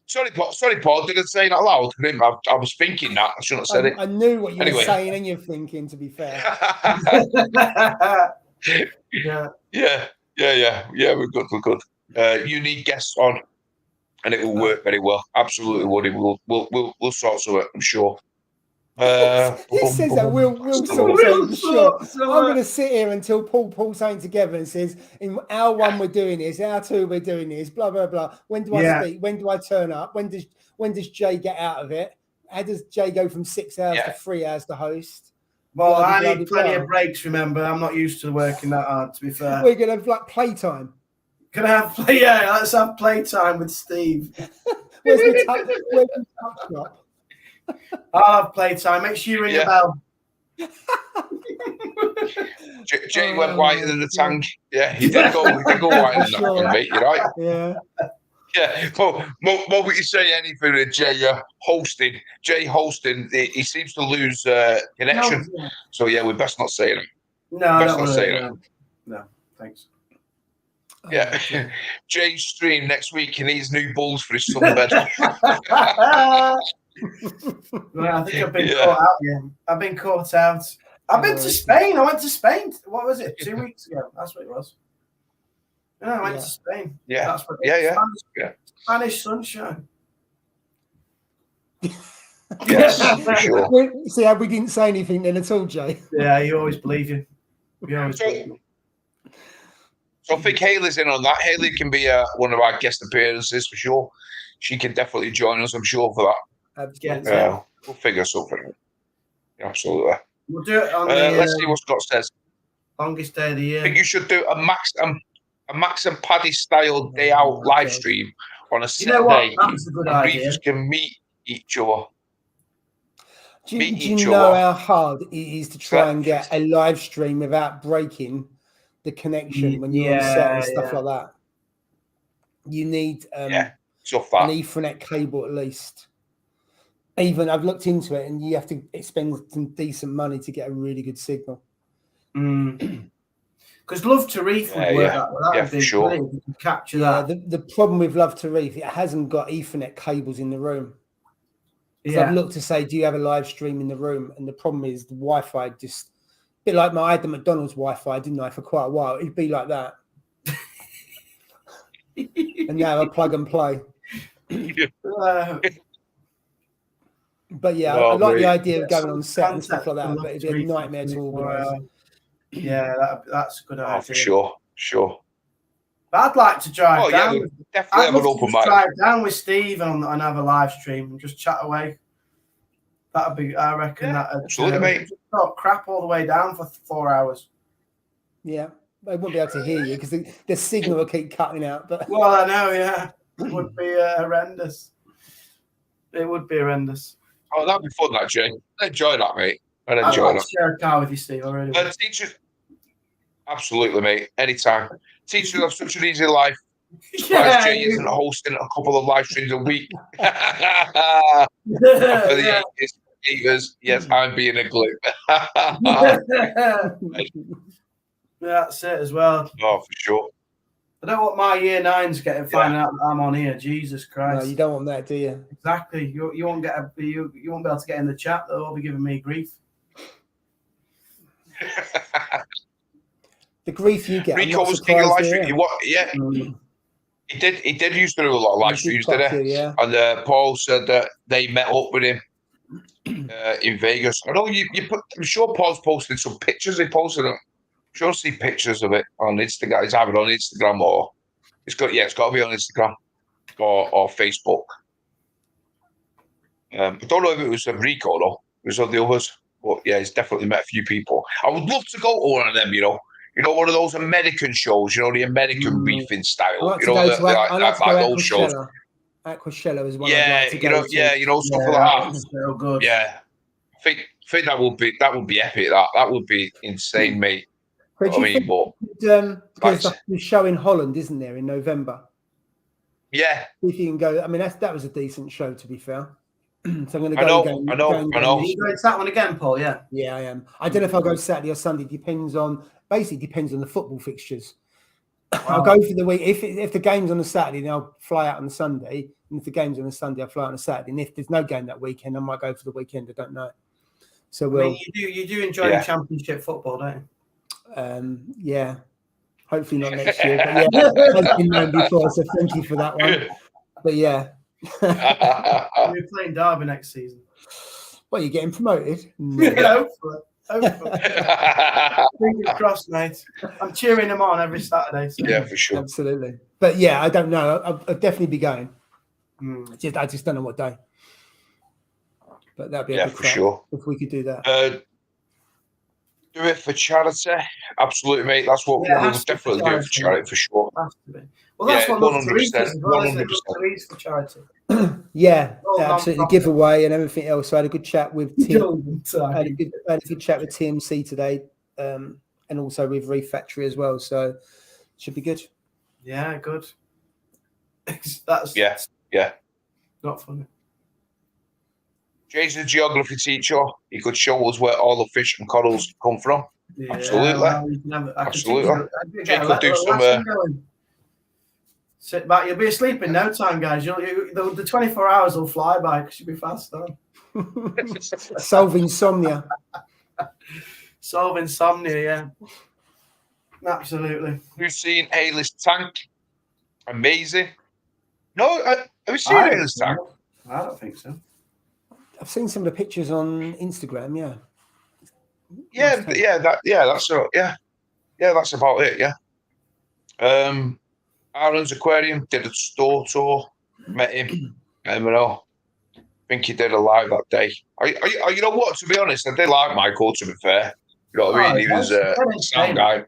Sorry, Paul. Did I say that loud? I was thinking that. I shouldn't have said it. I knew what you were saying and you're thinking, to be fair. Yeah. We're good. You need guests on, and it will work very well. Absolutely, Woody. We'll sort something, I'm sure. He says that we'll sort something, sure. I'm going to sit here until Paul pulls something together and says, in hour 1 we're doing this, hour 2 we're doing this, blah blah blah. When do I speak? When do I turn up? When does Jay get out of it? How does Jay go from 6 hours to 3 hours to host? Well, I need plenty of breaks. Remember, I'm not used to working that hard. To be fair, we're going to have like playtime. Can I have play? Yeah, let's have playtime with Steve. Where's the touch shop? I'll have playtime. Make sure you ring the bell. Jay went whiter than the tank. Yeah, he did go whiter than that, mate. You're right. Yeah. Yeah, but we can say anything with Jay hosting. Jay hosting, he seems to lose connection. No. So yeah, we best not say it. No, best not say it. No, thanks. Yeah, Jay's stream next week. He needs new balls for his sunbed. Well, I think I've been caught out. Yeah, I've been caught out. I've been to Spain. I went to Spain. What was it? 2 weeks ago. That's what it was. No, I went to Spain. Yeah. That's what Spanish sunshine. Yes, for sure. See how we didn't say anything then at all, Jay. Yeah, you always believe you. So I think Hayley's in on that. Hayley can be one of our guest appearances for sure. She can definitely join us, I'm sure, for that. We'll figure something. Absolutely. We'll do it on let's see what Scott says. Longest day of the year. I think you should do a Max and Paddy style day out live stream on a Saturday. That's a good idea. Reefers can meet each other. Do meet you each know other. how hard it is to try and get a live stream without breaking the connection when you're on set and stuff like that? You need an Ethernet cable at least. Even I've looked into it, and you have to spend some decent money to get a really good signal. Because Love to Reef would work. That would be sure. you could capture that. The problem with Love to Reef, it hasn't got Ethernet cables in the room. I've looked to say, do you have a live stream in the room? And the problem is the Wi-Fi just a bit like I had the McDonald's Wi-Fi, didn't I, for quite a while? It'd be like that. And now I plug and play. But yeah, I like the idea of going on set and stuff like that, but it'd be a nightmare to organise. Yeah, that's a good idea. Oh, for sure. But I'd like to drive down. Yeah, definitely have an open mic. Drive down with Steve and have a live stream and just chat away. That'd be, I reckon, absolutely, mate. Just talk crap all the way down for 4 hours. Yeah, they wouldn't be able to hear you because the signal will keep cutting out. But well, I know, yeah, it would be horrendous. It would be horrendous. Oh, that'd be fun, that, Jay. I enjoy that, mate. I'd like to share a car with you, Steve. Already. Teachers, absolutely, mate. Anytime. Teachers have such an easy life. Jay isn't hosting a couple of live streams a week. For the haters, yes, I'm being a glue. That's it as well. Oh, for sure. I don't want my year 9s finding out that I'm on here. Jesus Christ! No, you don't want that, do you? Exactly. You won't you won't be able to get in the chat. They'll be giving me grief. The grief you get. Rico was doing a live stream. He did used to do a lot of live streams today. Yeah. And Paul said that they met up with him in Vegas. I know you put. I'm sure Paul's posted some pictures. He posted them. I'm sure see pictures of it on Instagram. It's either on Instagram or it's got to be on Instagram or Facebook. I don't know if it was Rico though. It was on the others. But yeah, he's definitely met a few people. I would love to go to one of them, one of those American shows, the American reefing style. I like those shows. Aquashella is one. Yeah, stuff like that. That's so good. Yeah, I think that would be epic. That would be insane, mate. But there's a show in Holland, isn't there, in November? Yeah. If you can go, I mean, that was a decent show, to be fair. So I'm going to go. I know. Are you going to that one again, Paul? Yeah. Yeah, I am. I don't know if I'll go Saturday or Sunday. Depends on the football fixtures. Wow. I'll go for the week. If the game's on a Saturday, then I'll fly out on the Sunday. And if the game's on a Sunday, I'll fly out on a Saturday. And if there's no game that weekend, I might go for the weekend. I don't know. So you do enjoy the Championship football, don't you? Yeah. Hopefully not next year. But yeah, I've been known before, so thank you for that one. But yeah. We're playing Derby next season. Well, you're getting promoted. Yeah, hopefully. Fingers crossed, mate. I'm cheering them on every Saturday. So. Yeah, for sure. Absolutely. But yeah, I don't know. I'll definitely be going. I just don't know what day. But that'd be a good for sure. If we could do that. Do it for charity. Absolutely, mate. That's what we would definitely do it for charity for sure. Has to be. Well, that's what 100%. 100% for charity. Yeah, absolutely. Giveaway and everything else. So I had a good chat with I had a good chat with TMC today, and also with Reef Factory as well. So it should be good. Yeah, good. That's not funny. Jay's a geography teacher. He could show us where all the fish and corals come from. Yeah, absolutely. Absolutely. Jay could do some. Sit back. You'll be asleep in no time, guys. The 24 hours will fly by because you'll be fast on. Solve insomnia. Solve insomnia, yeah. Absolutely. You've seen A-list tank. Amazing. No, have you seen A-list tank? I don't think so. I've seen some of the pictures on Instagram. Yeah. That's about it. Yeah. Aaron's Aquarium did a store tour. Met him. I think he did a live that day. You know what? To be honest, I did like Michael. To be fair, you know what I mean. He was a sound guy.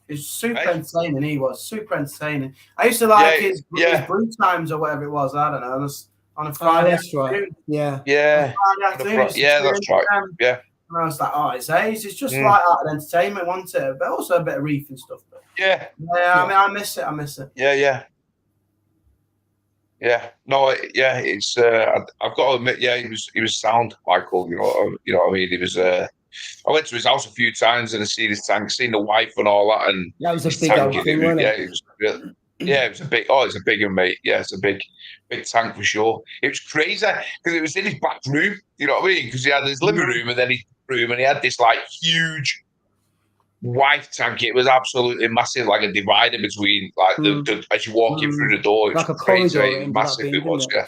He's super entertaining. He was super entertaining. I used to like his brew times or whatever it was. I don't know. on a Friday. That's right. Yeah. Friday afternoon. Yeah, that's right. Yeah. And I was like, oh, it's A's. It's just light-hearted entertainment, wasn't it? But also a bit of reef and stuff. But Yeah. I mean, I miss it. Yeah. No, it's I've got to admit, he was sound, Michael. You know what I mean. He was. I went to his house a few times and I seen his tank, seen the wife and all that, and that was a big old thing, wasn't it? It was. It was a big. Oh, it's a big one, mate. Yeah, it's a big tank for sure. It was crazy because it was in his back room. You know what I mean? Because he had his living room and then his room, and he had this like huge white tank. It was absolutely massive, like a divider between like as you walk in through the door. It like was a crazy. corridor. It was massive. It was. Yeah.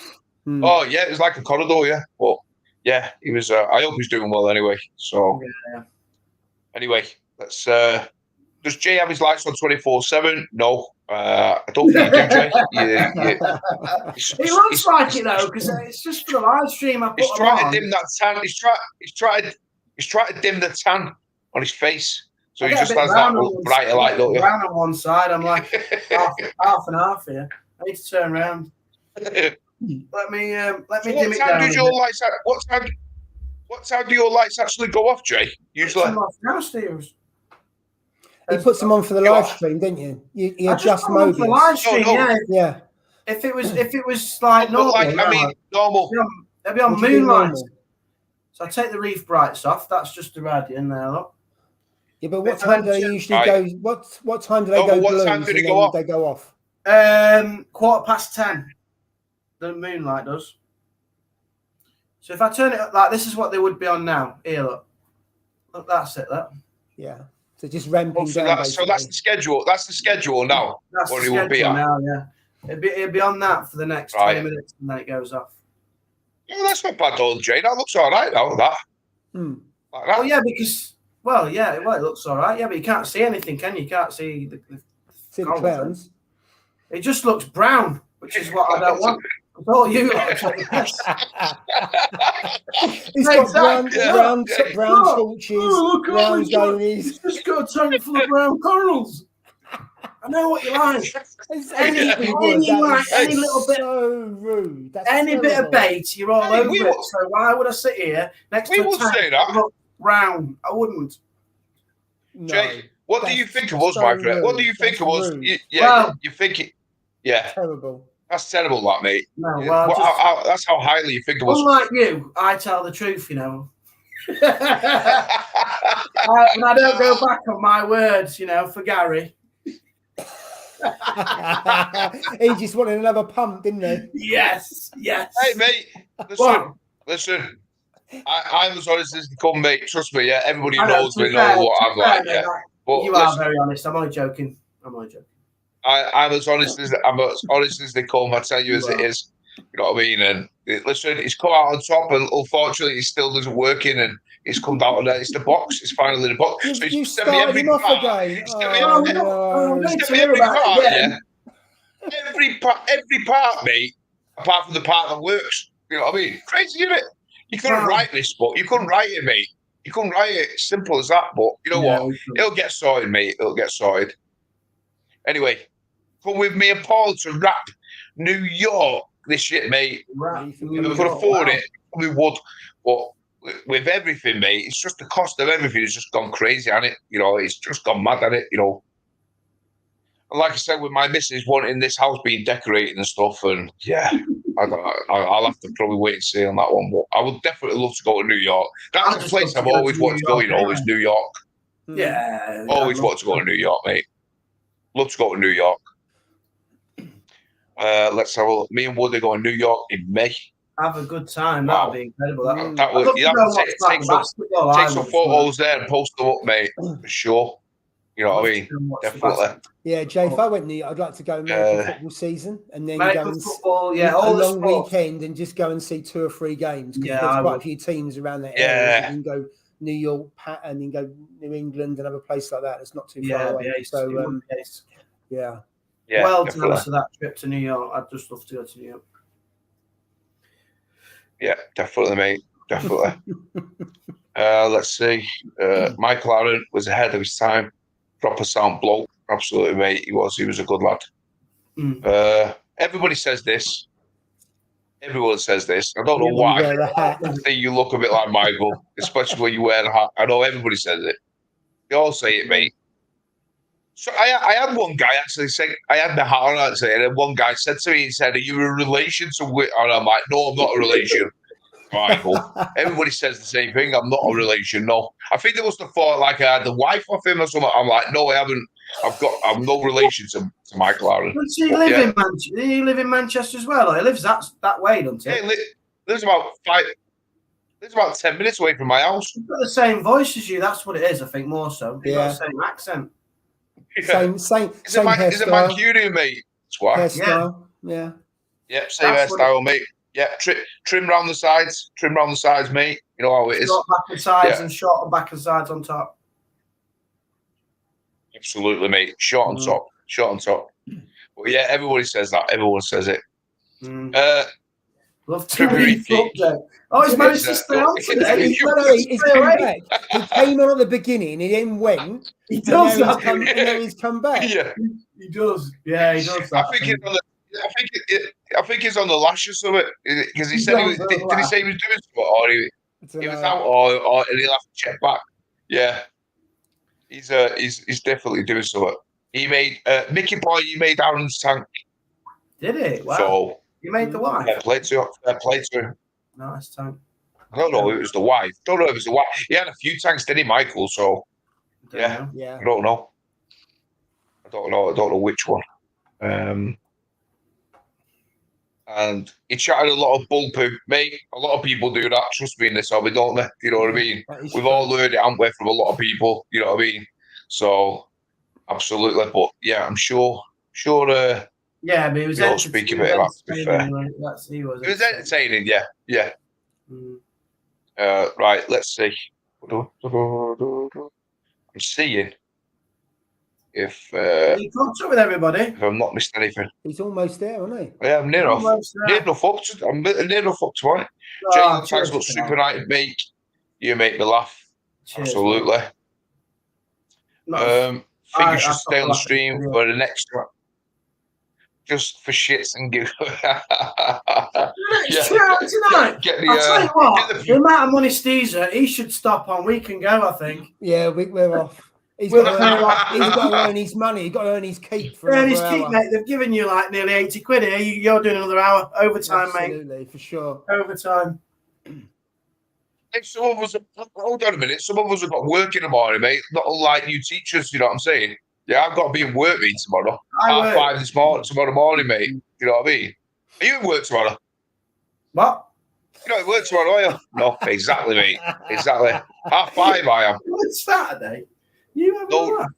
Oh yeah, it was like a corridor. Yeah, but yeah, he was. I hope he's doing well anyway. So anyway, let's. Does Jay have his lights on 24/7? No, I don't think you do, Jay. It looks like it though, because it's just for the live stream. He's trying to dim that tan. He's trying to dim the tan on his face, so he just has that brighter light. Brown on one side. I'm like half and half here. I need to turn around. Let me dim it down. What time do your lights actually go off, Jay? Usually. He puts them on for the live stream, didn't you? You adjust modes. For the live stream, yeah. If it was like normal, normal. They'll be on moonlight. So I take the reef brights off. That's just the radio in there, look. Yeah, but what time do they usually go? What time do they go? What time do they go off? They go off. 10:15. The moonlight does. So if I turn it up, like this is what they would be on now. Here, look. Look, that's it. Look. Yeah. So just ramping down. So that's the schedule. That's the schedule now. That's the schedule now. Yeah. It'd be on that for the next 20 minutes, and then it goes off. Oh, that's not bad, old Jay. That looks all right now. That. Like that. Oh yeah, because it looks all right. Yeah, but you can't see anything, can you? You can't see the clouds. It just looks brown, which is what I don't want. Oh, you lot. He's got brown torches, brown zonies. Just got a tank full of brown corals. I know what you like. Any little bit, so rude. That's any bit of bait, you're all over it. So why would I sit here next to a tank that look brown? I wouldn't. No, Jay, what do you think of us, my friend? What do you think of us? You think it? Yeah. Terrible. That's terrible, that, mate. No, well, that's how highly you think of us. Unlike you, I tell the truth, you know. And I don't go back on my words, you know, for Gary. He just wanted another pump, didn't he? Yes. Hey, mate, listen. I'm as honest as they come, mate. Trust me, yeah. Everybody knows me, know what I'm like, yeah. But you are very honest. I'm only joking. I'm as honest as they come. I tell you as it is. You know what I mean? And listen, he's come out on top, and unfortunately, he still doesn't work in, and he's come down and it's the box. It's finally the box. So he's sent me every part. Every part, mate, apart from the part that works. You know what I mean? Crazy, isn't it? You couldn't write this book. You couldn't write it, mate. You couldn't write it. Simple as that. But you know what? It'll get sorted, mate. It'll get sorted. Anyway, come with me and Paul to wrap New York this shit, mate. If we could afford it, we would. But with everything, mate, it's just the cost of everything has just gone crazy, hasn't it? You know, it's just gone mad at it, you know. And like I said, with my missus wanting this house being decorated and stuff, and yeah, I'll have to probably wait and see on that one. But I would definitely love to go to New York. That's a place I've always wanted to go, you know, is New York. Yeah. Always wanted to go to New York, mate. Love to go to New York. Let's have a look. Me and Wood are going to New York in May. Have a good time. That'll be incredible. That would, you have to take some photos there and post them up, mate, for sure. You know what I mean? Definitely. Yeah, Jay, if I went New York, I'd like to go American football season and then go and football, a long weekend and just go and see 2 or 3 games. Because there's quite a few teams around that area. You can go New York and then go New England and other place like that. It's not too far away. So, yeah. Well done for that trip to New York. I'd just love to go to New York. Yeah, definitely, mate. Definitely. Let's see. Michael Aaron was ahead of his time. Proper sound bloke. Absolutely, mate. He was a good lad. Everybody says this. Everyone says this. I don't know You why. wear a hat. I think you look a bit like Michael, especially when you wear a hat. I know everybody says it. They all say it, mate. So I had one guy actually say, I had the hat on actually, and then one guy said to me, he said, "Are you a relation to Whit?" And I'm like, "No, I'm not a relation, Michael." Everybody says the same thing. I'm not a relation. No, I think they must have thought like I had the wife off him or something. I'm like, no, I haven't. I'm no relation to Michael Aaron. Does he live in Manchester? Does he live in Manchester as well? Or he lives that way, doesn't he? Yeah, lives about 10 minutes away from my house. He's got the same voice as you. That's what it is. I think more so. He's got the same accent. Same hairstyle. He's a Mancunian, mate. That's why. Hairstyle. Yeah. Yep, same hairstyle, mate. Yeah, trim round the sides. Trim round the sides, mate. You know how it is. Short back and sides and short and back and sides on top. Absolutely, mate. Short on top. Short on top. But yeah, everybody says that. Everyone says it. Love to reef. Oh, he's managed to stay on today. He's come back. He came on at the beginning, he then went. He does that. And now he's come back. Yeah, he does. Yeah, he does that. I think he's on the lash or something because he said did he say he was doing something or he was out or he'll have to check back. Yeah, he's definitely doing something. He made Mickey Boy. He made Aaron's tank. Did he? Wow. So you made the wife. Fair play to him. Nice tank. I don't know if it was the wife. Don't know if it was the wife. He had a few tanks, didn't he, Michael? So yeah. I don't know. I don't know which one. And he chatted a lot of bull poo, mate. A lot of people do that. Trust me in this hobby, don't they? You know what I mean? We've all learned it, haven't we, from a lot of people. You know what I mean? So absolutely, but yeah, I'm sure. Yeah, but he was speak a bit about. To be fair, he was entertaining. Yeah. Right. Let's see. I'm seeing if he caught up with everybody. If I'm not missed anything. He's almost there, isn't he? Yeah, I'm near enough. Near enough up. I'm near enough up to it. Jay, thanks for super night, mate. You make me laugh. Cheers, absolutely. Nice. Think you should stay on the stream for the next one. Just for shits and giggles. Tonight. I'll tell you what, the amount of money Steve's at, he should stop on. We can go, I think. Yeah, we're off. He's got to earn his money. He's got to earn his keep. Earn his keep, mate. They've given you like nearly 80 quid here. You're doing another hour. Overtime, mate. Absolutely, for sure. Overtime. Hey, some of us, hold on a minute. Some of us have got work in the morning, mate. Not unlike you teachers, you know what I'm saying? Yeah, I've got to be in work meeting tomorrow. 5:30 tomorrow morning, mate. You know what I mean? Are you in work tomorrow? What? You're not in work tomorrow, are you? No, exactly, mate. Exactly. 5:30 I am. It's Saturday. You have no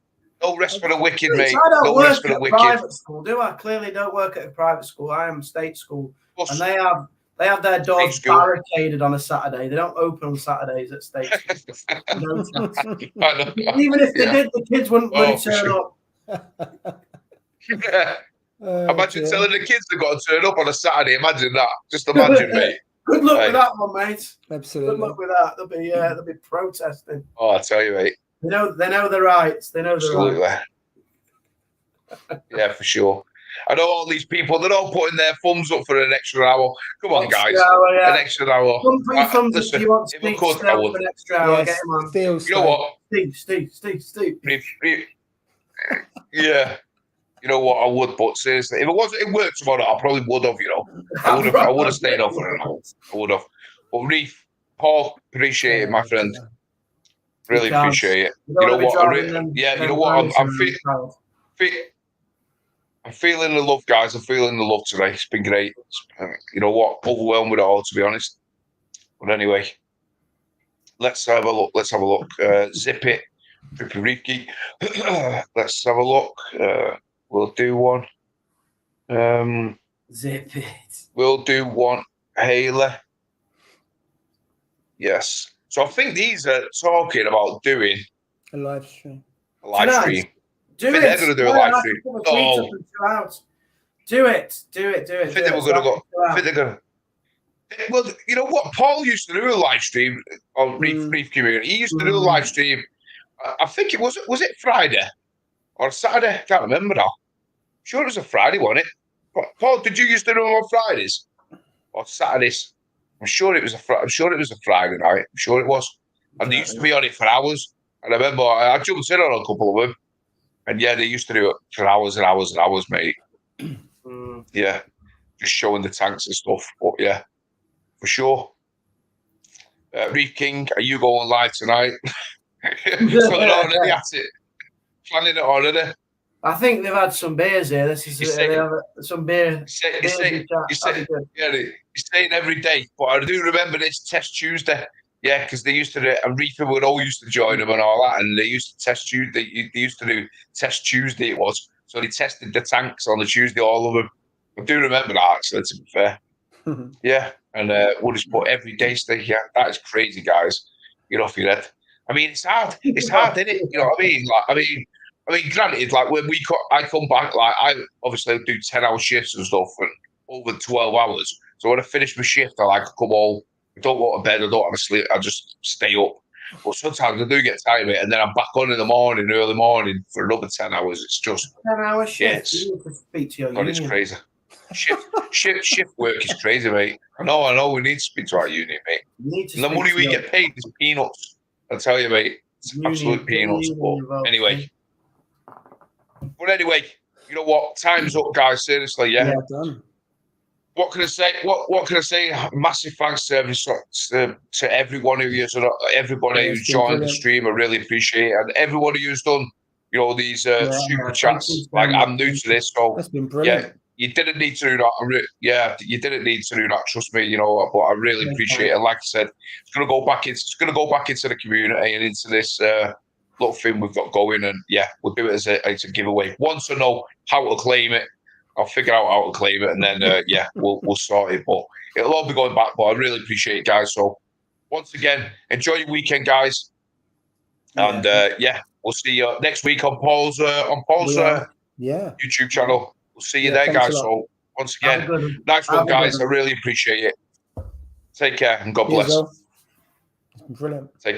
rest for the wicked, mate. I don't no work rest for the at wicked. Private school, do I? Clearly don't work at a private school. I am state school. And they have their doors barricaded on a Saturday. They don't open on Saturdays at state school. Even if they did, the kids wouldn't turn up. Imagine telling the kids they've got to turn up on a Saturday. Imagine that. Just imagine, mate. Good luck with that one, mate. Absolutely. Good luck with that. They'll be protesting. Oh, I tell you, mate. They know the rights. They know the rights. Yeah, for sure. I know all these people, they're all putting their thumbs up for an extra hour. Come on, guys. An extra hour. Put your thumbs up if you want to speak for an extra hour. Get him on. You know what? Steve. Yeah. You know what? I would, but seriously, if it worked tomorrow, I probably would have, I would have stayed on for an hour. I would have. But Reef, Paul, appreciate it, my friend. Really appreciate it. You know what? You know what? I'm feeling the love, guys. I'm feeling the love today. It's been great. You know what? Overwhelmed with it all, to be honest. But anyway, let's have a look. Zip it. Trippy Reef Geek. Let's have a look. We'll do one. Zip it. We'll do one. Haley. Yes. So I think these are talking about doing a live stream. They're going to do a live stream. Do it. I think they were going to go. I think they're going to. Well, you know what? Paul used to do a live stream on Reef Community. He used to do a live stream. I think it was it Friday or Saturday? I can't remember now. Sure, it was a Friday, wasn't it? Paul, did you used to do them on Fridays? or Saturdays. I'm sure it was a Friday night. I'm sure it was. And they used to be on it for hours. And I remember I jumped in on a couple of them. And yeah, they used to do it for hours and hours and hours, mate. Yeah, just showing the tanks and stuff. But yeah, for sure. Reef King, are you going live tonight? So they're already at it. Planning it already. I think they've had some beers here. This is they have some beer. He's saying every day, but I do remember this Test Tuesday. Yeah, because they used to do, and Reefer would all used to join them and all that, and they used to test Tuesday. They used to do Test Tuesday. It was so they tested the tanks on the Tuesday, all of them. I do remember that actually. To be fair, yeah, and we'll just put every day stay. Yeah, that is crazy, guys. Get off your head. I mean, it's hard. It's hard, isn't it? You know what I mean? Like, I mean, granted, like when I come back, like I obviously do 10-hour shifts and stuff, and over 12 hours. So when I finish my shift, I like to come home. I don't go to bed. I don't have to sleep. I just stay up. But sometimes I do get tired of it, and then I'm back on in the morning, early morning, for another 10 hours. It's just 10-hour shift. Yeah, You need to speak to your God, it's crazy. Shift work is crazy, mate. I know. We need to speak to our union, mate. And the money we get paid is peanuts. I tell you, mate, it's absolute peanuts. But anyway, you know what? Time's up, guys. Seriously, yeah. Done. What can I say? What can I say? Massive thanks to everyone everybody who's joined the stream. I really appreciate it, and everyone who's done, you know, these super chats. Like I'm new to this, so that's been brilliant. Yeah, you didn't need to do that. You didn't need to do that. Trust me, you know. But I really appreciate it. And like I said, it's gonna go back into the community and into this little thing we've got going. And yeah, we'll do it as a giveaway. Once I know how to claim it, I'll figure out how to claim it, and then yeah, we'll sort it. But it'll all be going back. But I really appreciate it, guys. So once again, enjoy your weekend, guys. And yeah, we'll see you next week on Paul's YouTube channel. We'll see you there, guys. So once again, nice one, guys. I really appreciate it. Take care and God bless. Brilliant. Take care.